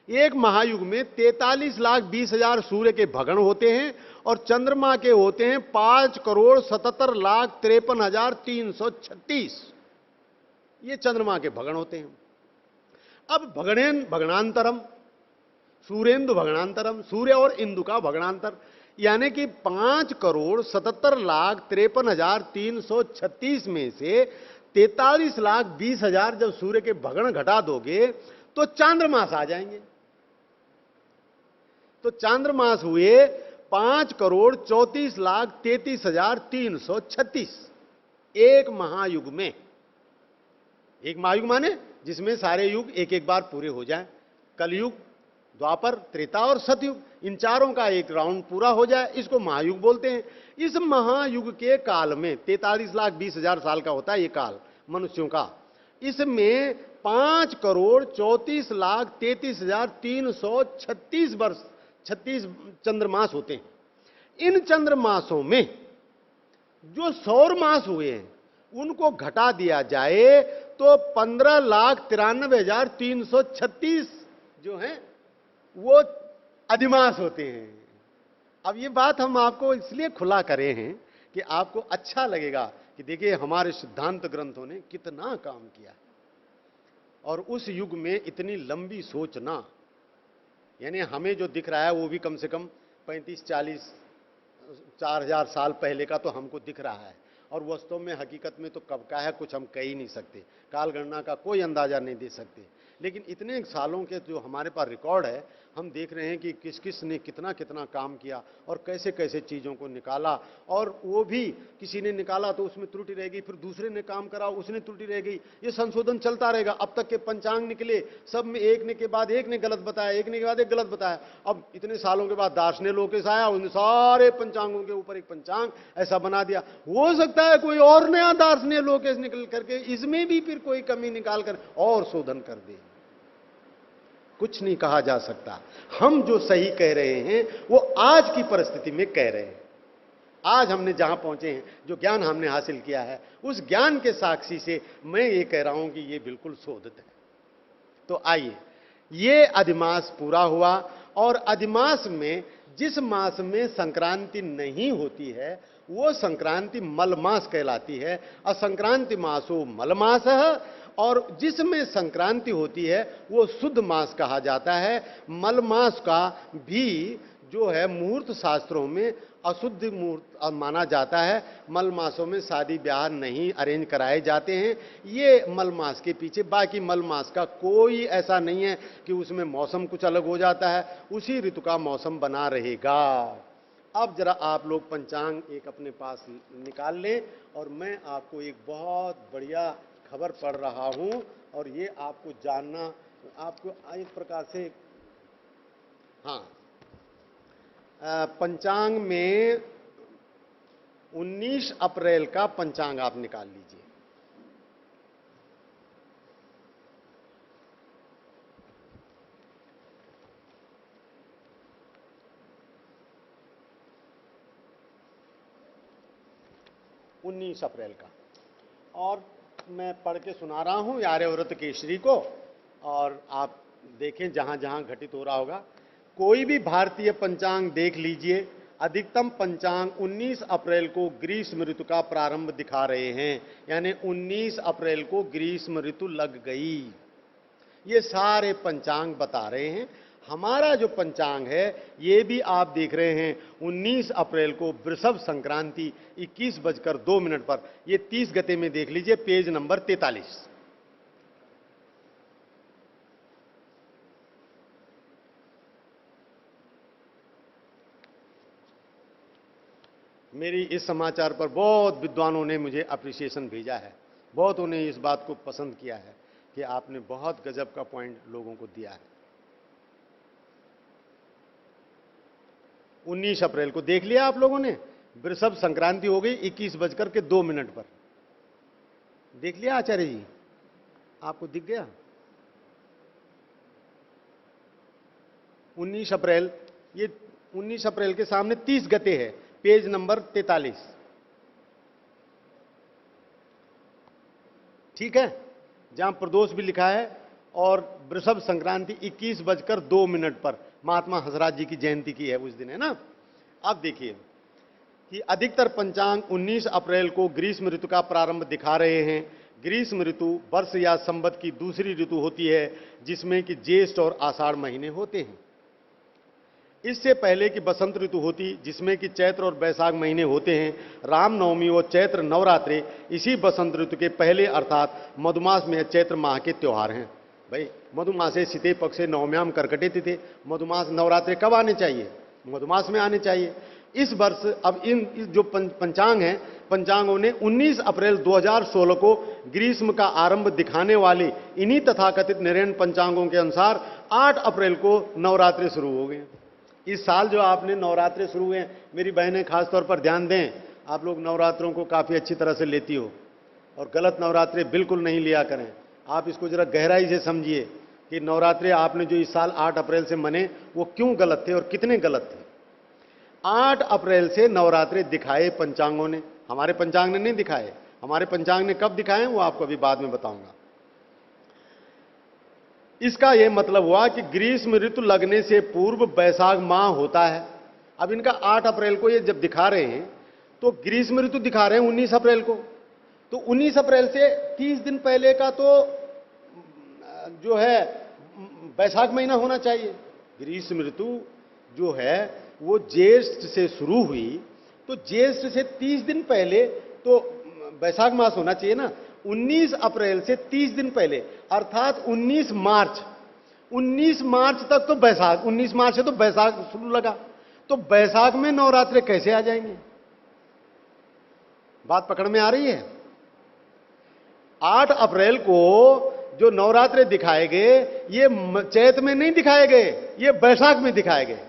Speaker 1: एक महायुग में 43,20,000 सूर्य के भगण होते हैं और चंद्रमा के होते हैं 5,77,53,336। ये चंद्रमा के भगण होते हैं। अब भगणांतरम, सूर्येन्दु भगणांतरम, सूर्य और इंदु का भगणांतर, यानी कि 5,77,53,336 में से 43,20,000 जब सूर्य के भगण घटा दोगे तो चांद्रमास आ जाएंगे। तो चांद्रमास हुए 5,34,33,336 एक महायुग में। एक महायुग माने जिसमें सारे युग एक एक बार पूरे हो जाएं, कलयुग, द्वापर, त्रेता और सतयुग, इन चारों का एक राउंड पूरा हो जाए, इसको महायुग बोलते हैं। इस महायुग के काल में 43,20,000 साल का होता है ये काल मनुष्यों का, इसमें 5,34,33,336 वर्ष 36 चंद्रमास होते हैं। इन चंद्रमासों में जो सौर मास हुए हैं उनको घटा दिया जाए तो 15,93,336 जो हैं वो अधिमास होते हैं। अब ये बात हम आपको इसलिए खुला करे हैं कि आपको अच्छा लगेगा कि देखिए हमारे सिद्धांत ग्रंथों ने कितना काम किया और उस युग में इतनी लंबी सोचना, यानी हमें जो दिख रहा है वो भी कम से कम 35-40 4,000 साल पहले का तो हमको दिख रहा है, और वास्तव में हकीकत में तो कब का है कुछ हम कह ही नहीं सकते, काल गणना का कोई अंदाजा नहीं दे सकते। लेकिन इतने सालों के जो हमारे पास रिकॉर्ड है, हम देख रहे हैं कि किस किस ने कितना कितना काम किया और कैसे कैसे चीज़ों को निकाला, और वो भी किसी ने निकाला तो उसमें त्रुटि रह गई, फिर दूसरे ने काम करा उसने त्रुटि रह गई, ये संशोधन चलता रहेगा। अब तक के पंचांग निकले, सब में एक ने के बाद एक ने गलत बताया, एक ने के बाद एक गलत बताया। अब इतने सालों के बाद दार्शनिक लोकेश आया, उसने सारे पंचांगों के ऊपर एक पंचांग ऐसा बना दिया। हो सकता है कोई और नया दार्शनिक लोकेश निकल करके इसमें भी फिर कोई कमी निकाल कर और शोधन कर दे। कुछ नहीं कहा जा सकता। हम जो सही कह रहे हैं वो आज की परिस्थिति में कह रहे हैं। आज हमने जहां पहुंचे हैं, जो ज्ञान हमने हासिल किया है, उस ज्ञान के साक्षी से मैं ये कह रहा हूं कि ये बिल्कुल शोधित है। तो आइए, ये अधिमास पूरा हुआ, और अधिमास में जिस मास में संक्रांति नहीं होती है वो संक्रांति मलमास कहलाती है। असंक्रांति मासो मलमास है, और जिसमें संक्रांति होती है वो शुद्ध मास कहा जाता है। मलमास का भी जो है मुहूर्त शास्त्रों में अशुद्ध मुहूर्त माना जाता है। मल मासों में शादी ब्याह नहीं अरेंज कराए जाते हैं। ये मल मास के पीछे, बाकी मल मास का कोई ऐसा नहीं है कि उसमें मौसम कुछ अलग हो जाता है, उसी ऋतु का मौसम बना रहेगा। अब जरा आप लोग पंचांग एक अपने पास निकाल लें, और मैं आपको एक बहुत बढ़िया खबर पढ़ रहा हूं, और ये आपको जानना, आपको एक प्रकार से, हाँ, पंचांग में 19 अप्रैल का पंचांग आप निकाल लीजिए। उन्नीस अप्रैल का, और मैं पढ़ के सुना रहा हूं आर्यव्रत केसरी को, और आप देखें जहां जहां घटित हो रहा होगा। कोई भी भारतीय पंचांग देख लीजिए, अधिकतम पंचांग 19 अप्रैल को ग्रीष्म ऋतु का प्रारंभ दिखा रहे हैं, यानी 19 अप्रैल को ग्रीष्म ऋतु लग गई। ये सारे पंचांग बता रहे हैं। हमारा जो पंचांग है ये भी आप देख रहे हैं, 19 अप्रैल को वृषभ संक्रांति 21:02 पर, ये 30 गते में देख लीजिए, पेज नंबर 43। मेरी इस समाचार पर बहुत विद्वानों ने मुझे अप्रिसिएशन भेजा है, बहुतों ने इस बात को पसंद किया है कि आपने बहुत गजब का पॉइंट लोगों को दिया है। 19 अप्रैल को देख लिया आप लोगों ने, वृषभ संक्रांति हो गई 21:02 पर। देख लिया आचार्य जी, आपको दिख गया? 19 अप्रैल, ये 19 अप्रैल के सामने 30 गते है, पेज नंबर 43। ठीक है, जहां प्रदोष भी लिखा है, और वृषभ संक्रांति 21:02 पर महात्मा हंसराज जी की जयंती की है उस दिन, है ना। अब देखिए कि अधिकतर पंचांग 19 अप्रैल को ग्रीष्म ऋतु का प्रारंभ दिखा रहे हैं। ग्रीष्म ऋतु वर्ष या संवत की दूसरी ऋतु होती है, जिसमें कि ज्येष्ठ और आषाढ़ महीने होते हैं। इससे पहले की बसंत ऋतु होती, जिसमें कि चैत्र और वैशाख महीने होते हैं। रामनवमी और चैत्र नवरात्रे इसी बसंत ऋतु के पहले अर्थात मधुमास में चैत्र माह के त्योहार हैं। भाई, मधुमासे शीते पक्षे नवम्याम कर्कटे तिथे, मधुमास नवरात्रे कब आने चाहिए? मधुमास में आने चाहिए। इस वर्ष अब इन जो पंचांग हैं, पंचांगों ने 19 अप्रैल 2016 को ग्रीष्म का आरंभ दिखाने वाले इन्हीं तथाकथित निर्णय पंचांगों के अनुसार 8 अप्रैल को नवरात्रि शुरू हो गए। इस साल जो आपने नवरात्रे शुरू हुए हैं, मेरी बहनें खास तौर पर ध्यान दें, आप लोग नवरात्रों को काफ़ी अच्छी तरह से लेती हो, और गलत नवरात्रे बिल्कुल नहीं लिया करें। आप इसको जरा गहराई से समझिए कि नवरात्रि आपने जो इस साल 8 अप्रैल से मने वो क्यों गलत थे और कितने गलत थे। 8 अप्रैल से नवरात्रि दिखाए पंचांगों ने, हमारे पंचांग ने नहीं दिखाए। हमारे पंचांग ने कब दिखाए वो आपको अभी बाद में बताऊंगा। इसका यह मतलब हुआ कि ग्रीष्म ऋतु लगने से पूर्व बैसाख माह होता है। अब इनका 8 अप्रैल को ये जब दिखा रहे हैं तो ग्रीष्म ऋतु दिखा रहे हैं 19 अप्रैल को, तो 19 अप्रैल से 30 दिन पहले का तो जो है बैसाख महीना होना चाहिए। ग्रीष्म ऋतु जो है वो ज्येष्ठ से शुरू हुई, तो ज्येष्ठ से 30 दिन पहले तो बैसाख मास होना चाहिए ना। 19 अप्रैल से 30 दिन पहले अर्थात 19 मार्च तक तो बैसाख, 19 मार्च से तो बैसाख शुरू लगा, तो बैसाख में नवरात्रि कैसे आ जाएंगे? बात पकड़ में आ रही है? 8 अप्रैल को जो नवरात्रि दिखाए गए ये चैत में नहीं दिखाए गए, ये बैसाख में दिखाए गए।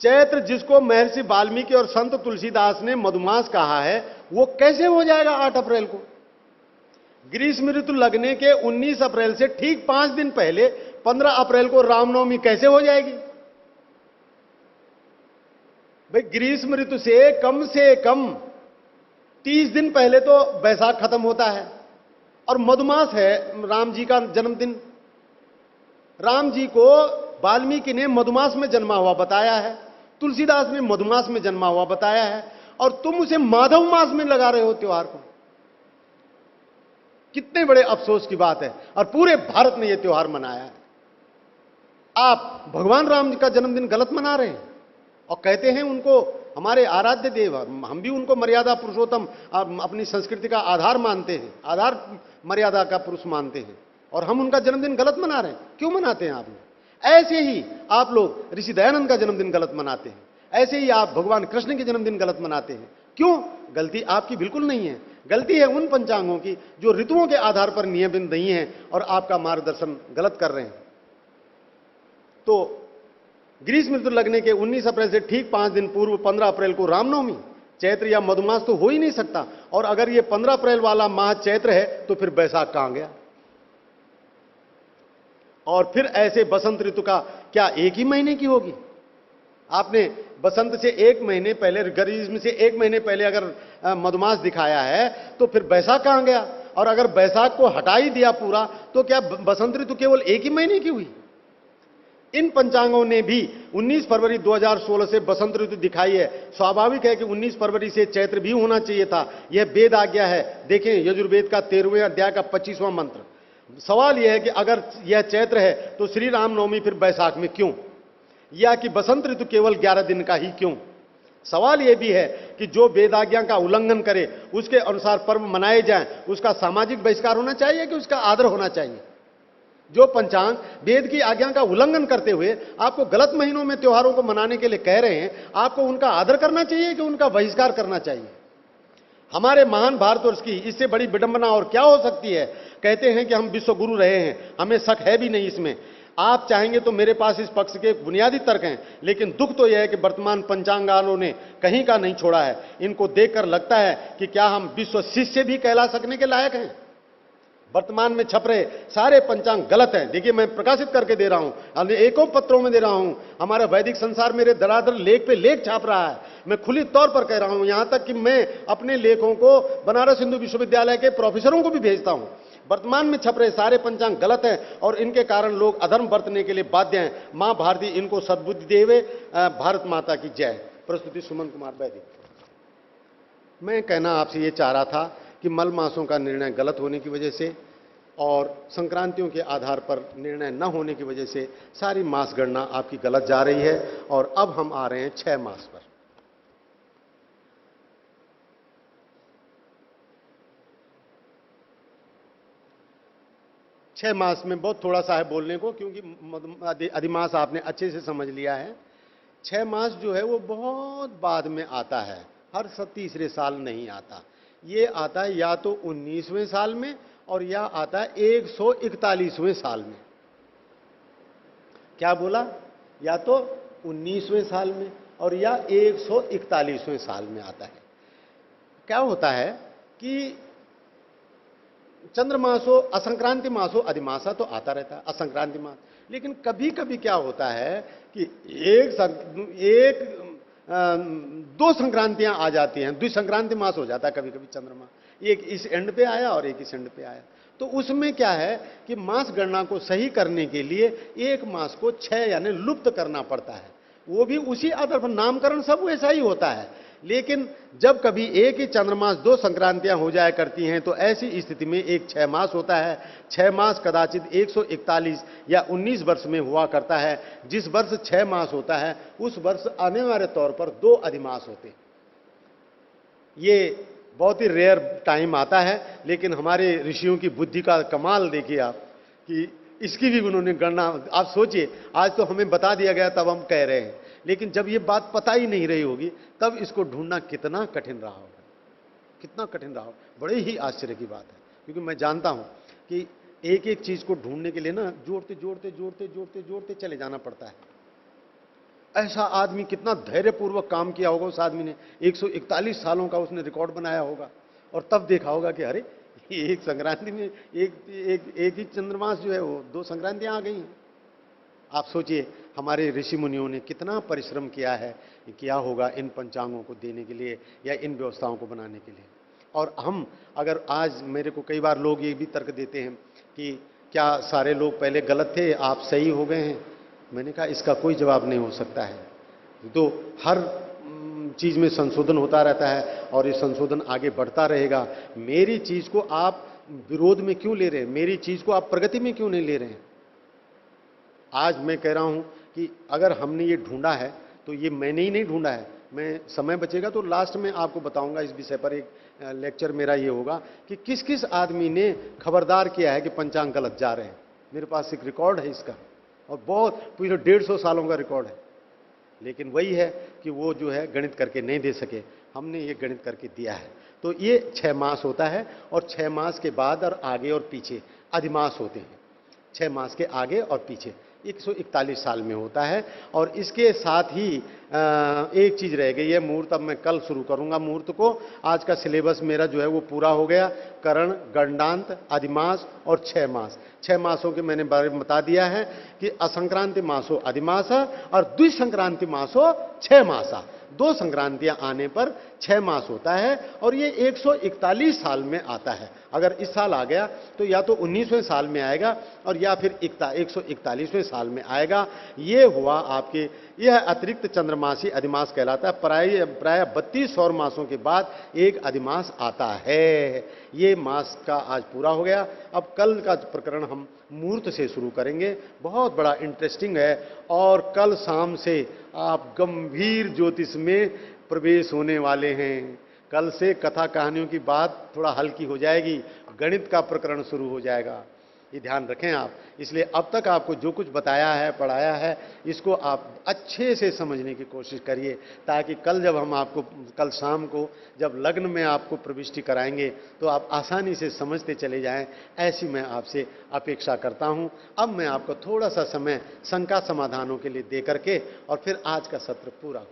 Speaker 1: चैत्र जिसको महर्षि वाल्मीकि और संत तुलसीदास ने मधुमास कहा है, वो कैसे हो जाएगा 8 अप्रैल को? ग्रीष्म ऋतु लगने के 19 अप्रैल से ठीक 5 दिन पहले 15 अप्रैल को रामनवमी कैसे हो जाएगी? भाई ग्रीष्म ऋतु से कम 30 दिन पहले तो बैसाख खत्म होता है, और मधुमास है राम जी का जन्मदिन। राम जी को वाल्मीकि ने मधुमास में जन्मा हुआ बताया है, तुलसीदास ने मधुमास में जन्मा हुआ बताया है, और तुम उसे माधव मास में लगा रहे हो त्योहार को। कितने बड़े अफसोस की बात है, और पूरे भारत ने यह त्योहार मनाया है। आप भगवान राम जी का जन्मदिन गलत मना रहे हैं और कहते हैं उनको हमारे आराध्य देव। हम भी उनको मर्यादा पुरुषोत्तम अपनी संस्कृति का आधार मानते हैं, आधार मर्यादा का पुरुष मानते हैं, और हम उनका जन्मदिन गलत मना रहे हैं। क्यों मनाते हैं आप लोग? ऐसे ही आप लोग ऋषि दयानंद का जन्मदिन गलत मनाते हैं, ऐसे ही आप भगवान कृष्ण के जन्मदिन गलत मनाते हैं। क्यों? गलती आपकी बिल्कुल नहीं है, गलती है उन पंचांगों की जो ऋतुओं के आधार पर नियमित नहीं है और आपका मार्गदर्शन गलत कर रहे हैं। तो ग्रीष्म ऋतु लगने के 19 अप्रैल से ठीक 5 दिन पूर्व 15 अप्रैल को रामनवमी, चैत्र या मधुमास तो हो ही नहीं सकता। और अगर ये 15 अप्रैल वाला माह चैत्र है तो फिर बैसाख कहां गया? और फिर ऐसे बसंत ऋतु का क्या एक ही महीने की होगी? आपने बसंत से 1 महीने पहले, ग्रीष्म से 1 महीने पहले अगर मधुमास दिखाया है तो फिर बैसाख कहां गया? और अगर बैसाख को हटा ही दिया पूरा तो क्या बसंत ऋतु केवल 1 ही महीने की हुई? इन पंचांगों ने भी 19 फरवरी 2016 से बसंत ऋतु दिखाई है। स्वाभाविक है कि 19 फरवरी से चैत्र भी होना चाहिए था। यह वेद आज्ञा है। देखें यजुर्वेद का 13वें अध्याय का 25वां मंत्र। सवाल यह है कि अगर यह चैत्र है तो श्री रामनवमी फिर बैसाख में क्यों, या कि बसंत ऋतु केवल 11 दिन का ही क्यों? सवाल यह भी है कि जो वेदाज्ञा का उल्लंघन करे उसके अनुसार पर्व मनाए जाएं, उसका सामाजिक बहिष्कार होना चाहिए कि उसका आदर होना चाहिए? जो पंचांग वेद की आज्ञा का उल्लंघन करते हुए आपको गलत महीनों में त्योहारों को मनाने के लिए कह रहे हैं, आपको उनका आदर करना चाहिए कि उनका बहिष्कार करना चाहिए? हमारे महान भारतवर्ष की इससे बड़ी विडंबना और क्या हो सकती है? कहते हैं कि हम विश्व गुरु रहे हैं, हमें शक है भी नहीं इसमें। आप चाहेंगे तो मेरे पास इस पक्ष के बुनियादी तर्क हैं, लेकिन दुख तो यह है कि वर्तमान पंचांगालों ने कहीं का नहीं छोड़ा है। इनको देखकर लगता है कि क्या हम विश्व शिष्य भी कहला सकने के लायक हैं? वर्तमान में छप रहे सारे पंचांग गलत हैं। देखिए मैं प्रकाशित करके दे रहा हूं, एकों पत्रों में दे रहा हूं। हमारा वैदिक संसार मेरे धराधर लेख पे लेख छाप रहा है। मैं खुली तौर पर कह रहा हूं, यहां तक कि मैं अपने लेखों को बनारस हिंदू विश्वविद्यालय के प्रोफेसरों को भी भेजता हूं। वर्तमान में छप रहे सारे पंचांग गलत हैं और इनके कारण लोग अधर्म बरतने के लिए बाध्य हैं। मां भारती इनको सद्बुद्धि देवे। भारत माता की जय। प्रस्तुति सुमन कुमार वैदिक। मैं कहना आपसे ये चाह रहा था कि मल मासों का निर्णय गलत होने की वजह से और संक्रांतियों के आधार पर निर्णय न होने की वजह से सारी मास गणना आपकी गलत जा रही है। और अब हम आ रहे हैं 6 मास पर। छह मास में बहुत थोड़ा सा है बोलने को, क्योंकि अधिमास आपने अच्छे से समझ लिया है। 6 मास जो है वो बहुत बाद में आता है, हर 37वें साल नहीं आता। ये आता है या तो 19वें साल में और या आता है 141वें साल में। क्या बोला? या तो 19वें साल में और या 141वें साल में आता है। क्या होता है कि चंद्रमास हो, असंक्रांति मास हो, अधिमासा तो आता रहता है, असंक्रांति मास। लेकिन कभी कभी क्या होता है कि दो संक्रांतियां आ जाती हैं, द्विसंक्रांति मास हो जाता है कभी कभी चंद्रमा, एक इस एंड पे आया और एक इस एंड पे आया। तो उसमें क्या है कि मास गणना को सही करने के लिए एक मास को 6 यानी लुप्त करना पड़ता है, वो भी उसी आधार पर, नामकरण सब वैसा ही होता है। लेकिन जब कभी एक ही चंद्रमास 2 संक्रांतियां हो जाया करती हैं तो ऐसी स्थिति में एक 6 मास होता है। 6 मास कदाचित 141 या 19 वर्ष में हुआ करता है। जिस वर्ष 6 मास होता है उस वर्ष अनिवार्य तौर पर 2 अधिमास होते हैं। ये बहुत ही रेयर टाइम आता है, लेकिन हमारे ऋषियों की बुद्धि का कमाल देखिए आप, कि इसकी भी उन्होंने गणना, आप सोचिए, आज तो हमें बता दिया गया तब हम कह रहे हैं, लेकिन जब ये बात पता ही नहीं रही होगी तब इसको ढूंढना कितना कठिन रहा होगा, कितना कठिन रहा होगा। बड़े ही आश्चर्य की बात है, क्योंकि मैं जानता हूं कि एक एक चीज को ढूंढने के लिए ना जोड़ते जोड़ते जोड़ते जोड़ते जोड़ते चले जाना पड़ता है। ऐसा आदमी कितना धैर्यपूर्वक काम किया होगा उस आदमी ने, 141 सालों का उसने रिकॉर्ड बनाया होगा, और तब देखा होगा कि अरे एक संक्रांति में एक ही चंद्रमास जो है वो 2 संक्रांतियां आ गई हैं। आप सोचिए हमारे ऋषि मुनियों ने कितना परिश्रम किया होगा इन पंचांगों को देने के लिए या इन व्यवस्थाओं को बनाने के लिए। और हम, अगर आज मेरे को कई बार लोग ये भी तर्क देते हैं कि क्या सारे लोग पहले गलत थे, आप सही हो गए हैं, मैंने कहा इसका कोई जवाब नहीं हो सकता है। तो हर चीज में संशोधन होता रहता है और ये संशोधन आगे बढ़ता रहेगा। मेरी चीज को आप विरोध में क्यों ले रहे हैं, मेरी चीज को आप प्रगति में क्यों नहीं ले रहे हैं? आज मैं कह रहा हूं कि अगर हमने ये ढूंढा है तो ये मैंने ही नहीं ढूंढा है। मैं, समय बचेगा तो लास्ट में आपको बताऊंगा इस विषय पर, एक लेक्चर मेरा ये होगा कि किस किस आदमी ने खबरदार किया है कि पंचांग गलत जा रहे हैं। मेरे पास एक रिकॉर्ड है इसका, और बहुत पूरे 150 सालों का रिकॉर्ड है। लेकिन वही है कि वो जो है गणित करके नहीं दे सके, हमने ये गणित करके दिया है। तो ये 6 मास होता है, और 6 मास के बाद और आगे और पीछे अधिमास होते हैं। 6 मास के आगे और पीछे 141 साल में होता है। और इसके साथ ही एक चीज रह गई है, मुहूर्त। अब मैं कल शुरू करूंगा मुहूर्त को। आज का सिलेबस मेरा जो है वो पूरा हो गया। करण, गंडांत, अधिमास और 6 मास। 6 मासों के मैंने बारे में बता दिया है कि असंक्रांति मासो अधिमासा और द्विसंक्रांति मासो 6 मासा। 2 संक्रांतियां आने पर 6 मास होता है, और ये 141 साल में आता है। अगर इस साल आ गया तो या तो 19वें साल में आएगा और या फिर 141वें साल में आएगा। ये हुआ आपके, यह अतिरिक्त चंद्रमासी अधिमास कहलाता है। प्राय 32 सौर मासों के बाद एक अधिमास आता है। ये मास का आज पूरा हो गया। अब कल का प्रकरण हम मुहूर्त से शुरू करेंगे, बहुत बड़ा इंटरेस्टिंग है। और कल शाम से आप गंभीर ज्योतिष में प्रवेश होने वाले हैं। कल से कथा कहानियों की बात थोड़ा हल्की हो जाएगी, गणित का प्रकरण शुरू हो जाएगा, ये ध्यान रखें आप। इसलिए अब तक आपको जो कुछ बताया है, पढ़ाया है, इसको आप अच्छे से समझने की कोशिश करिए, ताकि कल जब हम आपको, कल शाम को जब लग्न में आपको प्रविष्टि कराएंगे तो आप आसानी से समझते चले जाएं, ऐसी मैं आपसे अपेक्षा करता हूं। अब मैं आपको थोड़ा सा समय शंका समाधानों के लिए दे करके और फिर आज का सत्र पूरा हो।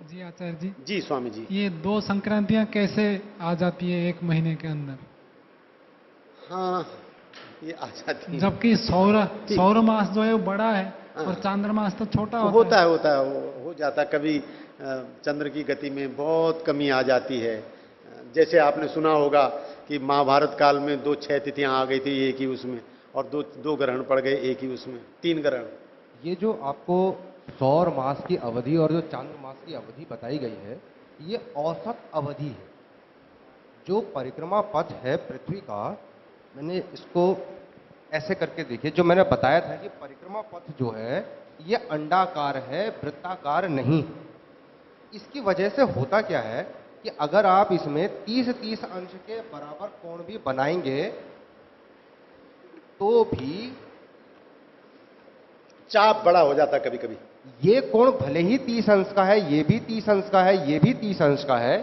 Speaker 3: जी आचार्य जी।
Speaker 1: जी स्वामी जी।
Speaker 3: ये 2 संक्रांतियां कैसे आ जाती है 1 महीने के अंदर?
Speaker 1: हाँ, ये आ जाती है।
Speaker 3: जबकि सौर मास जो है वो बड़ा है और चांद्रमास तो छोटा होता
Speaker 1: है। हो जाता। कभी चंद्र की गति में बहुत कमी आ जाती है। जैसे आपने सुना होगा कि महाभारत काल में 2 6 तिथियां आ गई थी एक ही उसमें, और 2 ग्रहण पड़ गए एक ही उसमें, 3 ग्रहण।
Speaker 4: ये जो आपको सौर मास की अवधि और जो चांद्र मास की अवधि बताई गई है, ये औसत अवधि है। जो परिक्रमा पथ है पृथ्वी का, मैंने इसको ऐसे करके देखिए, जो मैंने बताया था कि परिक्रमा पथ जो है ये अंडाकार है, वृत्ताकार नहीं। इसकी वजह से होता क्या है कि अगर आप इसमें 30-30 अंश के बराबर कोण भी बनाएंगे तो भी
Speaker 1: चाप बड़ा हो जाता कभी कभी।
Speaker 4: ये कोण भले ही 30 अंश का है, ये भी 30 अंश का है, ये भी 30 अंश का है,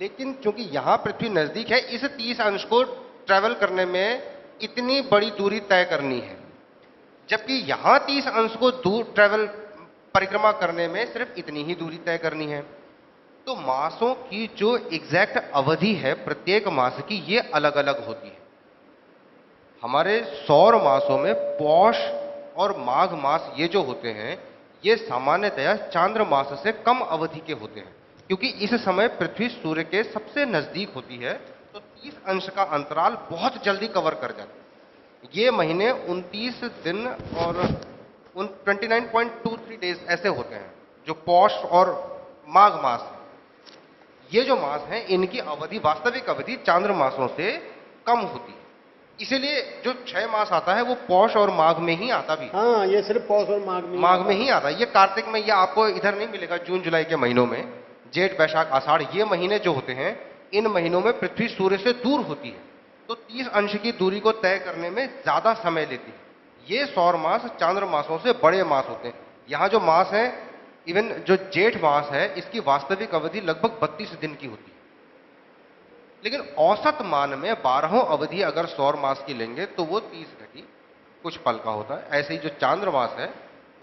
Speaker 4: लेकिन चूंकि यहां पृथ्वी नजदीक है, इस 30 अंश को ट्रेवल करने में इतनी बड़ी दूरी तय करनी है, जबकि यहां 30 अंश को दूर ट्रेवल परिक्रमा करने में सिर्फ इतनी ही दूरी तय करनी है। तो मासों की जो एग्जैक्ट अवधि है प्रत्येक मास की, ये अलग अलग होती है। हमारे सौर मासों में पौष और माघ मास ये जो होते हैं, ये सामान्यतया चांद्र मास से कम अवधि के होते हैं, क्योंकि इस समय पृथ्वी सूर्य के सबसे नजदीक होती है, तो 30 अंश का अंतराल बहुत जल्दी कवर कर जाता है। ये महीने 29 दिन और 29.23 डेज ऐसे होते हैं, जो पौष और माघ मास है। ये जो मास हैं, इनकी अवधि, वास्तविक अवधि चांद्र मासों से कम होती है। इसीलिए जो 6 मास आता है वो पौष और माघ में ही आता भी है।
Speaker 1: हाँ, ये सिर्फ पौष और
Speaker 4: माघ में ही आता है। ये कार्तिक में, ये आपको इधर नहीं मिलेगा। जून जुलाई के महीनों में, जेठ बैशाख आषाढ़, ये महीने जो होते हैं, इन महीनों में पृथ्वी सूर्य से दूर होती है, तो 30 अंश की दूरी को तय करने में ज्यादा समय लेती है। ये सौर मास चांद्र मासों से बड़े मास होते हैं। यहाँ जो मास है, इवन जो जेठ मास है, इसकी वास्तविक अवधि लगभग 32 दिन की होती है, लेकिन औसत मान में 12 अवधि अगर सौर मास की लेंगे तो वो 30 घटी कुछ पल का होता है। ऐसे ही जो चांद्रमास है,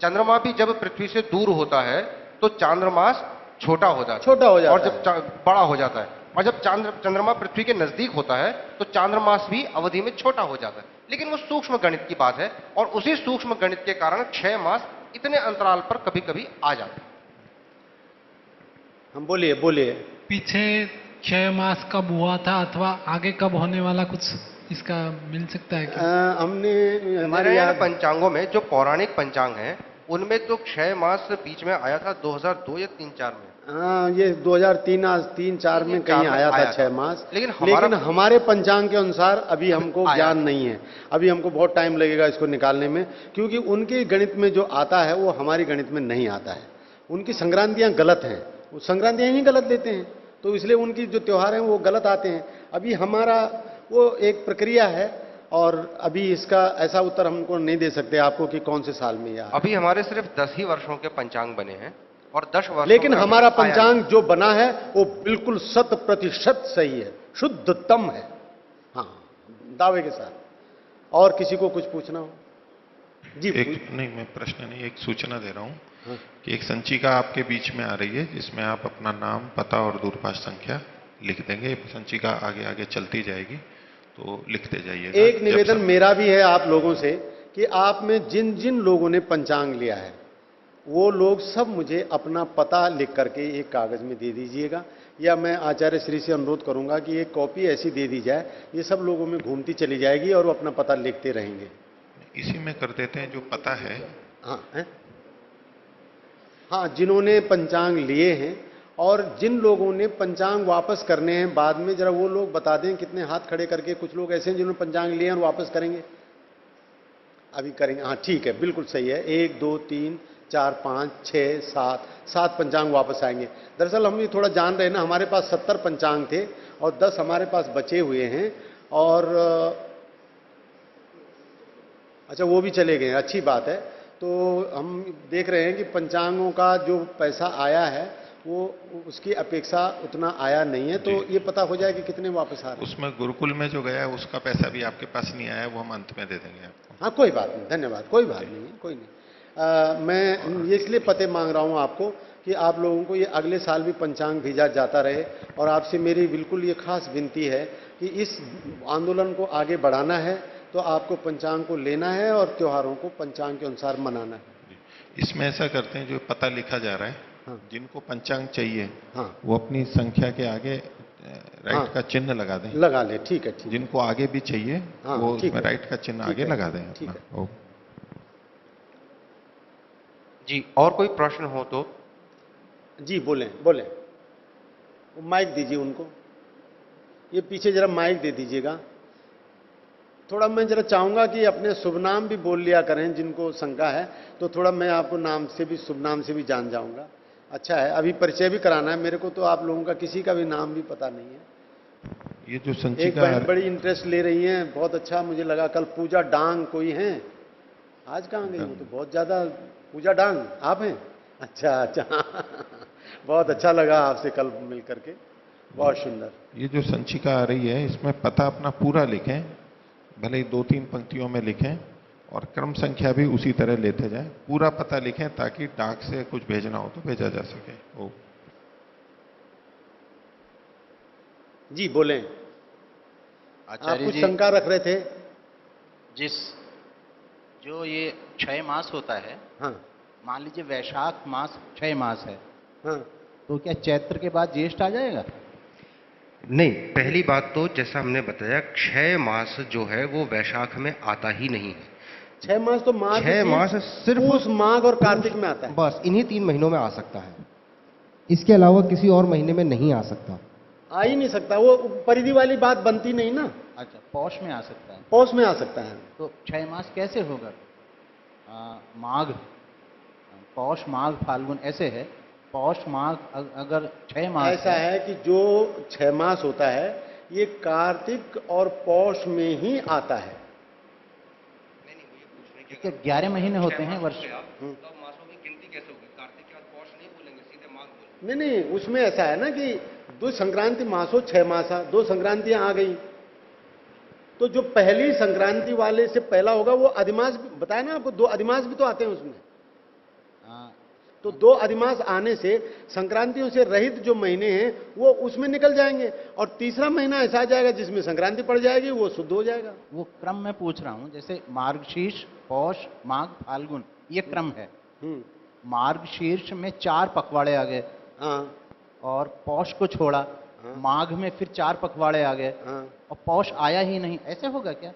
Speaker 4: चंद्रमा भी जब पृथ्वी से दूर होता है तो चांद्रमास छोटा हो जाता है, और जब बड़ा हो जाता है, और जब चंद्रमा पृथ्वी के नजदीक होता है तो चांद्रमास भी अवधि में छोटा हो जाता है। लेकिन वो सूक्ष्म गणित की बात है, और उसी सूक्ष्म गणित के कारण 6 मास इतने अंतराल पर कभी कभी आ जाते हैं।
Speaker 1: हम बोलिए बोलिए।
Speaker 3: पीछे 6 मास कब हुआ था अथवा आगे कब होने वाला, कुछ इसका मिल सकता है क्या?
Speaker 1: हमने
Speaker 4: हमारे यहाँ पंचांगों में जो पौराणिक पंचांग है, उनमें तो 6 मास बीच में आया था 2002 या 3-4 में।
Speaker 1: हाँ, ये 2003-4 में कहीं आया था 6 मास,
Speaker 4: लेकिन
Speaker 1: हमारे पंचांग के अनुसार अभी हमको ज्ञान नहीं है। अभी हमको बहुत टाइम लगेगा इसको निकालने में, क्योंकि उनके गणित में जो आता है वो हमारी गणित में नहीं आता है। उनकी संक्रांतियां गलत हैं, वो संक्रांतियां ही गलत देते हैं, तो इसलिए उनकी जो त्योहार हैं वो गलत आते हैं। अभी हमारा वो एक प्रक्रिया है, और अभी इसका ऐसा उत्तर हमको नहीं दे सकते आपको कि कौन से साल में या।
Speaker 4: अभी हमारे सिर्फ 10 ही वर्षों के पंचांग बने हैं, और 10 वर्ष,
Speaker 1: लेकिन हमारा पंचांग जो बना है वो बिल्कुल 100% सही है, शुद्धतम है। हाँ, दावे के साथ। और किसी को कुछ पूछना हो? जी
Speaker 2: नहीं, मैं प्रश्न नहीं, एक सूचना दे रहा हूं कि एक संचिका आपके बीच में आ रही है, जिसमें आप अपना नाम, पता और दूरभाष संख्या लिख देंगे। संचिका आगे आगे चलती जाएगी, तो लिखते जाइएगा।
Speaker 1: एक निवेदन मेरा भी है आप लोगों से कि आप में जिन जिन लोगों ने पंचांग लिया है, वो लोग सब मुझे अपना पता लिख करके एक कागज में दे दीजिएगा, या मैं आचार्य श्री से अनुरोध करूंगा कि एक कॉपी ऐसी दे दी जाए, ये सब लोगों में घूमती चली जाएगी और वो अपना पता लिखते रहेंगे।
Speaker 2: इसी में कर देते हैं जो पता है।
Speaker 1: हाँ है? हाँ, जिन्होंने पंचांग लिए हैं और जिन लोगों ने पंचांग वापस करने हैं बाद में, जरा वो लोग बता दें कितने हाथ खड़े करके। कुछ लोग ऐसे हैं जिन्होंने पंचांग लिए हैं और वापस करेंगे, अभी करेंगे। हाँ ठीक है, बिल्कुल सही है। 1 2 3 4 5 6 7 पंचांग वापस आएंगे। दरअसल हम ये थोड़ा जान रहे हैं ना, हमारे पास 70 पंचांग थे और 10 हमारे पास बचे हुए हैं, और अच्छा वो भी चले गए, अच्छी बात है। तो हम देख रहे हैं कि पंचांगों का जो पैसा आया है वो उसकी अपेक्षा उतना आया नहीं है, तो ये पता हो जाए कि कितने वापस आ रहे हैं।
Speaker 2: उसमें गुरुकुल में जो गया है उसका पैसा भी आपके पास नहीं आया है, वो हम अंत में दे देंगे आपको।
Speaker 1: हाँ कोई बात नहीं, धन्यवाद, कोई बात नहीं है, कोई नहीं। मैं ये इसलिए पते मांग रहा हूँ आपको कि आप लोगों को ये अगले साल भी पंचांग भेजा जाता रहे, और आपसे मेरी बिल्कुल ये खास विनती है कि इस आंदोलन को आगे बढ़ाना है तो आपको पंचांग को लेना है और त्योहारों को पंचांग के अनुसार मनाना है।
Speaker 2: इसमें ऐसा करते हैं, जो पता लिखा जा रहा है,
Speaker 1: हाँ।
Speaker 2: जिनको पंचांग चाहिए,
Speaker 1: हाँ,
Speaker 2: वो अपनी संख्या के आगे राइट
Speaker 1: हाँ।
Speaker 2: का चिन्ह लगा दें।
Speaker 1: लगा ले, ठीक है, ठीक है।
Speaker 2: जिनको आगे भी चाहिए,
Speaker 1: हाँ,
Speaker 2: वो
Speaker 1: ठीक
Speaker 2: उसमें
Speaker 1: है।
Speaker 2: राइट का चिन्ह
Speaker 1: ठीक
Speaker 2: आगे
Speaker 1: है,
Speaker 2: लगा दें
Speaker 1: ठीक
Speaker 2: अपना।
Speaker 4: जी, और कोई प्रश्न हो तो?
Speaker 1: जी बोलें बोलें, वो माइक दीजिए उनको, ये पीछे जरा माइक दे दीजिएगा। थोड़ा मैं जरा चाहूंगा कि अपने शुभ नाम भी बोल लिया करें, जिनको शंका है तो थोड़ा मैं आपको नाम से भी, शुभ नाम से भी जान जाऊंगा। अच्छा है, अभी परिचय भी कराना है मेरे को, तो आप लोगों का किसी का भी नाम भी पता नहीं है।
Speaker 2: ये जो
Speaker 1: एक
Speaker 2: संचिका
Speaker 1: बहन बड़ी इंटरेस्ट ले रही हैं, बहुत अच्छा मुझे लगा। कल पूजा डांग कोई है, आज कहाँ गई? वो तो बहुत ज्यादा। पूजा डांग आप हैं? अच्छा अच्छा बहुत अच्छा लगा आपसे कल मिल करके, बहुत सुंदर।
Speaker 2: ये जो संचिका आ रही है, इसमें पता अपना पूरा लिखें, भले ही 2-3 पंक्तियों में लिखें, और क्रम संख्या भी उसी तरह लेते जाएं। पूरा पता लिखें ताकि डाक से कुछ भेजना हो तो भेजा जा सके।
Speaker 1: जी बोलें। आप
Speaker 6: आचार्य
Speaker 1: कुछ
Speaker 6: जी,
Speaker 1: शंका रख रहे थे।
Speaker 6: जिस जो ये 6 मास होता है,
Speaker 1: हाँ
Speaker 6: मान लीजिए वैशाख मास 6 मास है,
Speaker 1: हाँ
Speaker 6: तो क्या चैत्र के बाद ज्येष्ठ आ जाएगा?
Speaker 4: नहीं, पहली बात तो जैसा हमने बताया, 6 मास जो है वो वैशाख में आता ही नहीं है।
Speaker 1: 6 मास तो माघ
Speaker 4: 6 मास सिर्फ
Speaker 1: पूस माघ और कार्तिक में आता है।
Speaker 4: बस इन्हीं 3 महीनों में आ सकता है, इसके अलावा किसी और महीने में नहीं आ सकता।
Speaker 1: आ ही नहीं सकता, वो परिधि वाली बात बनती नहीं ना।
Speaker 6: अच्छा, पौष में आ सकता है।
Speaker 1: पौष में आ सकता है।
Speaker 6: तो 6 मास कैसे होगा? माघ, पौष माघ फाल्गुन ऐसे है। पौष माघ अगर 6 मास
Speaker 1: ऐसा है कि जो 6 मास होता है ये कार्तिक और पौष में ही आता है।
Speaker 6: क्या 11 महीने होते हैं वर्ष?
Speaker 4: तो मासों की गिनती कैसे होगी? कार्तिक के बाद पौष नहीं बोलेंगे, सीधे माघ बोलेंगे।
Speaker 1: नहीं नहीं, उसमें ऐसा है ना कि दो संक्रांति मासो 6 मासा, 2 संक्रांतियां आ गई, तो जो पहली संक्रांति वाले से पहला होगा वो अधिमास, बताया ना आपको, 2 अधिमास भी तो आते हैं उसमें। तो 2 अधिमास आने से संक्रांतियों से रहित जो महीने हैं वो उसमें निकल जाएंगे, और तीसरा महीना ऐसा आ जाएगा जिसमें संक्रांति पड़ जाएगी, वो शुद्ध हो जाएगा।
Speaker 6: वो क्रम मैं पूछ रहा हूं, जैसे मार्गशीर्ष, पौष, माघ, फाल्गुन, ये क्रम है। मार्गशीर्ष में 4 पखवाड़े आ गए,
Speaker 1: हाँ
Speaker 6: और पौष को छोड़ा, माघ में फिर 4 पखवाड़े आ गए,
Speaker 1: हाँ,
Speaker 6: और पौष आया ही नहीं, ऐसे होगा क्या?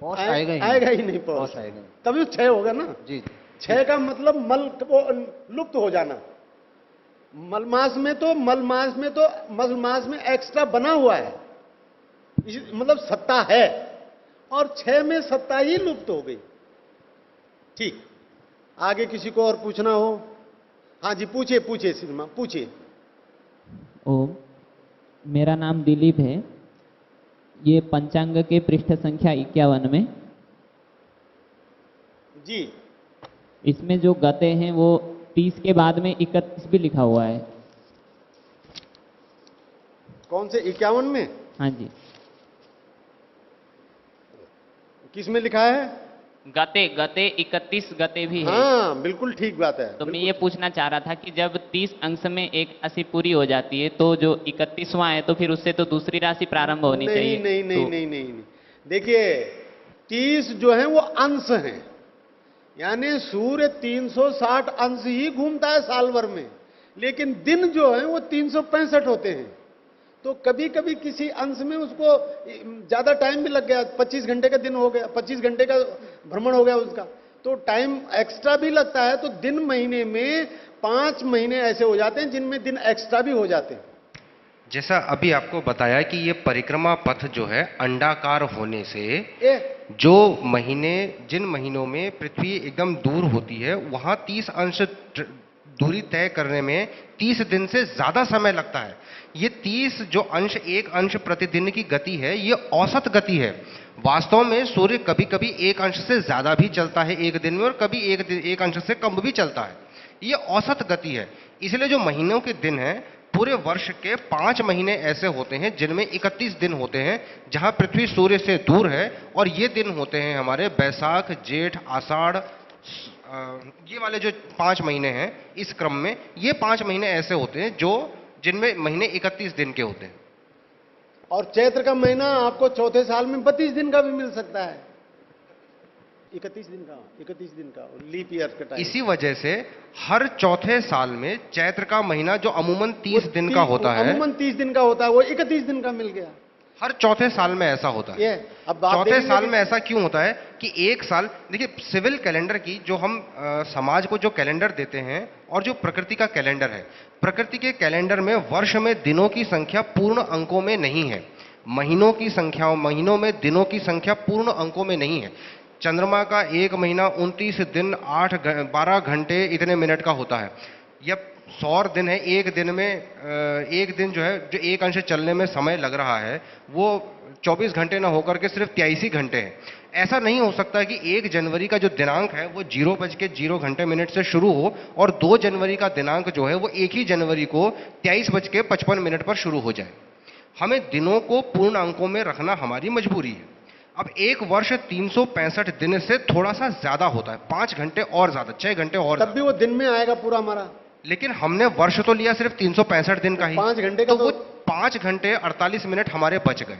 Speaker 6: पौष आएगा ही
Speaker 1: आएगा ही नहीं पौष,
Speaker 6: पौष आएगा नहीं।
Speaker 1: तभी 6 होगा ना।
Speaker 6: जी जी।
Speaker 1: 6 का मतलब मल वो लुप्त हो जाना। मलमास में एक्स्ट्रा बना हुआ है, मतलब सत्ता है, और 6 में सत्ता ही लुप्त हो गई। ठीक, आगे किसी को और पूछना हो? हाँ जी, पूछिए पूछिए सिनेमा पूछिए।
Speaker 7: ओम, मेरा नाम दिलीप है। ये पंचांग के पृष्ठ संख्या 51 में
Speaker 1: जी,
Speaker 7: इसमें जो गते हैं वो 30 के बाद में 31 भी लिखा हुआ है।
Speaker 1: कौन से 51 में?
Speaker 7: हाँ जी,
Speaker 1: किस में लिखा है?
Speaker 7: गते गते 31 गते भी है।
Speaker 1: हाँ बिल्कुल ठीक बात है।
Speaker 7: तो मैं ये पूछना चाह रहा था कि जब 30 अंश में 81 पूरी हो जाती है तो जो 31वां है तो फिर उससे तो दूसरी राशि प्रारंभ होनी
Speaker 1: नहीं,
Speaker 7: चाहिए।
Speaker 1: नहीं नहीं
Speaker 7: तो
Speaker 1: नहीं नहीं नहीं, देखिए 30 जो है वो अंश हैं, यानी सूर्य 360 अंश ही घूमता है साल भर में, लेकिन दिन जो है वो 365 होते हैं। तो कभी कभी किसी अंश में उसको ज्यादा टाइम भी लग गया, 25 घंटे का दिन हो गया, 25 घंटे का भ्रमण हो गया उसका, तो टाइम एक्स्ट्रा भी लगता है। तो दिन महीने में 5 महीने ऐसे हो जाते हैं जिनमें दिन एक्स्ट्रा भी हो जाते हैं।
Speaker 4: जैसा अभी आपको बताया कि ये परिक्रमा पथ जो है अंडाकार होने से जो महीने, जिन महीनों में पृथ्वी एकदम दूर होती है वहां 30 अंश दूरी तय करने में 30 दिन से ज्यादा समय लगता है। ये 30 जो अंश, 1 अंश प्रतिदिन की गति है, ये औसत गति है। वास्तव में सूर्य कभी कभी 1 अंश से ज्यादा भी चलता है एक दिन में, और कभी 1 अंश से कम भी चलता है। ये औसत गति है। इसलिए जो महीनों के दिन हैं, पूरे वर्ष के 5 महीने ऐसे होते हैं जिनमें 31 दिन होते हैं जहां पृथ्वी सूर्य से दूर है, और ये दिन होते हैं हमारे बैसाख, जेठ, आषाढ़, ये वाले जो 5 महीने हैं इस क्रम में, ये 5 महीने ऐसे होते हैं जो जिनमें महीने 31 दिन के होते हैं।
Speaker 1: और चैत्र का महीना आपको चौथे साल में 32 दिन का भी मिल सकता है, 31 दिन का और लीप ईयर का टाइम।
Speaker 4: इसी वजह से हर चौथे साल में चैत्र का महीना जो अमूमन 30 दिन का होता है,
Speaker 1: अमूमन 30 दिन का होता है, वो 31 दिन का मिल गया।
Speaker 4: हर चौथे साल में ऐसा होता है।
Speaker 1: अब आप
Speaker 4: चौथे
Speaker 1: देखेंगे
Speaker 4: साल
Speaker 1: कि-
Speaker 4: में ऐसा क्यों होता है कि एक साल, देखिए सिविल कैलेंडर की जो हम समाज को जो कैलेंडर देते हैं और जो प्रकृति का कैलेंडर है, प्रकृति के कैलेंडर में वर्ष में दिनों की संख्या पूर्ण अंकों में नहीं है, महीनों की संख्या, महीनों में दिनों की संख्या पूर्ण अंकों में नहीं है। चंद्रमा का 1 महीना 29 दिन 12 घंटे इतने मिनट का होता है। या सौर दिन है, एक दिन में एक दिन जो है, जो 1 अंश चलने में समय लग रहा है, वो 24 घंटे ना होकर के सिर्फ 83 घंटे है। ऐसा नहीं हो सकता कि 1 जनवरी का जो दिनांक है वो 0:0 से शुरू हो और 2 जनवरी का दिनांक जो है वो 1 ही जनवरी को 23:55 पर शुरू हो जाए। हमें दिनों को पूर्ण अंकों में रखना हमारी मजबूरी है। अब एक वर्ष 365 दिन से थोड़ा सा ज्यादा होता है, 5 घंटे और ज्यादा, 6 घंटे और
Speaker 1: तब भी वो दिन में आएगा पूरा हमारा।
Speaker 4: लेकिन हमने वर्ष तो लिया सिर्फ 365 दिन का ही,
Speaker 1: 5 घंटे का
Speaker 4: तो वो 5 घंटे 48 मिनट हमारे बच गए।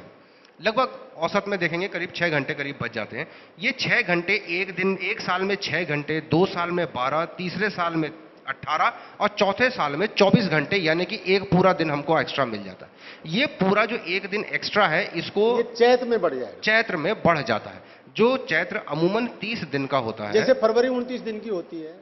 Speaker 4: लगभग औसत में देखेंगे करीब 6 घंटे करीब बच जाते हैं। ये 6 घंटे एक दिन, एक साल में 6 घंटे, 2 साल में 12, तीसरे साल में 18 और चौथे साल में 24 घंटे, यानी कि एक पूरा दिन हमको एक्स्ट्रा मिल जाता है। ये पूरा जो एक दिन एक्स्ट्रा है इसको
Speaker 1: ये चैत में बढ़ जाएगा।
Speaker 4: चैत्र में बढ़ जाता है। जो चैत्र अमूमन 30 दिन का होता है,
Speaker 1: जैसे फरवरी 29 दिन की होती है,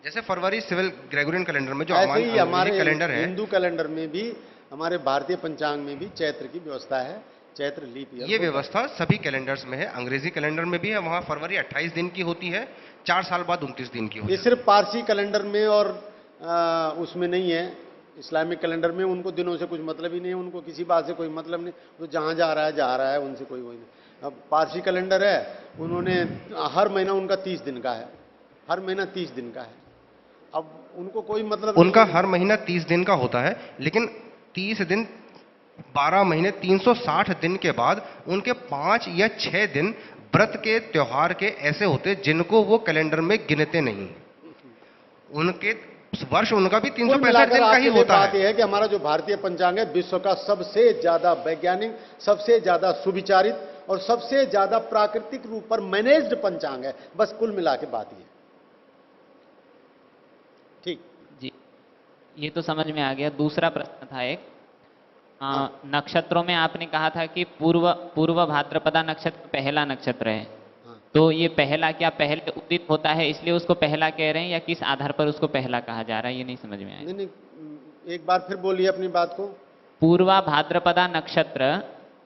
Speaker 4: जैसे फरवरी सिविल ग्रेगोरियन कैलेंडर में जो
Speaker 1: ऐसे ही
Speaker 4: अंग्रेजी
Speaker 1: हमारे
Speaker 4: कैलेंडर है,
Speaker 1: हिंदू कैलेंडर में भी, हमारे भारतीय पंचांग में भी चैत्र की व्यवस्था है। चैत्र लीप ईयर
Speaker 4: ये व्यवस्था सभी कैलेंडर्स में है। अंग्रेजी कैलेंडर में भी है, वहां फरवरी 28 दिन की होती है, 4 साल बाद 29 दिन की होती
Speaker 1: ये
Speaker 4: है।
Speaker 1: सिर्फ पारसी कैलेंडर में और उसमें नहीं है। इस्लामिक कैलेंडर में उनको दिनों से कुछ मतलब ही नहीं है, उनको किसी बात से कोई मतलब नहीं, वो जहाँ जा रहा है उनसे कोई वही नहीं। अब पारसी कैलेंडर है, उन्होंने हर महीना उनका 30 दिन का है, हर महीना 30 दिन का है। अब उनको कोई मतलब
Speaker 4: उनका
Speaker 1: नहीं।
Speaker 4: हर महीना 30 दिन का होता है, लेकिन 30 दिन 12 महीने 360 दिन के बाद उनके 5 या 6 दिन व्रत के त्योहार के ऐसे होते जिनको वो कैलेंडर में गिनते नहीं। उनके वर्ष उनका भी 365 दिन का ही होता
Speaker 1: बात
Speaker 4: है।
Speaker 1: यह है कि हमारा जो भारतीय पंचांग है विश्व का सबसे ज्यादा वैज्ञानिक, सबसे ज्यादा सुविचारित और सबसे ज्यादा प्राकृतिक रूप पर मैनेज्ड पंचांग है। बस कुल मिला के बात ये। ठीक
Speaker 7: जी, ये तो समझ में आ गया। दूसरा प्रश्न था एक, नक्षत्रों में आपने कहा था कि पूर्व भाद्रपदा नक्षत्र पहला नक्षत्र है, तो ये पहला क्या पहले उदित होता है इसलिए उसको पहला कह रहे हैं, या किस आधार पर उसको पहला कहा जा रहा है, ये नहीं समझ में आया।
Speaker 1: नहीं, एक बार फिर बोलिए अपनी बात को।
Speaker 7: पूर्वा भाद्रपदा नक्षत्र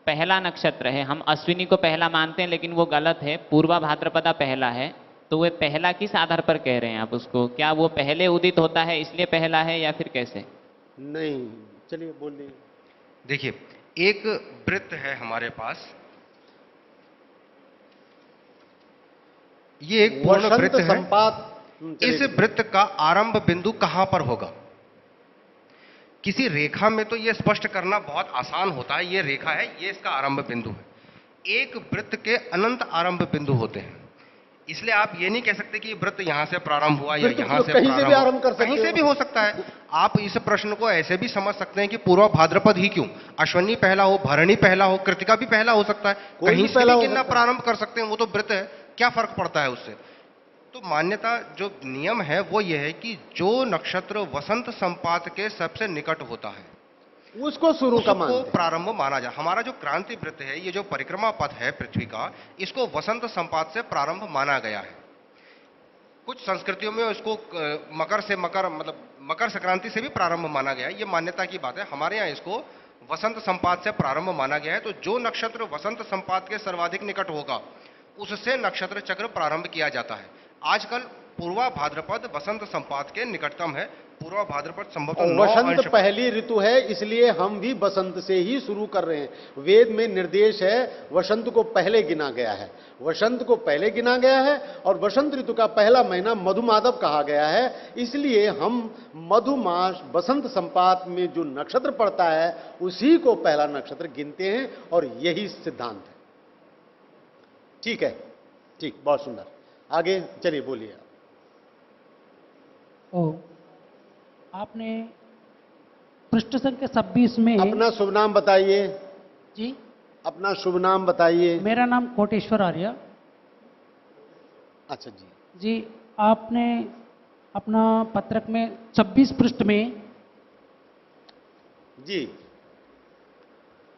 Speaker 7: पहला नक्षत्र है, हम अश्विनी को पहला मानते हैं लेकिन वो गलत है, पूर्वा भाद्रपदा पहला है, तो वे पहला किस आधार पर कह रहे हैं आप उसको? क्या वो पहले उदित होता है इसलिए पहला है या फिर कैसे?
Speaker 1: नहीं, चलिए बोलिए।
Speaker 4: देखिए, एक वृत्त है हमारे पास, ये एक पूर्ण
Speaker 1: वसंत
Speaker 4: वृत्त है।
Speaker 1: संपात।
Speaker 4: इस वृत्त का आरंभ बिंदु कहां पर होगा? किसी रेखा में तो यह स्पष्ट करना बहुत आसान होता है, ये रेखा है, ये इसका आरंभ बिंदु है। एक वृत्त के अनंत आरंभ बिंदु होते हैं, इसलिए आप ये नहीं कह सकते कि वृत्त यहां से प्रारंभ हुआ या यहां से
Speaker 1: कहीं से भी आरंभ कर सकते
Speaker 4: कहीं
Speaker 1: हो।
Speaker 4: से भी हो सकता है। आप इस प्रश्न को ऐसे भी समझ सकते हैं कि पूर्व भाद्रपद ही क्यों, अश्विनी पहला हो, भरणी पहला हो, कृतिका भी पहला हो सकता है,
Speaker 1: कोई भी
Speaker 4: कहीं से
Speaker 1: पहला
Speaker 4: भी
Speaker 1: हो
Speaker 4: गिनना
Speaker 1: सकता है।
Speaker 4: प्रारंभ कर सकते हैं, वो तो वृत्त है, क्या फर्क पड़ता है उससे। तो मान्यता जो नियम है वो यह है कि जो नक्षत्र वसंत संपात के सबसे निकट होता है
Speaker 1: उसको शुरू का
Speaker 4: उसको
Speaker 1: मानते हैं।
Speaker 4: प्रारंभ माना जाए। हमारा जो क्रांति वृत्त है, ये जो परिक्रमा पथ है पृथ्वी का, इसको वसंत संपात से प्रारंभ माना गया है। कुछ संस्कृतियों में इसको मकर से मतलब मकर संक्रांति से भी प्रारंभ माना गया है, ये मान्यता की बात है। हमारे यहाँ इसको वसंत संपात से प्रारंभ माना गया है। तो जो नक्षत्र वसंत संपात के सर्वाधिक निकट होगा उससे नक्षत्र चक्र प्रारंभ किया जाता है। आजकल पूर्वा भाद्रपद वसंत संपात के निकटतम है। पूर्वा भाद्रपद संभवतः 9
Speaker 1: वसंत
Speaker 4: अंश
Speaker 1: पहली ऋतु है, इसलिए हम भी वसंत से ही शुरू कर रहे हैं। वेद में निर्देश है, वसंत को पहले गिना गया है, वसंत को पहले गिना गया है, और वसंत ऋतु का पहला महीना मधुमाधव कहा गया है। इसलिए हम मधुमास वसंत संपात में जो नक्षत्र पड़ता है उसी को पहला नक्षत्र गिनते हैं, और यही सिद्धांत है। ठीक है, ठीक, बहुत सुंदर। आगे चलिए, बोलिए।
Speaker 8: आपने पृष्ठ संख्या 26 में
Speaker 1: अपना शुभ नाम बताइए।
Speaker 8: जी,
Speaker 1: अपना शुभ नाम बताइए।
Speaker 8: मेरा नाम कोटेश्वर आर्य।
Speaker 1: अच्छा जी।
Speaker 8: जी, आपने अपना पत्रक में 26 पृष्ठ में
Speaker 1: जी,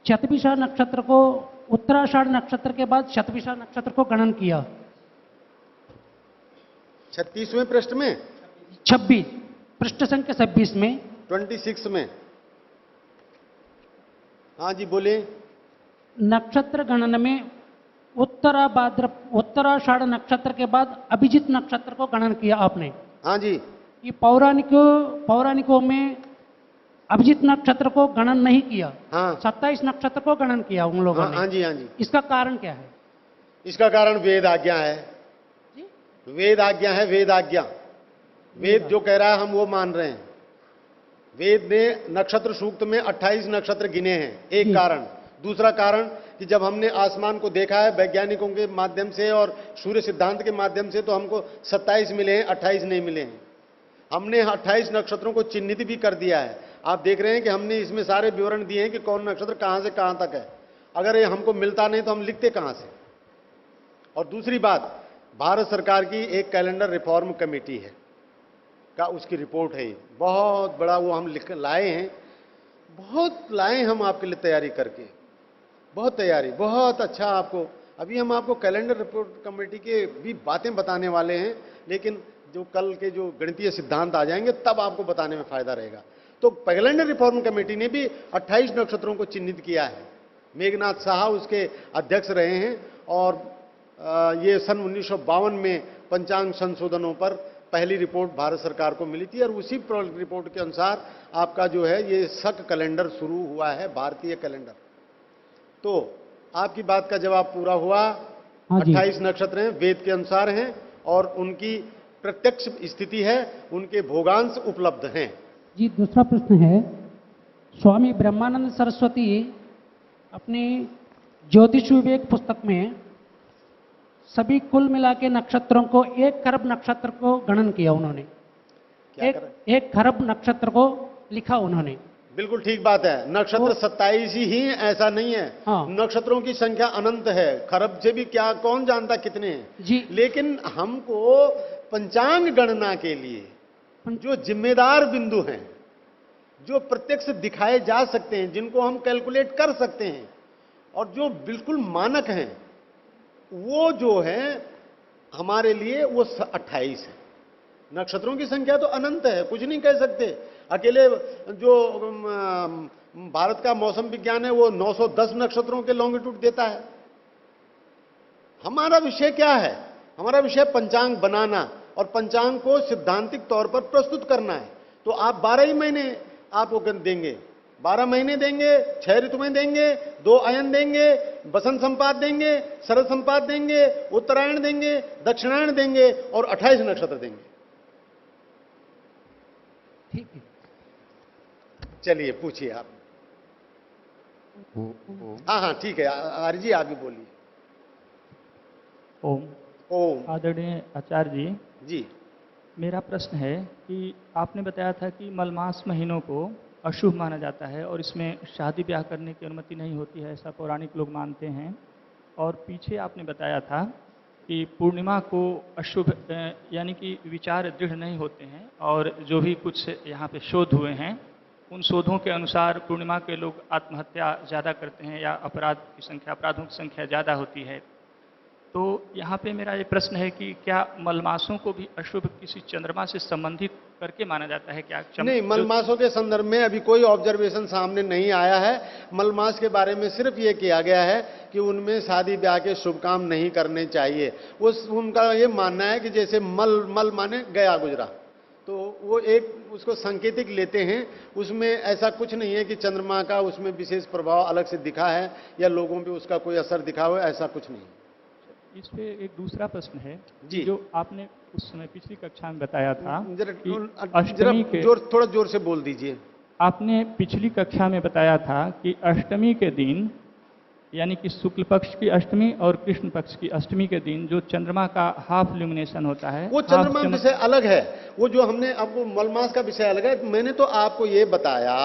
Speaker 8: शतभिषा नक्षत्र को उत्तराषाढ़ नक्षत्र के बाद शतभिषा नक्षत्र को गणन किया।
Speaker 1: 36वें पृष्ठ में,
Speaker 8: 26 पृष्ठ संख्या 26 में
Speaker 1: 26 में। हाँ जी, बोलिए।
Speaker 8: नक्षत्र गणन में उत्तराषाढ़ नक्षत्र के बाद अभिजित नक्षत्र को गणन किया आपने।
Speaker 1: हाँ जी।
Speaker 8: ये पौराणिकों में अभिजित नक्षत्र को गणन नहीं किया,
Speaker 1: हाँ
Speaker 8: 27 नक्षत्र को गणन किया उन लोगों
Speaker 1: हाँ,
Speaker 8: ने।
Speaker 1: हाँ जी, हाँ जी।
Speaker 8: इसका कारण क्या है?
Speaker 1: इसका कारण वेद आज्ञा है।
Speaker 8: जी?
Speaker 1: वेद आज्ञा है, वेद आज्ञा। वेद जो कह रहा है हम वो मान रहे हैं। वेद ने नक्षत्र सूक्त में 28 नक्षत्र गिने हैं, एक कारण। दूसरा कारण कि जब हमने आसमान को देखा है वैज्ञानिकों के माध्यम से और सूर्य सिद्धांत के माध्यम से, तो हमको 27 मिले हैं, 28 नहीं मिले हैं। हमने 28 नक्षत्रों को चिन्हित भी कर दिया है। आप देख रहे हैं कि हमने इसमें सारे विवरण दिए हैं कि कौन नक्षत्र कहां से कहां तक है। अगर ये हमको मिलता नहीं तो हम लिखते कहां से। और दूसरी बात, भारत सरकार की एक कैलेंडर रिफॉर्म कमेटी है का उसकी रिपोर्ट है, बहुत बड़ा वो हम लिख लाए हैं, बहुत लाए हम आपके लिए तैयारी करके, बहुत तैयारी, बहुत अच्छा। आपको अभी हम आपको कैलेंडर रिपोर्ट कमेटी के भी बातें बताने वाले हैं, लेकिन जो कल के जो गणितीय सिद्धांत आ जाएंगे तब आपको बताने में फायदा रहेगा। तो कैलेंडर रिफॉर्म कमेटी ने भी 28 नक्षत्रों को चिन्हित किया है। मेघनाथ साहा उसके अध्यक्ष रहे हैं और ये सन 1952 में पंचांग संशोधनों पर पहली रिपोर्ट भारत सरकार को मिली थी और उसी रिपोर्ट के अनुसार आपका जो है ये शक कैलेंडर शुरू हुआ है, भारतीय कैलेंडर। तो आपकी बात का जवाब पूरा हुआ।
Speaker 8: हाँ जी।
Speaker 1: 28 नक्षत्र हैं, वेद के अनुसार हैं और उनकी प्रत्यक्ष स्थिति है, उनके भोगांश उपलब्ध हैं।
Speaker 8: जी, दूसरा प्रश्न है, स्वामी ब्रह्मानंद सरस्वती अपनी ज्योतिष विवेक पुस्तक में सभी कुल मिला के नक्षत्रों को 1 खरब नक्षत्र को गणन किया उन्होंने।
Speaker 1: क्या करें?
Speaker 8: 1 खरब नक्षत्र को लिखा उन्होंने।
Speaker 1: बिल्कुल ठीक बात है। नक्षत्र 27 ही हैं, ऐसा नहीं है।
Speaker 8: हाँ।
Speaker 1: नक्षत्रों की संख्या अनंत है, खरब से भी क्या कौन जानता कितने हैं।
Speaker 8: जी।
Speaker 1: लेकिन हमको पंचांग गणना के लिए जो जिम्मेदार बिंदु हैं, जो प्रत्यक्ष दिखाए जा सकते हैं, जिनको हम कैलकुलेट कर सकते हैं और जो बिल्कुल मानक हैं, वो जो है हमारे लिए वो 28 है। नक्षत्रों की संख्या तो अनंत है, कुछ नहीं कह सकते। अकेले जो भारत का मौसम विज्ञान है वो 910 नक्षत्रों के लॉन्गिट्यूड देता है। हमारा विषय क्या है? हमारा विषय पंचांग बनाना और पंचांग को सिद्धांतिक तौर पर प्रस्तुत करना है। तो आप 12 ही महीने आपको देंगे, 12 महीने देंगे, 6 ऋतुएं देंगे, 2 अयन देंगे, बसंत संपात देंगे, शरद संपात देंगे, उत्तरायण देंगे, दक्षिणायण देंगे और 28 नक्षत्र देंगे।
Speaker 8: ठीक है।
Speaker 1: चलिए पूछिए आप। हाँ हाँ ठीक है, आर्य जी आगे बोलिए।
Speaker 9: ओम।
Speaker 1: ओम।
Speaker 9: आदरणीय आचार्य जी,
Speaker 1: जी
Speaker 9: मेरा प्रश्न है कि आपने बताया था कि मलमास महीनों को अशुभ माना जाता है और इसमें शादी ब्याह करने की अनुमति नहीं होती है, ऐसा पौराणिक लोग मानते हैं। और पीछे आपने बताया था कि पूर्णिमा को अशुभ यानी कि विचार दृढ़ नहीं होते हैं और जो भी कुछ यहाँ पे शोध हुए हैं उन शोधों के अनुसार पूर्णिमा के लोग आत्महत्या ज़्यादा करते हैं या अपराधों की संख्या ज़्यादा होती है। तो यहाँ पे मेरा ये प्रश्न है कि क्या मलमासों को भी अशुभ किसी चंद्रमा से संबंधित करके माना जाता है क्या?
Speaker 1: नहीं, मलमासों के संदर्भ में अभी कोई ऑब्जर्वेशन सामने नहीं आया है। मलमास के बारे में सिर्फ ये किया गया है कि उनमें शादी ब्याह के शुभ काम नहीं करने चाहिए। उनका ये मानना है कि जैसे मल माने गया गुजरा, तो वो एक उसको सांकेतिक लेते हैं। उसमें ऐसा कुछ नहीं है कि चंद्रमा का उसमें विशेष प्रभाव अलग से दिखा है या लोगों पे उसका कोई असर दिखा हुआ है, ऐसा कुछ नहीं।
Speaker 9: इस पे एक दूसरा प्रश्न है
Speaker 1: जी,
Speaker 9: जो आपने उस समय पिछली कक्षा में बताया था
Speaker 1: जरा
Speaker 9: अष्टमी के
Speaker 1: थोड़ा जोर से बोल दीजिए।
Speaker 9: आपने पिछली कक्षा में बताया था कि अष्टमी के दिन यानी कि शुक्ल पक्ष की अष्टमी और कृष्ण पक्ष की अष्टमी के दिन जो चंद्रमा का हाफ ल्यूमिनेशन होता है,
Speaker 1: वो चंद्रमा विषय अलग है। वो जो हमने आपको मलमास का विषय अलग है। मैंने तो आपको ये बताया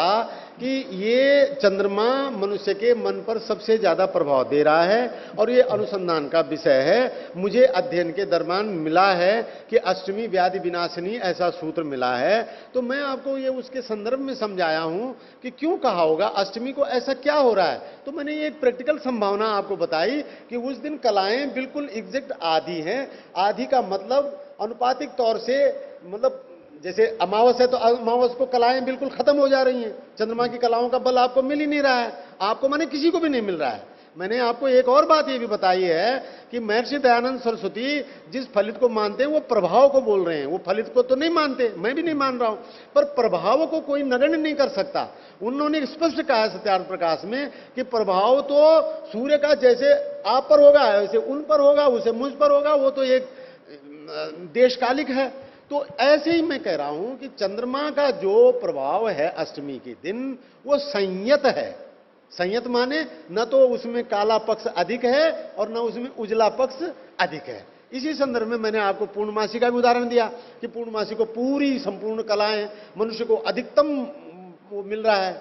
Speaker 1: कि ये चंद्रमा मनुष्य के मन पर सबसे ज्यादा प्रभाव दे रहा है और ये अनुसंधान का विषय है। मुझे अध्ययन के दरमियान मिला है कि अष्टमी व्याधि विनाशिनी ऐसा सूत्र मिला है, तो मैं आपको ये उसके संदर्भ में समझाया हूं कि क्यों कहा होगा अष्टमी को ऐसा क्या हो रहा है। तो मैंने ये एक प्रैक्टिकल संभावना आपको बताई कि उस दिन कलाएं बिल्कुल एग्जैक्ट आधी हैं। आधी का मतलब अनुपातिक तौर से, मतलब जैसे अमावस है तो अमावस को कलाएं बिल्कुल खत्म हो जा रही हैं। चंद्रमा की कलाओं का बल आपको मिल ही नहीं रहा है, आपको माने किसी को भी नहीं मिल रहा है। मैंने आपको एक और बात ये भी बताई है कि महर्षि दयानंद सरस्वती जिस फलित को मानते हैं वो प्रभाव को बोल रहे हैं, वो फलित को तो नहीं मानते, मैं भी नहीं मान रहा हूं, पर प्रभाव को कोई नगण्य नहीं कर सकता। उन्होंने स्पष्ट कहा है सत्यार्थ प्रकाश में कि प्रभाव तो सूर्य का जैसे आप पर होगा वैसे उन पर होगा, उसे मुझ पर होगा, वो तो एक देशकालिक है। तो ऐसे ही मैं कह रहा हूं कि चंद्रमा का जो प्रभाव है अष्टमी के दिन वो संयत है। संयत माने न तो उसमें काला पक्ष अधिक है और न उसमें उजला पक्ष अधिक है। इसी संदर्भ में मैंने आपको पूर्णमासी का भी उदाहरण दिया कि पूर्णमासी को पूरी संपूर्ण कलाएं मनुष्य को अधिकतम वो मिल रहा है।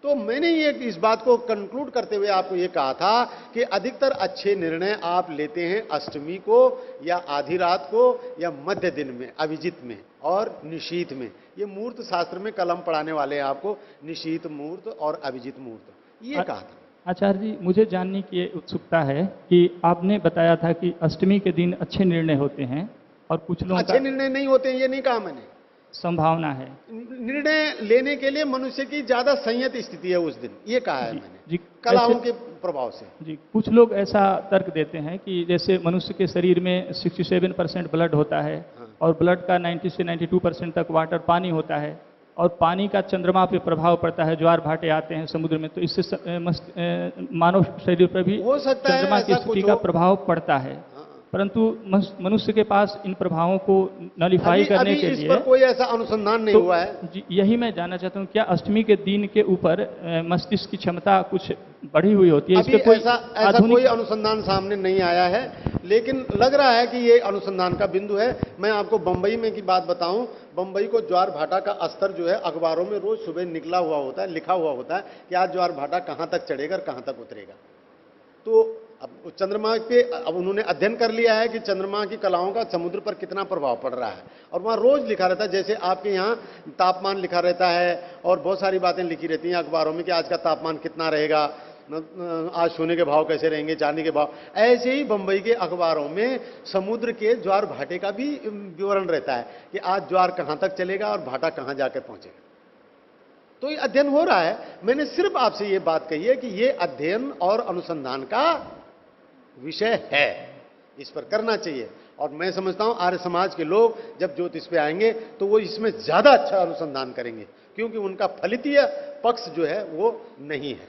Speaker 1: तो मैंने ये इस बात को कंक्लूड करते हुए आपको ये कहा था कि अधिकतर अच्छे निर्णय आप लेते हैं अष्टमी को या आधी रात को या मध्य दिन में, अभिजित में और निशीथ में। ये मुहूर्त शास्त्र में कलम पढ़ाने वाले हैं आपको, निशीथ मुहूर्त और अभिजित मुहूर्त, ये कहा था।
Speaker 9: आचार्य जी, मुझे जानने की उत्सुकता है कि आपने बताया था कि अष्टमी के दिन अच्छे निर्णय होते हैं और कुछ लोगों
Speaker 1: अच्छे
Speaker 9: का
Speaker 1: निर्णय नहीं होते हैं ये नहीं कहा मैंने।
Speaker 9: संभावना है।
Speaker 1: निर्णय लेने के लिए मनुष्य की ज्यादा संयत स्थिति है उस दिन, ये कहा है मैंने,
Speaker 9: जी,
Speaker 1: कलाओं
Speaker 9: ऐसे-
Speaker 1: के प्रभाव से।
Speaker 9: जी, कुछ लोग ऐसा तर्क देते हैं कि जैसे मनुष्य के शरीर में 67% ब्लड होता है और ब्लड का 90 से 92% तक वाटर पानी होता है और पानी का चंद्रमा पे प्रभाव पड़ता है, ज्वार भाटे आते हैं समुद्र में, तो इससे मानव शरीर पर भी
Speaker 1: हो सकता है
Speaker 9: चंद्रमा की
Speaker 1: ऐसा
Speaker 9: स्थिति
Speaker 1: कुछ
Speaker 9: का
Speaker 1: हो।
Speaker 9: प्रभाव पड़ता है, परंतु मनुष्य के पास इन प्रभावों को नलिफाई
Speaker 1: अभी
Speaker 9: करने
Speaker 1: अभी
Speaker 9: के
Speaker 1: इस
Speaker 9: लिए
Speaker 1: पर कोई ऐसा अनुसंधान नहीं हुआ है।
Speaker 9: जी, यही मैं जानना चाहता हूँ, क्या अष्टमी के दिन के ऊपर मस्तिष्क की क्षमता कुछ बढ़ी हुई होती है?
Speaker 1: अभी
Speaker 9: इसके कोई
Speaker 1: ऐसा
Speaker 9: आधुनिक
Speaker 1: कोई अनुसंधान सामने नहीं आया है, लेकिन लग रहा है कि ये अनुसंधान का बिंदु है। मैं आपको बंबई में की बात बताऊं, बंबई को ज्वार भाटा का स्तर जो है अखबारों में रोज सुबह निकला हुआ होता है, लिखा हुआ होता है कि आज ज्वार भाटा कहां तक चढ़ेगा और कहां तक उतरेगा। तो अब चंद्रमा पे अब उन्होंने अध्ययन कर लिया है कि चंद्रमा की कलाओं का समुद्र पर कितना प्रभाव पड़ रहा है, और वहां रोज लिखा रहता है, जैसे आपके यहाँ तापमान लिखा रहता है और बहुत सारी बातें लिखी रहती हैं अखबारों में कि आज का तापमान कितना रहेगा, आज सोने के भाव कैसे रहेंगे, चांदी के भाव। ऐसे ही बंबई के अखबारों में समुद्र के ज्वार भाटे का भी विवरण रहता है कि आज ज्वार कहां तक चलेगा और भाटा कहां जाकर पहुंचेगा। तो ये अध्ययन हो रहा है। मैंने सिर्फ आपसे ये बात कही है कि ये अध्ययन और अनुसंधान का विषय है, इस पर करना चाहिए। और मैं समझता हूं आर्य समाज के लोग जब ज्योतिष पे आएंगे तो वो इसमें ज्यादा अच्छा अनुसंधान करेंगे, क्योंकि उनका फलितीय पक्ष जो है वो नहीं है।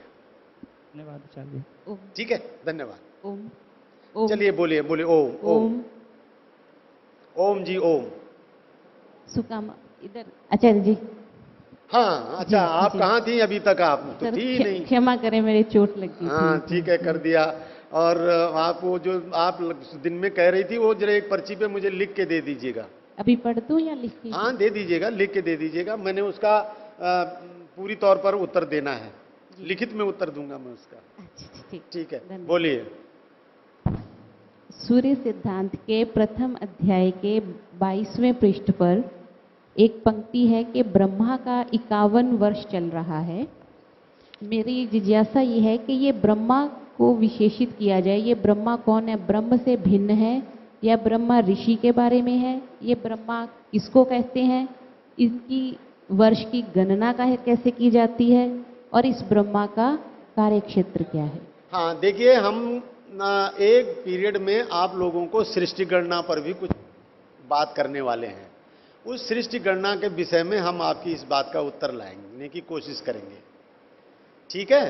Speaker 9: धन्यवाद आचार्य जी।
Speaker 1: ठीक है, धन्यवाद।
Speaker 10: ओम ओम
Speaker 1: चलिए बोलिए बोलिए। ओम ओम ओम जी ओम।
Speaker 10: सुकामा इधर आचार्य जी।
Speaker 1: हाँ अच्छा, आप
Speaker 10: जी।
Speaker 1: कहाँ थी अभी तक? आप तो
Speaker 10: सर,
Speaker 1: थी ही नहीं।
Speaker 10: क्षमा करें, मेरी चोट लग गई
Speaker 1: हाँ
Speaker 10: थी।
Speaker 1: ठीक है, कर दिया। और आप वो जो आप दिन में कह रही थी वो जरा एक पर्ची पे मुझे लिख के दे दीजिएगा।
Speaker 10: अभी पढ़ दूं या लिख के?
Speaker 1: हाँ दे दीजिएगा, लिख के दे दीजिएगा। मैंने उसका पूरी तौर पर उत्तर देना है, लिखित में उत्तर दूंगा मैं उसका।
Speaker 10: अच्छा ठीक।
Speaker 1: ठीक है,
Speaker 10: धन्यवाद।
Speaker 1: बोलिए।
Speaker 10: सूर्य सिद्धांत के प्रथम अध्याय के 22वें पृष्ठ पर एक पंक्ति है कि ब्रह्मा का 51 वर्ष चल रहा है। मेरी जिज्ञासा ये है कि ये ब्रह्मा को विशेषित किया जाए, ये ब्रह्मा कौन है? ब्रह्म से भिन्न है या ब्रह्मा ऋषि के बारे में है? ये ब्रह्मा किसको कहते हैं? इनकी वर्ष की गणना कैसे की जाती है और इस ब्रह्मा का कार्यक्षेत्र क्या है?
Speaker 1: हाँ देखिए, हम एक पीरियड में आप लोगों को सृष्टि गणना पर भी कुछ बात करने वाले हैं। उस सृष्टि गणना के विषय में हम आपकी इस बात का उत्तर लाने की कोशिश करेंगे। ठीक है,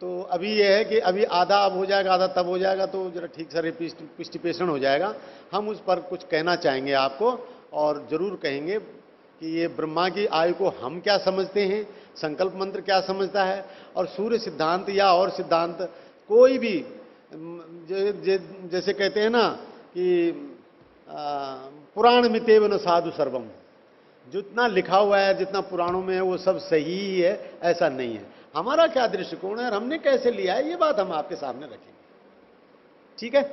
Speaker 1: तो अभी यह है कि अभी आधा अब हो जाएगा, आधा तब हो जाएगा, तो जरा ठीक से पुष्टिपेषण हो जाएगा। हम उस पर कुछ कहना चाहेंगे आपको, और जरूर कहेंगे कि ये ब्रह्मा की आयु को हम क्या समझते हैं, संकल्प मंत्र क्या समझता है, और सूर्य सिद्धांत या और सिद्धांत कोई भी जैसे कहते हैं ना कि पुराण मितेव न साधु सर्वम, जितना लिखा हुआ है, जितना पुराणों में है वो सब सही ही है, ऐसा नहीं है। हमारा क्या दृष्टिकोण है और हमने कैसे लिया है, ये बात हम आपके सामने रखेंगे। ठीक है,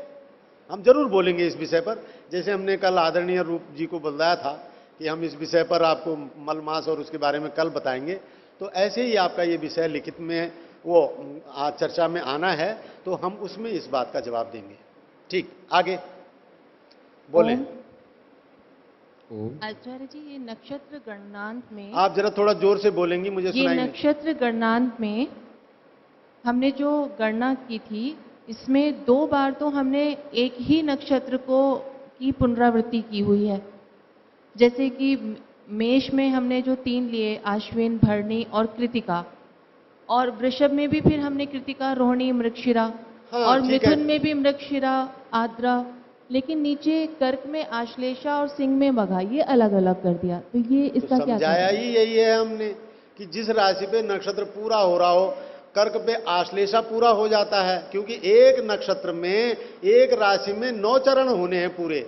Speaker 1: हम जरूर बोलेंगे इस विषय पर। जैसे हमने कल आदरणीय रूप जी को बताया था कि हम इस विषय पर आपको मल मास और उसके बारे में कल बताएंगे, तो ऐसे ही आपका ये विषय लिखित में वो आज चर्चा में आना है, तो हम उसमें इस बात का जवाब देंगे। ठीक, आगे बोले।
Speaker 11: आचार्य जी, ये नक्षत्र गणनांत में
Speaker 1: आप जरा थोड़ा जोर से बोलेंगी, मुझे
Speaker 11: ये
Speaker 1: सुनाई नहीं।
Speaker 11: नक्षत्र गणनांत में हमने जो गणना की थी, इसमें 2 बार तो हमने एक ही नक्षत्र की पुनरावृत्ति की हुई है। जैसे कि मेष में हमने जो 3 लिए, आश्विन, भरणी और कृतिका, और वृषभ में भी फिर हमने कृतिका, रोहिणी, मृगशिरा,
Speaker 1: हाँ,
Speaker 11: और
Speaker 1: ठीक है।
Speaker 11: मिथुन में भी मृगशिरा, आद्रा, लेकिन नीचे कर्क में आश्लेषा और सिंह में मघा, ये अलग अलग कर दिया। तो ये इसका क्या
Speaker 1: समझाया
Speaker 11: कारण है?
Speaker 1: ही यही है हमने कि जिस राशि पे नक्षत्र पूरा हो रहा हो, कर्क पे आश्लेषा पूरा हो जाता है, क्योंकि एक नक्षत्र में एक राशि में 9 चरण होने हैं पूरे।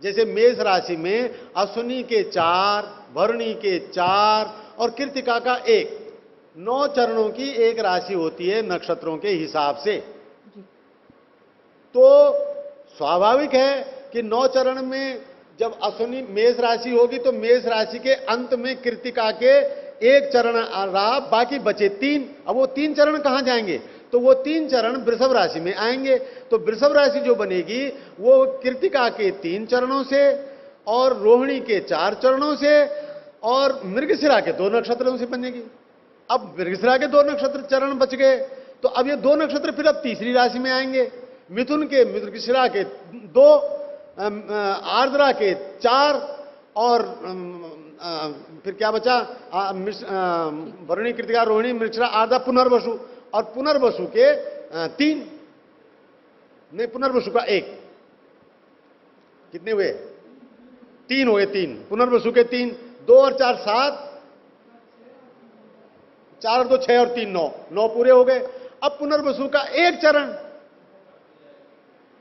Speaker 1: जैसे मेष राशि में अश्विनी के 4, भरणी के 4 और कृत्तिका का 1। 9 चरणों की एक राशि होती है नक्षत्रों के हिसाब से। तो स्वाभाविक है कि 9 चरण में जब अश्विनी मेष राशि होगी तो मेष राशि के अंत में कृत्तिका के 1 चरण रहा, बाकी बचे 3। अब वो 3 चरण कहां जाएंगे? तो वो 3 चरण वृषभ राशि में आएंगे। तो वृषभ राशि जो बनेगी वो कृत्तिका के 3 चरणों से और रोहिणी के 4 चरणों से और मृगशिरा के 2 नक्षत्रों से बनेगी। अब मृगशिरा के 2 नक्षत्र चरण बच गए, तो अब ये 2 नक्षत्र फिर अब तीसरी राशि में आएंगे। मिथुन के मृगशिरा के 2, आर्द्रा के 4 और फिर क्या बचा? वरुणी, कृतिका, रोहिणी, मृगशिरा, आर्द्रा, पुनर्वसु, और पुनर्वसु के 3, नहीं पुनर्वसु का 1। कितने हुए? 3 हुए। 3 पुनर्वसु के 3, 2 और 4 7, 4 और 2 6 और 3 9, 9 पूरे हो गए। अब पुनर्वसु का 1 चरण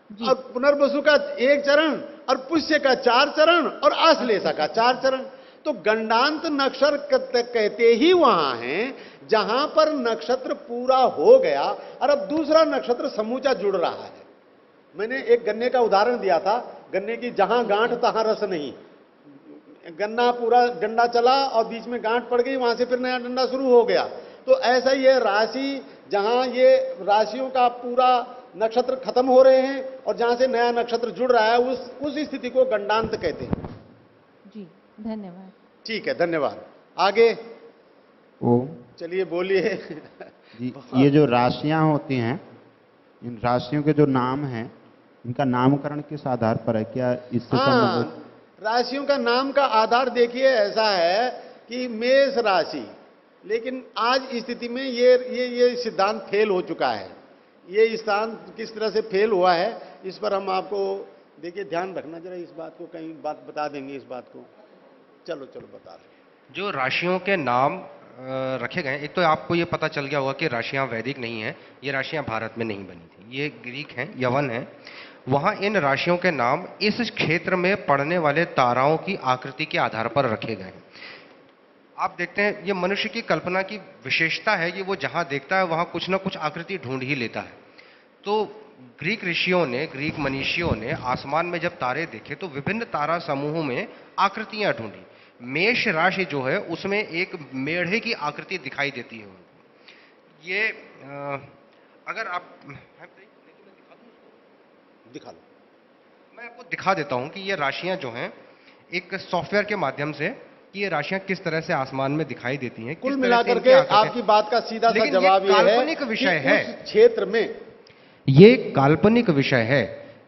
Speaker 1: और पुनर्वसु का 1 चरण और पुष्य का 4 चरण और आश्लेषा का 4 चरण। तो गंडांत नक्षत्र कहते ही वहां हैं जहां पर नक्षत्र पूरा हो गया और अब दूसरा नक्षत्र समूचा जुड़ रहा है। मैंने एक गन्ने का उदाहरण दिया था, गन्ने की जहां गांठ तहां रस नहीं। गन्ना पूरा डंडा चला और बीच में गांठ पड़ गई, वहां से फिर नया डंडा शुरू हो गया। तो ऐसा ही है राशि, जहां ये राशियों का पूरा नक्षत्र खत्म हो रहे हैं और जहां से नया नक्षत्र जुड़ रहा है उस स्थिति को गंडांत कहते हैं।
Speaker 11: जी धन्यवाद।
Speaker 1: ठीक है, धन्यवाद। आगे
Speaker 12: ओम।
Speaker 1: चलिए बोलिए।
Speaker 12: जी, ये जो राशियां होती हैं, इन राशियों के जो नाम हैं, इनका नामकरण किस आधार पर है? क्या इससे संबंधित?
Speaker 1: राशियों का नाम का आधार देखिए ऐसा है कि मेष राशि, लेकिन आज स्थिति में ये सिद्धांत फेल हो चुका है। ये सिद्धांत किस तरह से फेल हुआ है इस पर हम आपको देखिए ध्यान रखना जरा, इस बात को कहीं बात बता देंगे इस बात को। चलो बता रहे।
Speaker 4: जो राशियों के नाम रखे गए, एक तो आपको ये पता चल गया होगा कि राशियां वैदिक नहीं है, ये राशियां भारत में नहीं बनी थी, ये ग्रीक हैं, यवन हैं। वहां इन राशियों के नाम इस क्षेत्र में पड़ने वाले ताराओं की आकृति के आधार पर रखे गए हैं। आप देखते हैं ये मनुष्य की कल्पना की विशेषता है कि वो जहां देखता है वहां कुछ ना कुछ आकृति ढूंढ ही लेता है। तो ग्रीक ऋषियों ने, ग्रीक मनीषियों ने आसमान में जब तारे देखे तो विभिन्न तारा समूहों में आकृतियां ढूंढी। मेष राशि जो है उसमें एक मेढ़े की आकृति दिखाई देती है उनको। ये अगर आप
Speaker 1: दिखा लो,
Speaker 4: मैं आपको दिखा देता हूं कि ये राशियां जो हैं एक सॉफ्टवेयर के माध्यम से कि ये राशियां किस तरह से आसमान में दिखाई देती हैं।
Speaker 1: कुल मिलाकर के आपकी बात का सीधा सा जवाब ये है
Speaker 4: काल्पनिक विषय है।
Speaker 1: उस क्षेत्र में
Speaker 4: ये काल्पनिक विषय है।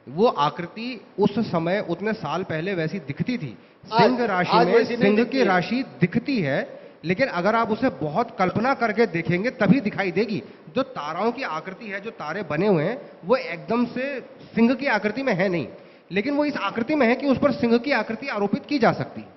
Speaker 4: वो आकृति उस समय उतने साल पहले वैसी दिखती थी। सिंह राशि में सिंह की राशि दिखती है, लेकिन अगर आप उसे बहुत कल्पना करके देखेंगे तभी दिखाई देगी। जो ताराओं की आकृति है, जो तारे बने हुए हैं, वो एकदम से सिंह की आकृति में है नहीं, लेकिन वो इस आकृति में है कि उस पर सिंह की आकृति आरोपित की जा सकती है।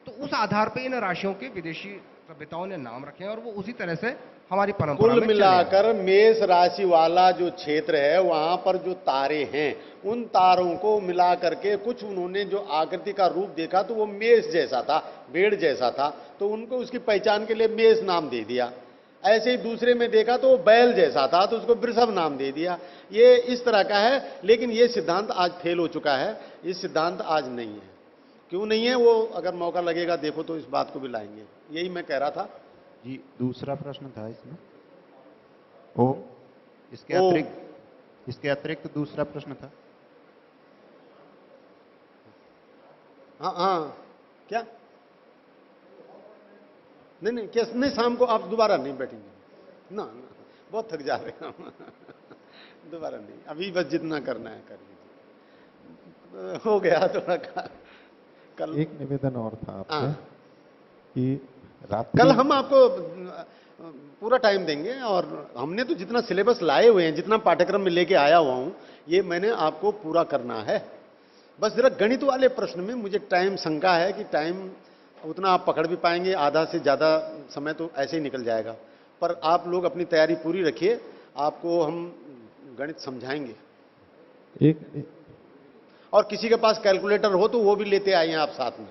Speaker 4: तो उस आधार पर इन राशियों के विदेशी सभ्यताओं ने नाम रखे हैं और वो उसी तरह से हमारी परंपरा में
Speaker 1: कुल मिलाकर मेष राशि वाला जो क्षेत्र है वहां पर जो तारे हैं उन तारों को मिला करके कुछ उन्होंने जो आकृति का रूप देखा तो वो मेष जैसा था, भेड़ जैसा था, तो उनको उसकी पहचान के लिए मेष नाम दे दिया। ऐसे ही दूसरे में देखा तो वो बैल जैसा था तो उसको वृषभ नाम दे दिया। ये इस तरह का है, लेकिन ये सिद्धांत आज फेल हो चुका है। ये सिद्धांत आज नहीं है। क्यों नहीं है वो अगर मौका लगेगा देखो तो इस बात को भी लाएंगे। यही मैं कह रहा था
Speaker 12: जी। दूसरा प्रश्न था इसमें ओ, इसके अतिरिक्त दूसरा प्रश्न था।
Speaker 1: हाँ क्या नहीं क्या नहीं, शाम को आप दोबारा नहीं बैठेंगे ना, बहुत थक जा रहे हैं हम। दोबारा नहीं, अभी बस जितना करना है कर लीजिए। हो गया थोड़ा कल।
Speaker 13: एक निवेदन और था आपसे कि
Speaker 1: कल हम आपको पूरा टाइम देंगे और हमने तो जितना सिलेबस लाए हुए हैं, जितना पाठ्यक्रम में लेके आया हुआ हूं, ये मैंने आपको पूरा करना है। बस जरा गणित वाले प्रश्न में मुझे टाइम शंका है कि टाइम उतना आप पकड़ भी पाएंगे, आधा से ज्यादा समय तो ऐसे ही निकल जाएगा। पर आप लोग अपनी तैयारी पूरी रखिए, आपको हम गणित समझाएंगे। और किसी के पास कैलकुलेटर हो तो वो भी लेते आइए आप साथ में।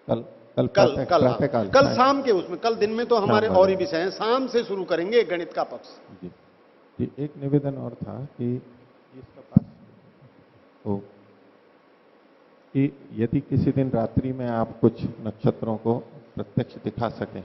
Speaker 13: कल कल
Speaker 1: कल
Speaker 13: प्रातः-
Speaker 1: कल हाँ,
Speaker 13: प्रातःकाल,
Speaker 1: कल
Speaker 13: हाँ।
Speaker 1: शाम के उसमें, कल दिन में तो हमारे
Speaker 13: शाम
Speaker 1: और ही
Speaker 13: वाले।
Speaker 1: विषय हैं, शाम से शुरू करेंगे गणित का पक्ष।
Speaker 13: जी जी, एक निवेदन और था कि इसका पास हो कि यदि किसी दिन रात्रि में आप कुछ नक्षत्रों को प्रत्यक्ष दिखा सकें,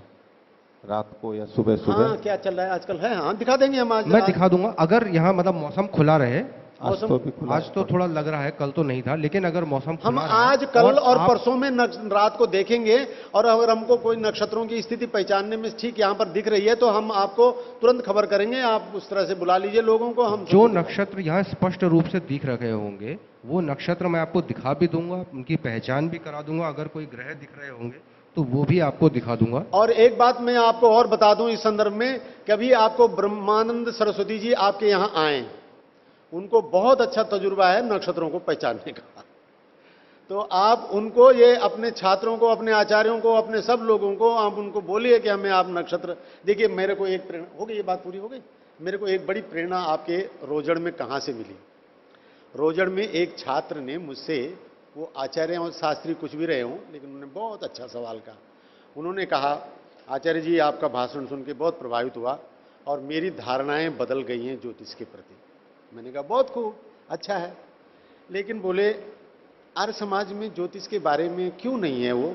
Speaker 13: रात को या सुबह सुबह।
Speaker 1: हाँ, क्या चल रहा है आजकल है, हाँ दिखा देंगे हम आज।
Speaker 4: मैं दिखा दूंगा, अगर यहाँ मतलब मौसम खुला रहे।
Speaker 13: आज तो भी खुला
Speaker 4: आज तो थोड़ा लग रहा है, कल तो नहीं था, लेकिन अगर मौसम
Speaker 1: हम
Speaker 4: खुला रहा
Speaker 1: आज कल और
Speaker 4: आप-
Speaker 1: परसों में रात को देखेंगे, और अगर हमको कोई नक्षत्रों की स्थिति पहचानने में ठीक यहाँ पर दिख रही है तो हम आपको तुरंत खबर करेंगे। आप उस तरह से बुला लीजिए लोगों को। हम
Speaker 4: जो नक्षत्र यहाँ स्पष्ट रूप से दिख रहे होंगे वो नक्षत्र मैं आपको दिखा भी दूंगा, उनकी पहचान भी करा दूंगा। अगर कोई ग्रह दिख रहे होंगे तो वो भी आपको दिखा दूंगा।
Speaker 1: और एक बात मैं आपको और बता दूं इस संदर्भ में, कभी आपको ब्रह्मानंद सरस्वती जी आपके यहाँ आए, उनको बहुत अच्छा तजुर्बा है नक्षत्रों को पहचानने का। तो आप उनको, ये अपने छात्रों को, अपने आचार्यों को, अपने सब लोगों को आप उनको बोलिए कि हमें आप नक्षत्र देखिए। मेरे को एक प्रेरणा हो गई, ये बात पूरी हो गई। मेरे को एक बड़ी प्रेरणा आपके रोजड़ में कहाँ से मिली। रोजड़ में एक छात्र ने मुझसे, वो आचार्य और शास्त्री कुछ भी रहे हों, लेकिन उन्होंने बहुत अच्छा सवाल कहा। उन्होंने कहा, आचार्य जी आपका भाषण सुन के बहुत प्रभावित हुआ और मेरी धारणाएं बदल गई हैं ज्योतिष के प्रति। मैंने कहा बहुत खूब, अच्छा है, लेकिन बोले आर्य समाज में ज्योतिष के बारे में क्यों नहीं है वो।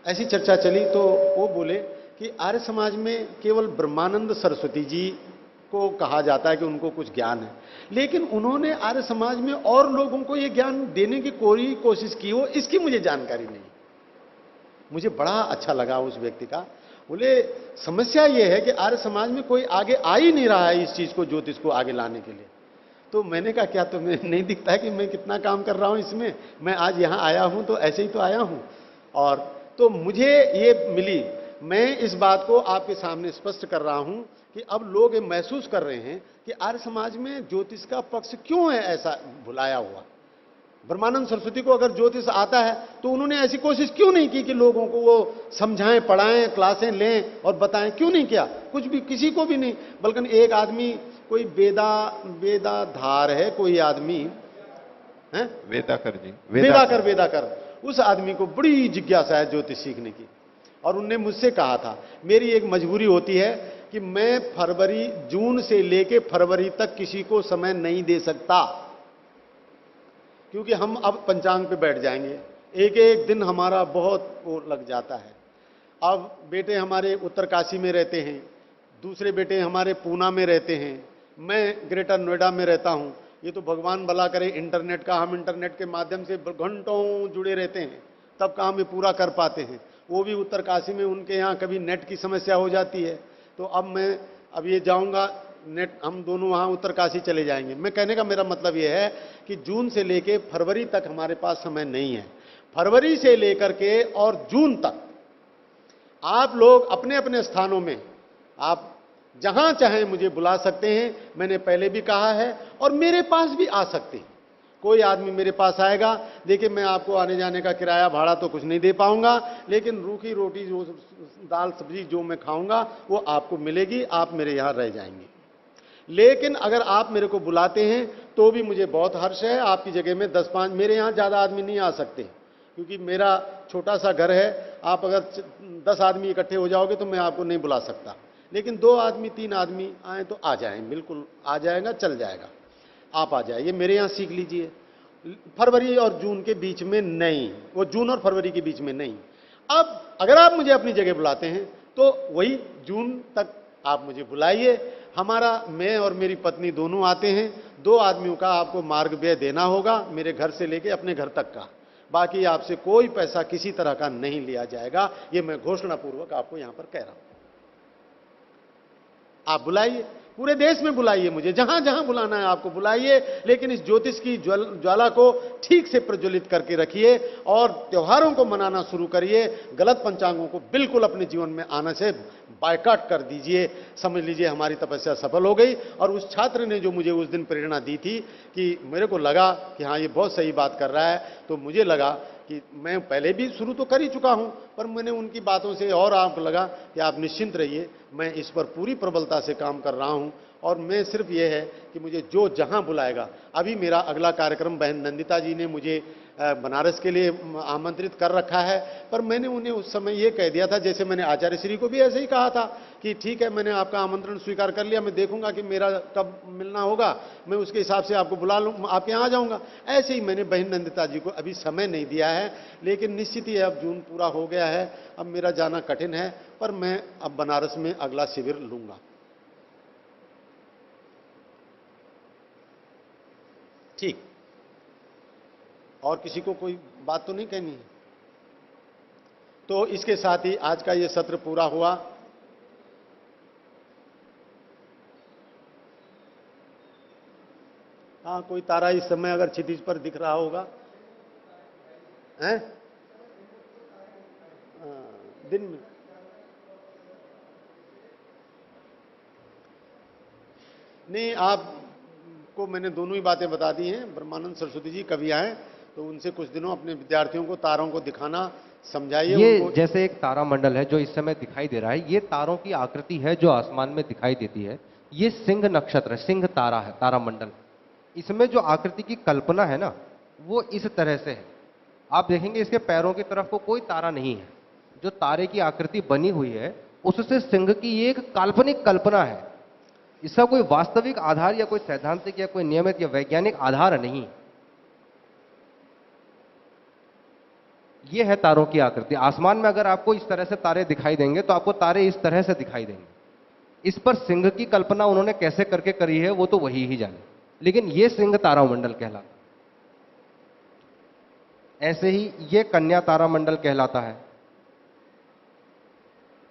Speaker 1: ऐसी चर्चा चली तो वो बोले कि आर्य समाज में केवल ब्रह्मानंद सरस्वती जी को कहा जाता है कि उनको कुछ ज्ञान है, लेकिन उन्होंने आर्य समाज में और लोगों को ये ज्ञान देने की कोई कोशिश की हो, इसकी मुझे जानकारी नहीं। मुझे बड़ा अच्छा लगा उस व्यक्ति का। बोले समस्या ये है कि आर्य समाज में कोई आगे आ ही नहीं रहा है इस चीज को, ज्योतिष को आगे लाने के लिए। तो मैंने कहा क्या तुम्हें नहीं दिखता है कि मैं कितना काम कर रहा हूं इसमें। मैं आज यहां आया हूं तो ऐसे ही तो आया हूं। और तो मुझे ये मिली, मैं इस बात को आपके सामने स्पष्ट कर रहा हूं कि अब लोग ये महसूस कर रहे हैं कि आर्य समाज में ज्योतिष का पक्ष क्यों है ऐसा भुलाया हुआ। ब्रह्मानंद सरस्वती को अगर ज्योतिष आता है तो उन्होंने ऐसी कोशिश क्यों नहीं की कि लोगों को वो समझाएं, पढ़ाएं, क्लासें लें और बताएं, क्यों नहीं किया। कुछ भी, किसी को भी नहीं। बल्कि एक आदमी, कोई वेदाधार है कोई आदमी है,
Speaker 13: वेदाकर जी,
Speaker 1: वेदाकर, उस आदमी को बड़ी जिज्ञासा है ज्योतिष सीखने की। और उनने मुझसे कहा था, मेरी एक मजबूरी होती है कि मैं जून से लेके फरवरी तक किसी को समय नहीं दे सकता, क्योंकि हम अब पंचांग पे बैठ जाएंगे। एक एक दिन हमारा बहुत वो लग जाता है। अब बेटे हमारे उत्तरकाशी में रहते हैं, दूसरे बेटे हमारे पूना में रहते हैं, मैं ग्रेटर नोएडा में रहता हूं। ये तो भगवान भला करे इंटरनेट का, हम इंटरनेट के माध्यम से घंटों जुड़े रहते हैं, तब काम ये पूरा कर पाते हैं। वो भी उत्तरकाशी में, उनके यहाँ कभी नेट की समस्या हो जाती है। तो अब ये जाऊंगा नेट, हम दोनों वहां उत्तरकाशी चले जाएंगे। मैं कहने का मेरा मतलब ये है कि जून से लेके फरवरी तक हमारे पास समय नहीं है। फरवरी से लेकर के और जून तक आप लोग अपने अपने स्थानों में, आप जहां चाहें मुझे बुला सकते हैं। मैंने पहले भी कहा है, और मेरे पास भी आ सकते हैं। कोई आदमी मेरे पास आएगा, देखिए मैं आपको आने जाने का किराया भाड़ा तो कुछ नहीं दे पाऊंगा, लेकिन रूखी रोटी, जो दाल सब्जी जो मैं खाऊंगा वो आपको मिलेगी, आप मेरे यहां रह जाएंगे। लेकिन अगर आप मेरे को बुलाते हैं तो भी मुझे बहुत हर्ष है। आपकी जगह में 10-5, मेरे यहां ज्यादा आदमी नहीं आ सकते क्योंकि मेरा छोटा सा घर है। आप अगर 10 आदमी इकट्ठे हो जाओगे तो मैं आपको नहीं बुला सकता, लेकिन 2 आदमी 3 आदमी आए तो आ जाएं, बिल्कुल आ जाएगा, चल जाएगा, आप आ जाइए, मेरे यहां सीख लीजिए। फरवरी और जून के बीच में नहीं, वो जून और फरवरी के बीच में नहीं। अब अगर आप मुझे अपनी जगह बुलाते हैं तो वही जून तक आप मुझे बुलाइए। हमारा, मैं और मेरी पत्नी दोनों आते हैं। 2 आदमियों का आपको मार्ग व्यय देना होगा, मेरे घर से लेके अपने घर तक का। बाकी आपसे कोई पैसा किसी तरह का नहीं लिया जाएगा, ये मैं घोषणा पूर्वक आपको यहां पर कह रहा हूं। आप बुलाइए, पूरे देश में बुलाइए, मुझे जहां जहां बुलाना है आपको बुलाइए, लेकिन इस ज्योतिष की ज्वाला को ठीक से प्रज्वलित करके रखिए और त्योहारों को मनाना शुरू करिए। गलत पंचांगों को बिल्कुल अपने जीवन में आने से बायकाट कर दीजिए। समझ लीजिए हमारी तपस्या सफल हो गई। और उस छात्र ने जो मुझे उस दिन प्रेरणा दी थी कि मेरे को लगा कि हाँ ये बहुत सही बात कर रहा है, तो मुझे लगा कि मैं पहले भी शुरू तो कर ही चुका हूं, पर मैंने उनकी बातों से और आपको लगा कि आप निश्चिंत रहिए, मैं इस पर पूरी प्रबलता से काम कर रहा हूं। और मैं सिर्फ ये है कि मुझे जो जहां बुलाएगा, अभी मेरा अगला कार्यक्रम बहन नंदिता जी ने मुझे बनारस के लिए आमंत्रित कर रखा है। पर मैंने उन्हें उस समय ये कह दिया था, जैसे मैंने आचार्य श्री को भी ऐसे ही कहा था कि ठीक है, मैंने आपका आमंत्रण स्वीकार कर लिया, मैं देखूंगा कि मेरा कब मिलना होगा, मैं उसके हिसाब से आपको बुला लूँ, आपके यहाँ आ जाऊंगा। ऐसे ही मैंने बहन नंदिता जी को अभी समय नहीं दिया है, लेकिन निश्चित ही अब जून पूरा हो गया है, अब मेरा जाना कठिन है, पर मैं अब बनारस में अगला शिविर लूंगा। ठीक, और किसी को कोई बात तो नहीं कहनी है? तो इसके साथ ही आज का ये सत्र पूरा हुआ। हाँ, कोई तारा इस समय अगर क्षितिज पर दिख रहा होगा, हैं? दिन में नहीं, आपको मैंने दोनों ही बातें बता दी हैं। ब्रह्मानंद सरस्वती जी कभी आए तो उनसे कुछ दिनों अपने विद्यार्थियों को तारों को दिखाना समझाइए।
Speaker 4: ये जैसे एक तारा मंडल है जो इस समय दिखाई दे रहा है, ये तारों की आकृति है जो आसमान में दिखाई देती है। ये सिंह नक्षत्र है, सिंह तारा है, तारा मंडल। इसमें जो आकृति की कल्पना है ना, वो इस तरह से है। आप देखेंगे इसके पैरों की तरफ को कोई तारा नहीं है। जो तारे की आकृति बनी हुई है उससे सिंह की एक काल्पनिक कल्पना है। इसका कोई वास्तविक आधार या कोई सैद्धांतिक या कोई नियमित या वैज्ञानिक आधार नहीं। ये है तारों की आकृति। आसमान में अगर आपको इस तरह से तारे दिखाई देंगे तो आपको तारे इस तरह से दिखाई देंगे। इस पर सिंह की कल्पना उन्होंने कैसे करके करी है वो तो वही ही जाने, लेकिन ये सिंह तारामंडल कहलाता। ऐसे ही ये कन्या तारामंडल कहलाता है।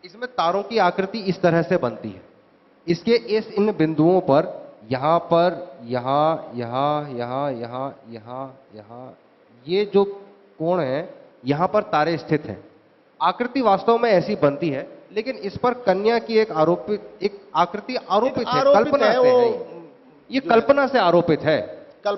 Speaker 4: इसमें तारों की आकृति इस तरह से बनती है। इसके इन बिंदुओं पर यहां पर, यहां, यहां, यहां, यहां, यहां, यहां, ये जो कोण है, यहां पर तारे स्थित हैं। आकृति वास्तव में ऐसी बनती है, लेकिन इस पर कन्या की एक आकृति आरोपित है, कल्पना से है। ये कल्पना से आरोपित है।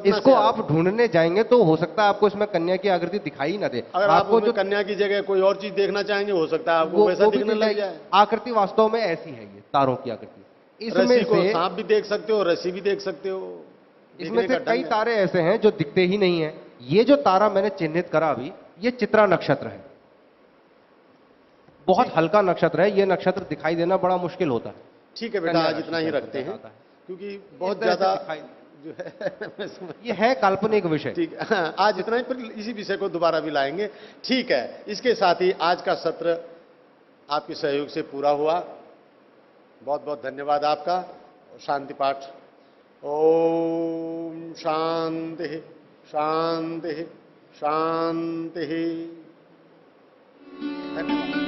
Speaker 4: इसको आप ढूंढने जाएंगे तो हो सकता है आपको इसमें कन्या की आकृति दिखाई ना दे।
Speaker 1: अगर आपको जो कन्या की जगह कोई और चीज देखना चाहेंगे, हो सकता है आपको वैसा दिखने लग जाए।
Speaker 4: आकृति वास्तव में ऐसी है, ये तारों की आकृति। इसमें
Speaker 1: रस्सी को सांप भी देख सकते हो, रस्सी भी देख सकते हो।
Speaker 4: इसमें से कई तारे ऐसे हैं जो दिखते ही नहीं है। ये जो तारा मैंने चिन्हित करा अभी, ये चित्रा नक्षत्र है। बहुत हल्का नक्षत्र है। ये नक्षत्र दिखाई देना बड़ा मुश्किल होता है।
Speaker 1: ठीक है बेटा, आज इतना ही रखते हैं, क्योंकि बहुत ज्यादा जो है
Speaker 4: ये है काल्पनिक विषय।
Speaker 1: ठीक है, आज इतना ही, पर इसी विषय को दोबारा भी लाएंगे। ठीक है, इसके साथ ही आज का सत्र आपके सहयोग से पूरा हुआ। बहुत बहुत धन्यवाद आपका। शांति पाठ। ओम शांति शांति शांति। धन्यवाद।